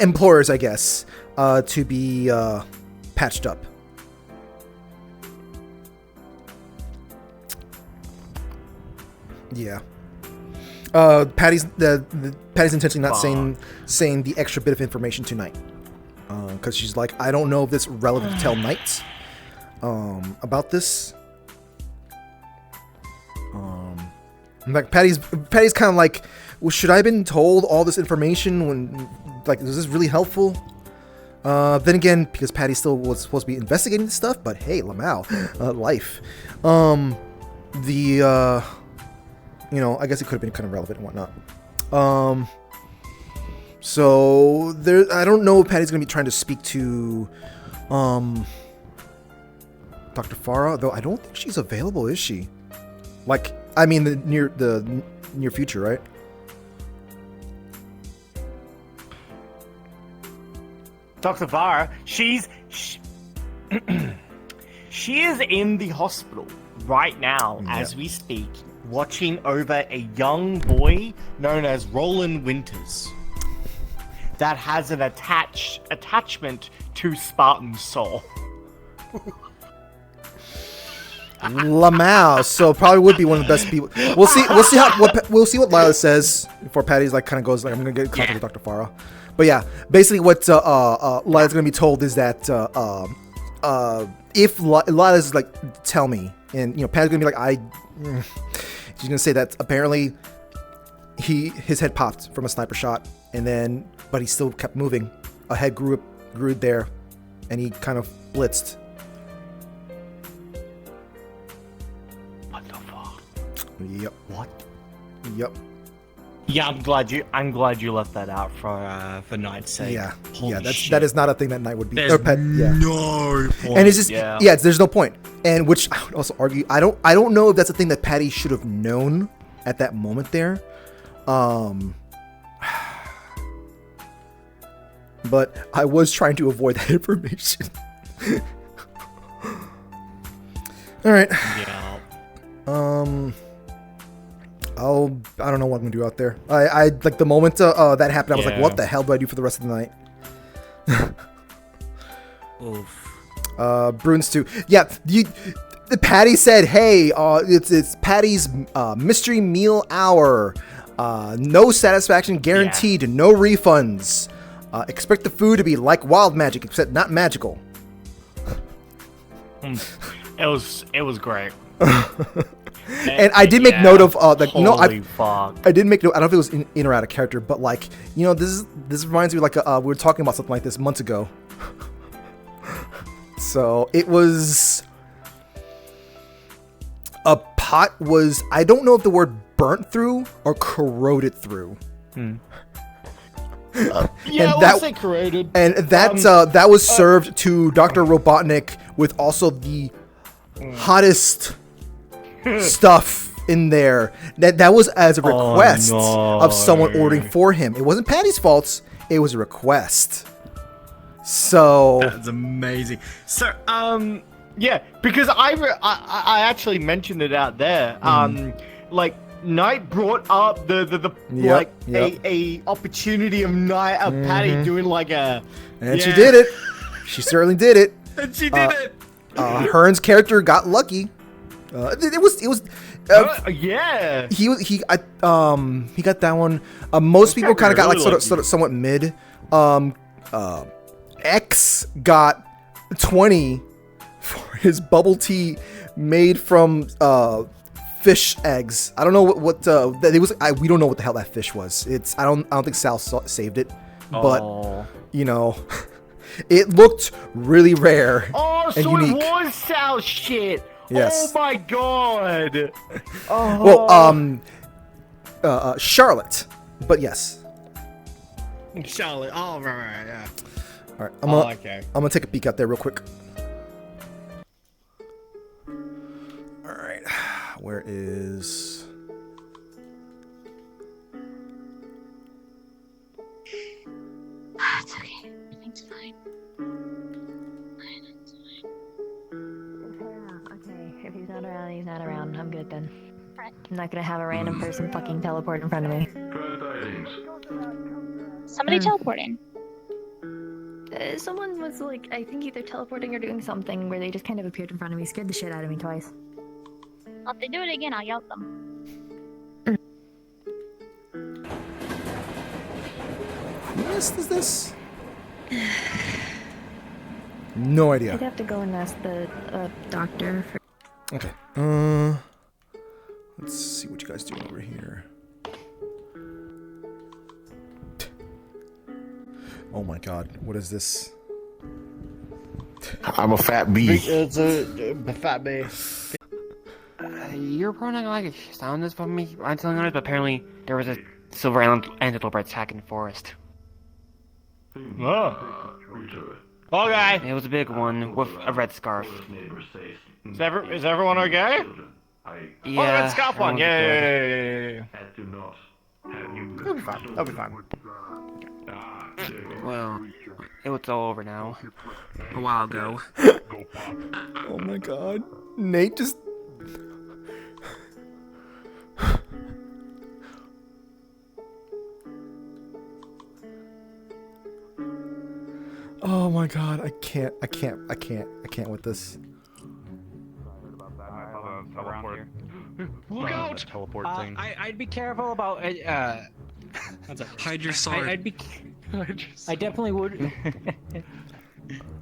employers, I guess, to be patched up. Yeah. Patty's intentionally not saying the extra bit of information tonight, because she's like, I don't know if this is relevant to tell Knight about this. In fact, Patty's kind of like, well, should I have been told all this information when, like, is this really helpful? Then again, because Patty still was supposed to be investigating this stuff, but hey, Lamau, life. I guess it could have been kind of relevant and whatnot. So there, I don't know if Patty's gonna be trying to speak to, Dr. Farah, though I don't think she's available, is she? Like, I mean, the near future, right? Dr. Farah, she is in the hospital right now as we speak, watching over a young boy known as Roland Winters that has an attachment to Spartan's soul. Lamau, so probably would be one of the best people. We'll see what Lila says before Patty's like kind of goes like, I'm gonna get in contact with Dr. Farah. But yeah, basically what Lila's gonna be told is that if Lila's like, tell me, and Patty's gonna be like, she's gonna say that apparently his head popped from a sniper shot, but he still kept moving. A head grew there, and he kind of blitzed. What the fuck? Yep. What? Yep. Yeah, I'm glad you left that out for Knight's sake. Yeah, Holy yeah, shit. that is not a thing that Knight would be. There's no point. And it's just there's no point. And which I would also argue, I don't know if that's a thing that Patty should have known at that moment there. But I was trying to avoid that information. All right. Yeah. I don't know what I'm gonna do out there. I like the moment that happened, I was like, what the hell do I do for the rest of the night? Oof. Bruins too. Yeah, Patty said, hey, it's Patty's mystery meal hour. No satisfaction guaranteed, no refunds. Expect the food to be like wild magic, except not magical. It was great. And I did make note of Holy fuck. I did make note. I don't know if it was in or out of character, but like, this reminds me like we were talking about something like this months ago. So it was a pot was, I don't know if the word burnt through or corroded through. Yeah, let's say corroded. And that was served to Dr. Robotnik with also the hottest stuff in there. That was as a request of someone ordering for him. It wasn't Patty's fault. It was a request. So that's amazing. So yeah, because I actually mentioned it out there. Like Knight brought up the Yep, a opportunity of Patty doing like a. And she did it. She certainly did it. And she did it. Hearn's character got lucky. It was. Yeah. He got that one. Most people kind of got like sort of somewhat mid. X got 20 for his bubble tea made from fish eggs. I don't know what it was. We don't know what the hell that fish was. I don't think Sal saved it, but you know, it looked really rare. Oh, and so unique. it was Sal's shit. Yes. Oh my god. Oh. Well, Charlotte, but yes. Charlotte. Oh, right, yeah. All right, okay. I'm gonna take a peek out there real quick. All right, where is? It's okay. Everything's fine. Okay, if he's not around, he's not around. I'm good then. I'm not gonna have a random person fucking teleport in front of me. Somebody teleporting. Someone was like, I think either teleporting or doing something where they just kind of appeared in front of me, scared the shit out of me twice. Well, if they do it again, I'll yell at them. Who is this? No idea. I'd have to go and ask the doctor for. Okay. Let's see what you guys doing over here. Oh my god, what is this? I'm a fat bee. It's a fat bee. You're probably not gonna like it. Sound this from me. I'm telling you, but apparently there was a silver antelope attack in the forest. Oh. Okay. It was a big one with a red scarf. Is everyone okay? Yeah. Oh, red scarf one. Yeah. That'll be fine. That'll be fine. Well, it was all over now. A while ago. Oh my god. Nate just... Oh my god, I can't with this. Look out! Teleport thing. I'd be careful about Hide your sword. I'd be. I definitely would.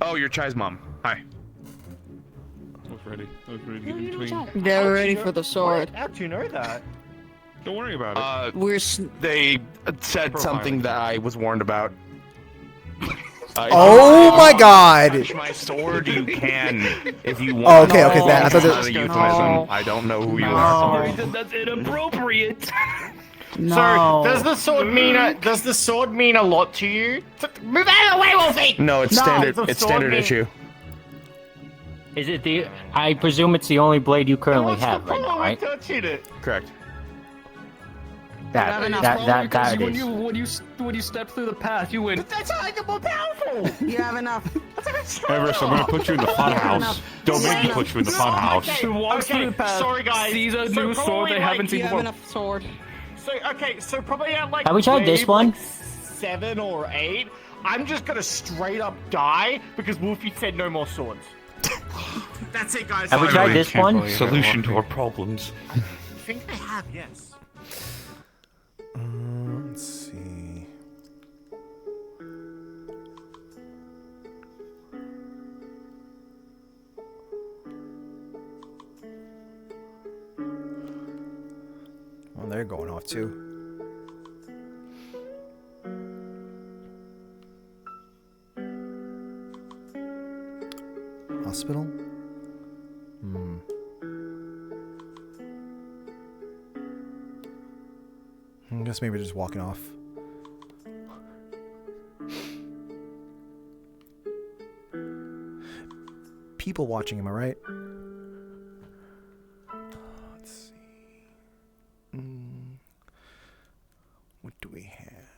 Oh, you're Chai's mom. Hi. I was ready to get in between. They're ready for the sword. How do you know that? Don't worry about it. They said something that I was warned about. Oh my god! Touch my sword, you can. If you Oh, want. okay, okay, that- I thought that- Not a euphemism. I don't know who you are. That's inappropriate. So does the sword mean a lot to you? Move out of the way, Wolfie! No, it's standard. It's standard issue. Is it the? I presume it's the only blade you currently have right now, right? Touching it. Correct. That it is. When you step through the path, you win. But that's how I get more powerful. You have enough. Everest, I'm gonna put you in the fun house. Don't make me put you in the fun house. Who walks through the path, sorry guys. sees a So new sword probably, they haven't seen You have before. enough sword. So probably at like. Have we tried this wave, one? like 7 or 8. I'm just gonna straight up die because Wolfie said no more swords. That's it, guys. Have we tried this one? Solution to our problems. I think I have, yes. Let's see. Well, they're going off too. Hospital? I guess maybe just walking off. People watching, am I right? Let's see. What do we have?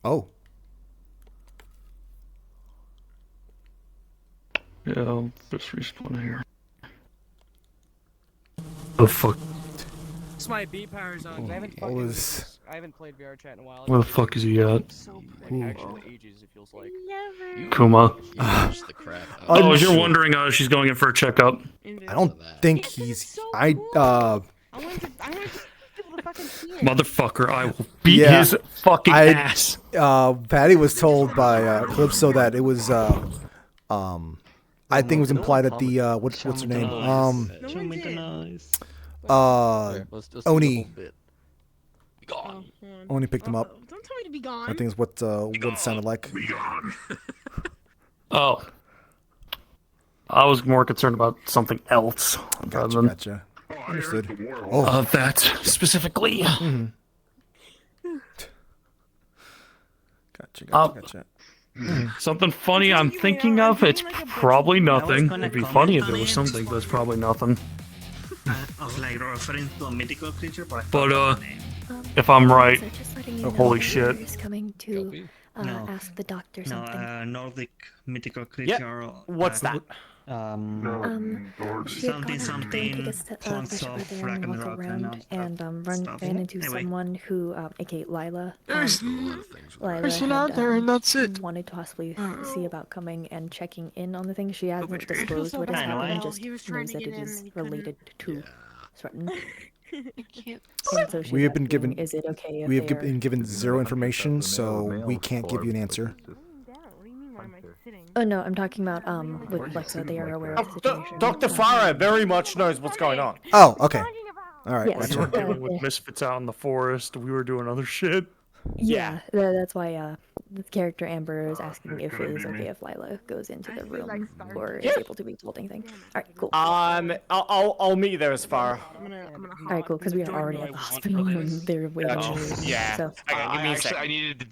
Oh. Yeah, I'll just respawn here. the fuck? It's my B power zone. I haven't played VRChat in a while. Where the fuck is he at? Actual ages, it feels like. Kuma. Oh, if you're wondering, she's going in for a checkup. I don't think he's. Motherfucker, I will beat his fucking ass. Patty was told by Calypso that it was. I think it was implied that the what's her name? Oni. Oni picked him up. Don't tell me to be gone. I think is what it sounded like. Oh. I was more concerned about something else. Gotcha. Understood. Oh, that specifically. Mm-hmm. Gotcha. Something funny I'm thinking of. It's probably nothing. It'd be funny if it was something, but it's probably nothing. Like referring to a mythical creature, But if I'm right, So just letting you know, holy the shit. doctor is coming to ask the doctor something. Nordic mythical creature. What's that? She had gone out to take a fresh breath air and walk around and ran into someone who, aka Lila. Lila Person out there, and that's it. wanted to possibly see about coming and checking in on the thing. She hasn't disclosed what has happened, just knows that it is related to Threaten. So we have been given. Is it okay if we have they're- been given zero information, so we can't give you an answer. Oh no, I'm talking about with Lexa. They are aware of the situation. Dr. Farah very much knows what's going on. Oh, okay. All right. Yes. We were dealing with misfits out in the forest. We were doing other shit. Yeah, that's why the character Amber is asking if it is okay if Lila goes into the room or is able to be told anything. All right, cool. I'll meet you there as far. All right, cool, because we are already at the hospital and they're waiting. Yeah. So. Okay, give me a second. I needed to.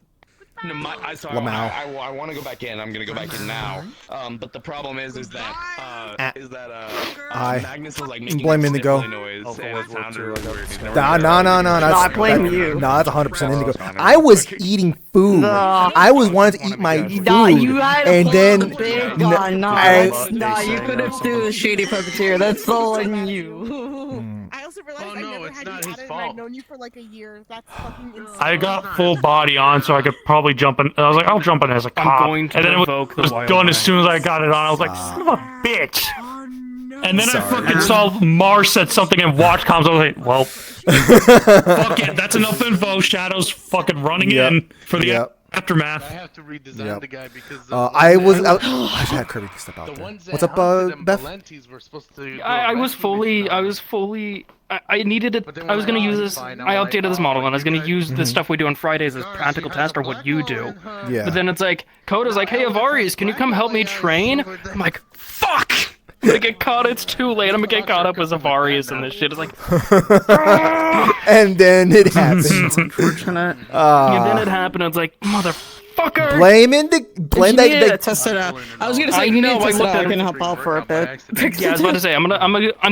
No, Lamau. I want to go back in. I'm gonna go back in now. But the problem is that Magnus was like making blame Indigo. noise. And it sounded really weird. No. I blame you. No, that's 100% Indigo. I was eating food. No. I was wanting to eat my food, Nah, you had and then big on. Nah, you couldn't do a shady puppeteer. That's all on you. I also realized I never had you added, and I've known you for like a year. That's fucking insane. I got full body on, so I could probably jump in. I was like, I'll jump in as a cop. going to and then it invoke the was wild done as knight. soon as I got it on. I was like, son of a bitch. And then I fucking saw Mars said something in watch comms. I was like, well, fuck it. That's enough info. Shadow's fucking running in for the aftermath. I have to redesign the guy because I had Kirby step out there. What's up, Beth? Were supposed to I was fully. I needed it. I was gonna use this. I updated this model, and I was gonna use the stuff we do on Fridays as practical test or what you do. Yeah. But then it's like, Coda's like, "Hey, Avaris, can you come help me train?" I'm like, "Fuck!" I'm gonna get caught. It's too late. I'm gonna get caught up as Avarius and this shit. It's like, and then it happened. Unfortunate. and then it happened. It's like, motherfucker. Blame that. Test it out. I was gonna say, you know, test it out. I can help out for a bit. Yeah, I was about to say, I'm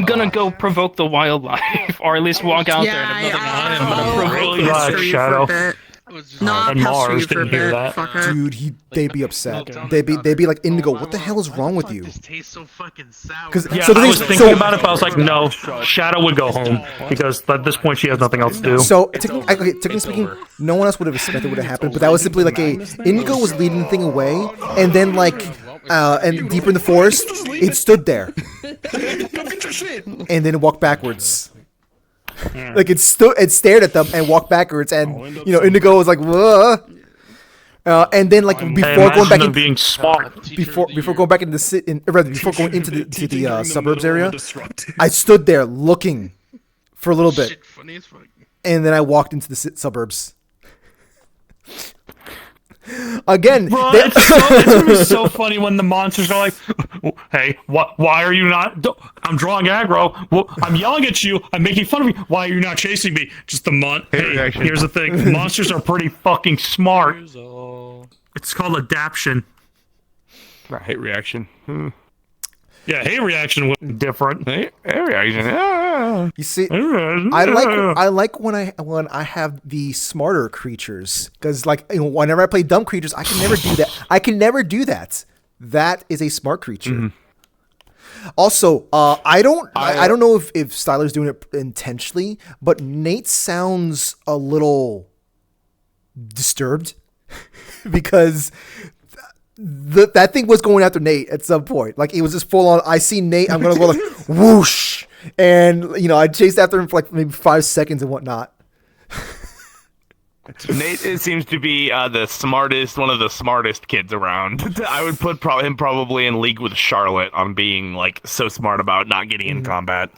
gonna go provoke the wildlife, or at least walk out there. And if nothing happens, I'm gonna provoke Really Shadow. Nah, and Mars didn't hear that. Dude, they'd be upset. They'd be like, Indigo, what the hell is wrong with you? tastes so fucking sour. Yeah, I was thinking about it, but I was like, no, Shadow would go home because at this point she has nothing else to do. So, technically speaking, no one else would have expected what would have happened, but that was simply like Indigo was leading the thing away, and then and deeper in the forest, it stood there, and then it walked backwards. Like it stared at them and walked backwards, and Indigo was like, "Whoa!" And then before going back being smart, before going back into before going into the suburbs area, I stood there looking for a little bit, and then I walked into the suburbs. Again, bro, it's gonna be so funny when the monsters are like, "Hey, why are you not? I'm drawing aggro. Well, I'm yelling at you. I'm making fun of you. Why are you not chasing me?" Just the Hey, here's the thing: monsters are pretty fucking smart. It's called adaption. Right, hate reaction. Yeah, hate reaction was different. Hate reaction. Yeah. You see, I like when I have the smarter creatures, because whenever I play dumb creatures, I can never do that. That is a smart creature. Also, I don't know if Styler's doing it intentionally, but Nate sounds a little disturbed because that thing was going after Nate at some point. Like it was just full on. I see Nate. I'm gonna go like whoosh, and I chased after him for like maybe 5 seconds and whatnot. Nate it seems to be the smartest, one of the smartest kids around. I would put him probably in league with Charlotte on being like so smart about not getting in combat.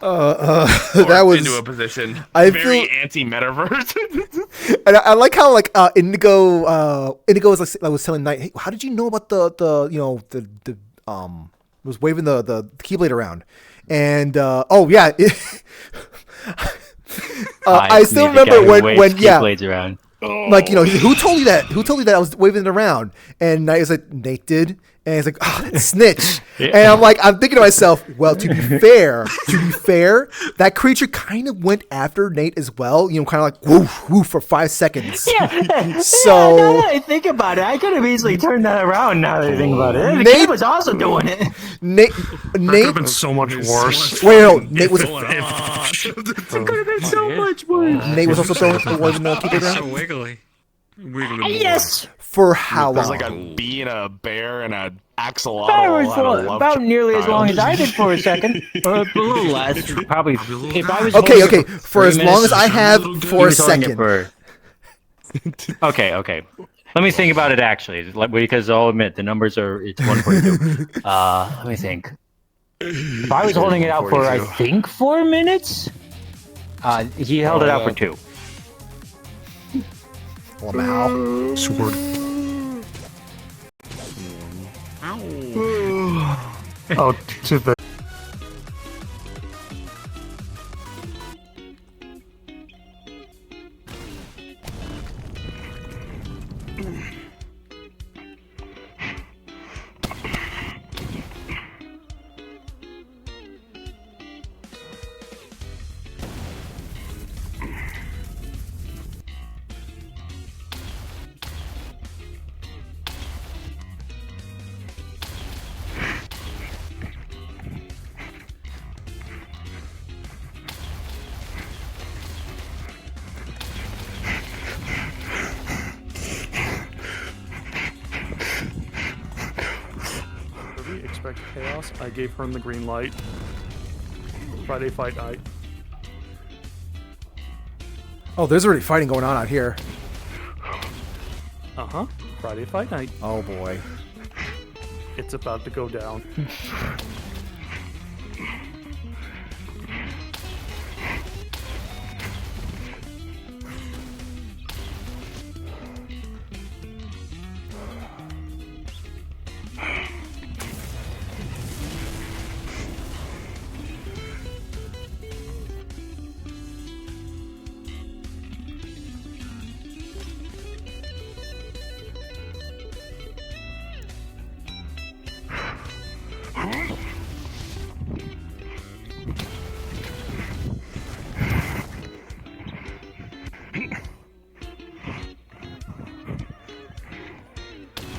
That was into a position. Very anti-metaverse. And I like how Indigo was like I was telling Knight, hey, how did you know about the was waving the Keyblade around, and I still remember when around. Like who told you that? Who told you that I was waving it around? And Knight was like, Nate did. And he's like, oh, that snitch. And I'm thinking to myself, well, to be fair, that creature kind of went after Nate as well. Kind of like woof woof for 5 seconds. Yeah. So now that I think about it, I could have easily turned that around. Now that I think about it, the Nate kid was also doing it. Nate could have been so much worse. Wait, no, Nate was. It could have been so much worse. Nate was also throwing the Keyblade around. So wiggly. Yes. For how long? There's like a bee and a bear and a axolotl. About nearly as long as I did for a second, or a little less. Probably. If I was okay. For as long as I have for a second. Okay. Let me think about it actually, because I'll admit the numbers are. It's 142. Let me think. If I was holding it out for, I think, 4 minutes. He held it out for 2. Wow. Sword. Oh, to the. Expect chaos. I gave her the green light. Friday fight night. Oh, there's already fighting going on out here. Friday fight night. Oh boy. It's about to go down.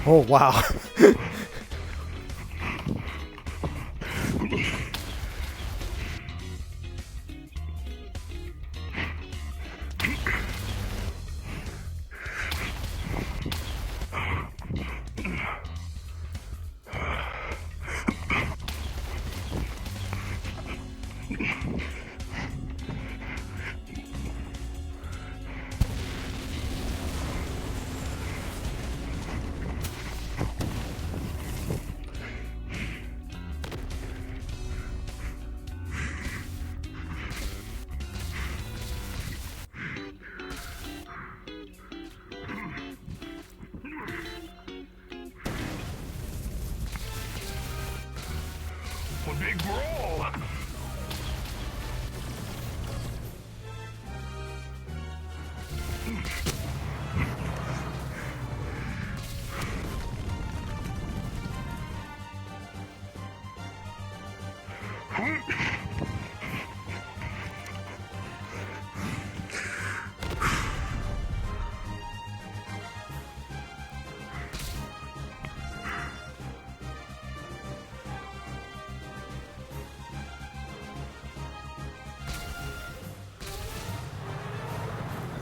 Oh wow. Big brawl.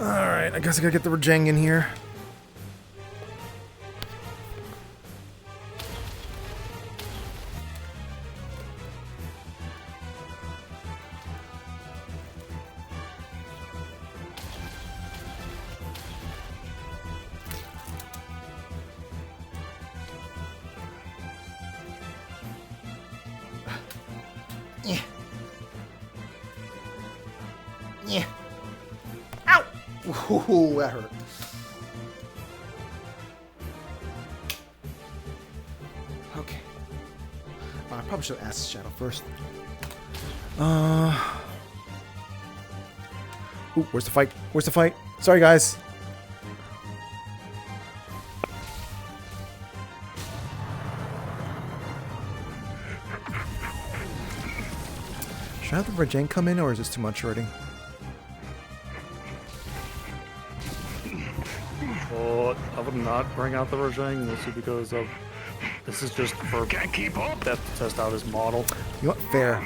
Alright, I guess I gotta get the Rajang in here. Yeah. Yeah. Ow! Ooh, that hurt. Okay. I probably should have asked Shadow first. Ooh, where's the fight? Where's the fight? Sorry, guys. Should I have the Rajang come in, or is this too much already? Oh, I would not bring out the Rajang, mostly because of this is just for can't keep up. That to test out his model. You know what? Fair.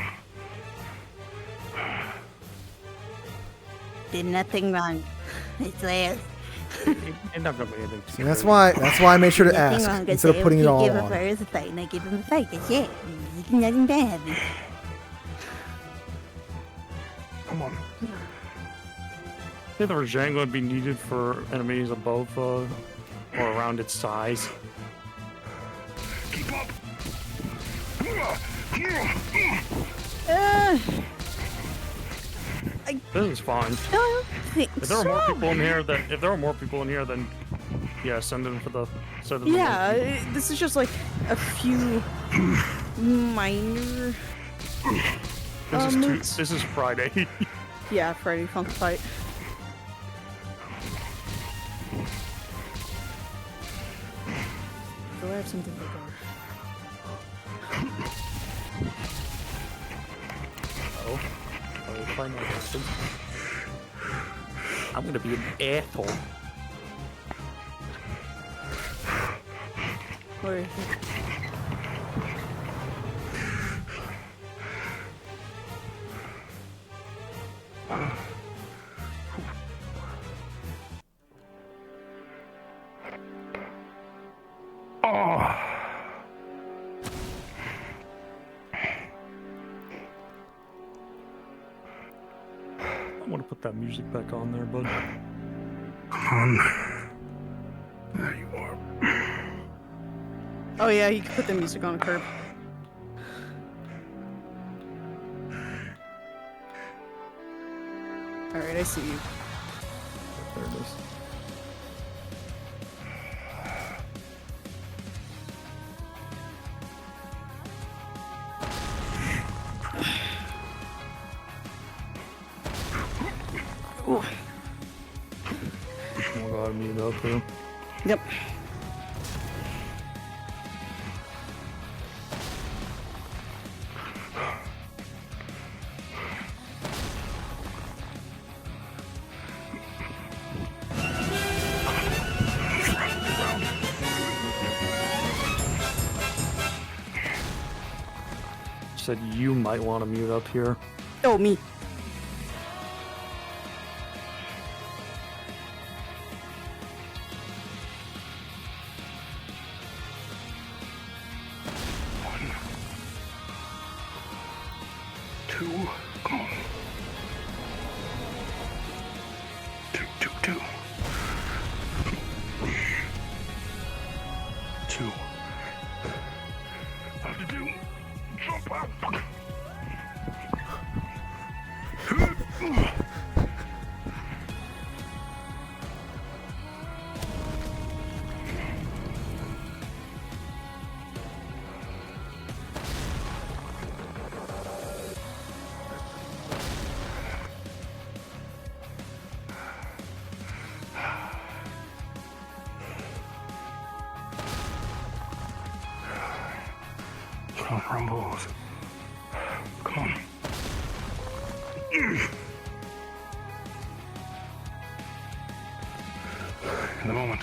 Did nothing wrong. I swear. See, that's why I made sure to Nothing ask wrong, 'cause instead of putting it if all you give on. a first a fight, and I give him a fight. That's it. It's nothing bad. Come on. I think the Rajang would be needed for enemies above or around its size. Keep up. This is fine. Don't think If there were more people in here, then yeah, send them for the. Send them Yeah, this is just like a few minor. This is Friday. Yeah, Friday Funk Fight. Do I have something to go? Oh, if I know what happens, I'm gonna be an asshole. Where is it? I want to put that music back on there, bud. Come on. There you are. Oh yeah, you can put the music on a curb. Alright, I see you. There it is. Ooh. Oh god, mute up here. Yep. Said you might want to mute up here. Oh, me. Two. Come on. Two. Two. How to do? Jump up. Rumbles. Come on. In the moment.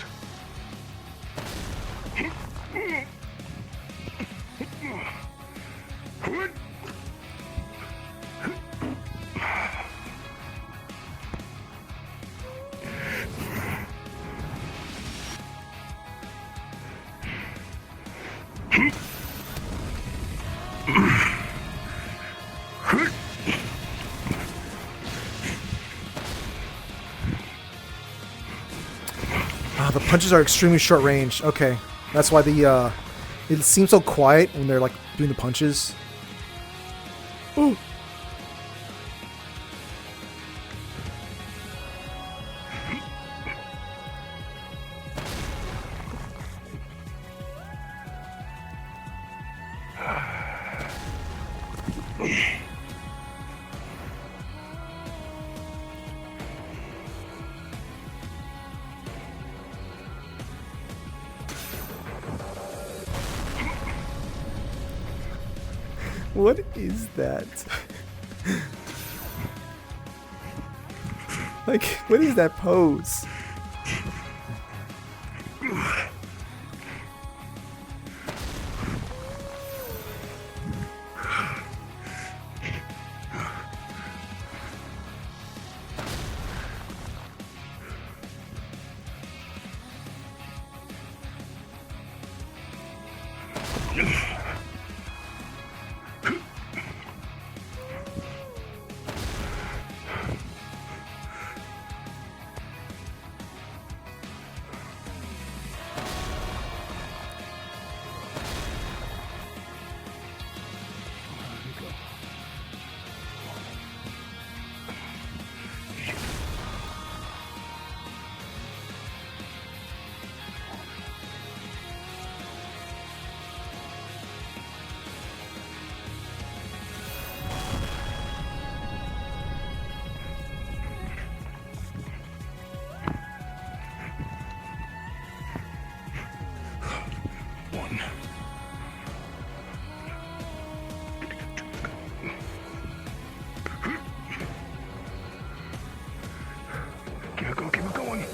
The punches are extremely short range. Okay, that's why the it seems so quiet when they're like doing the punches. Ooh. What is that? Like, what is that pose? Keep it going.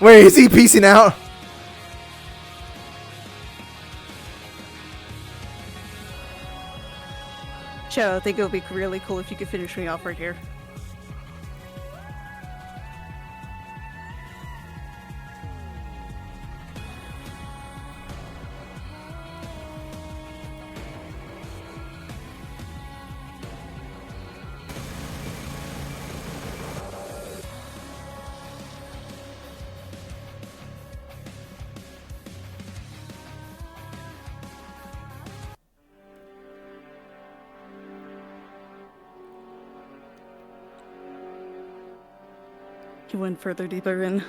Wait, is he piecing out? Joe, I think it would be really cool if you could finish me off right here. He went further deeper in.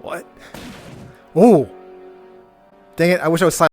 What? Oh. Dang it! I wish I was silent.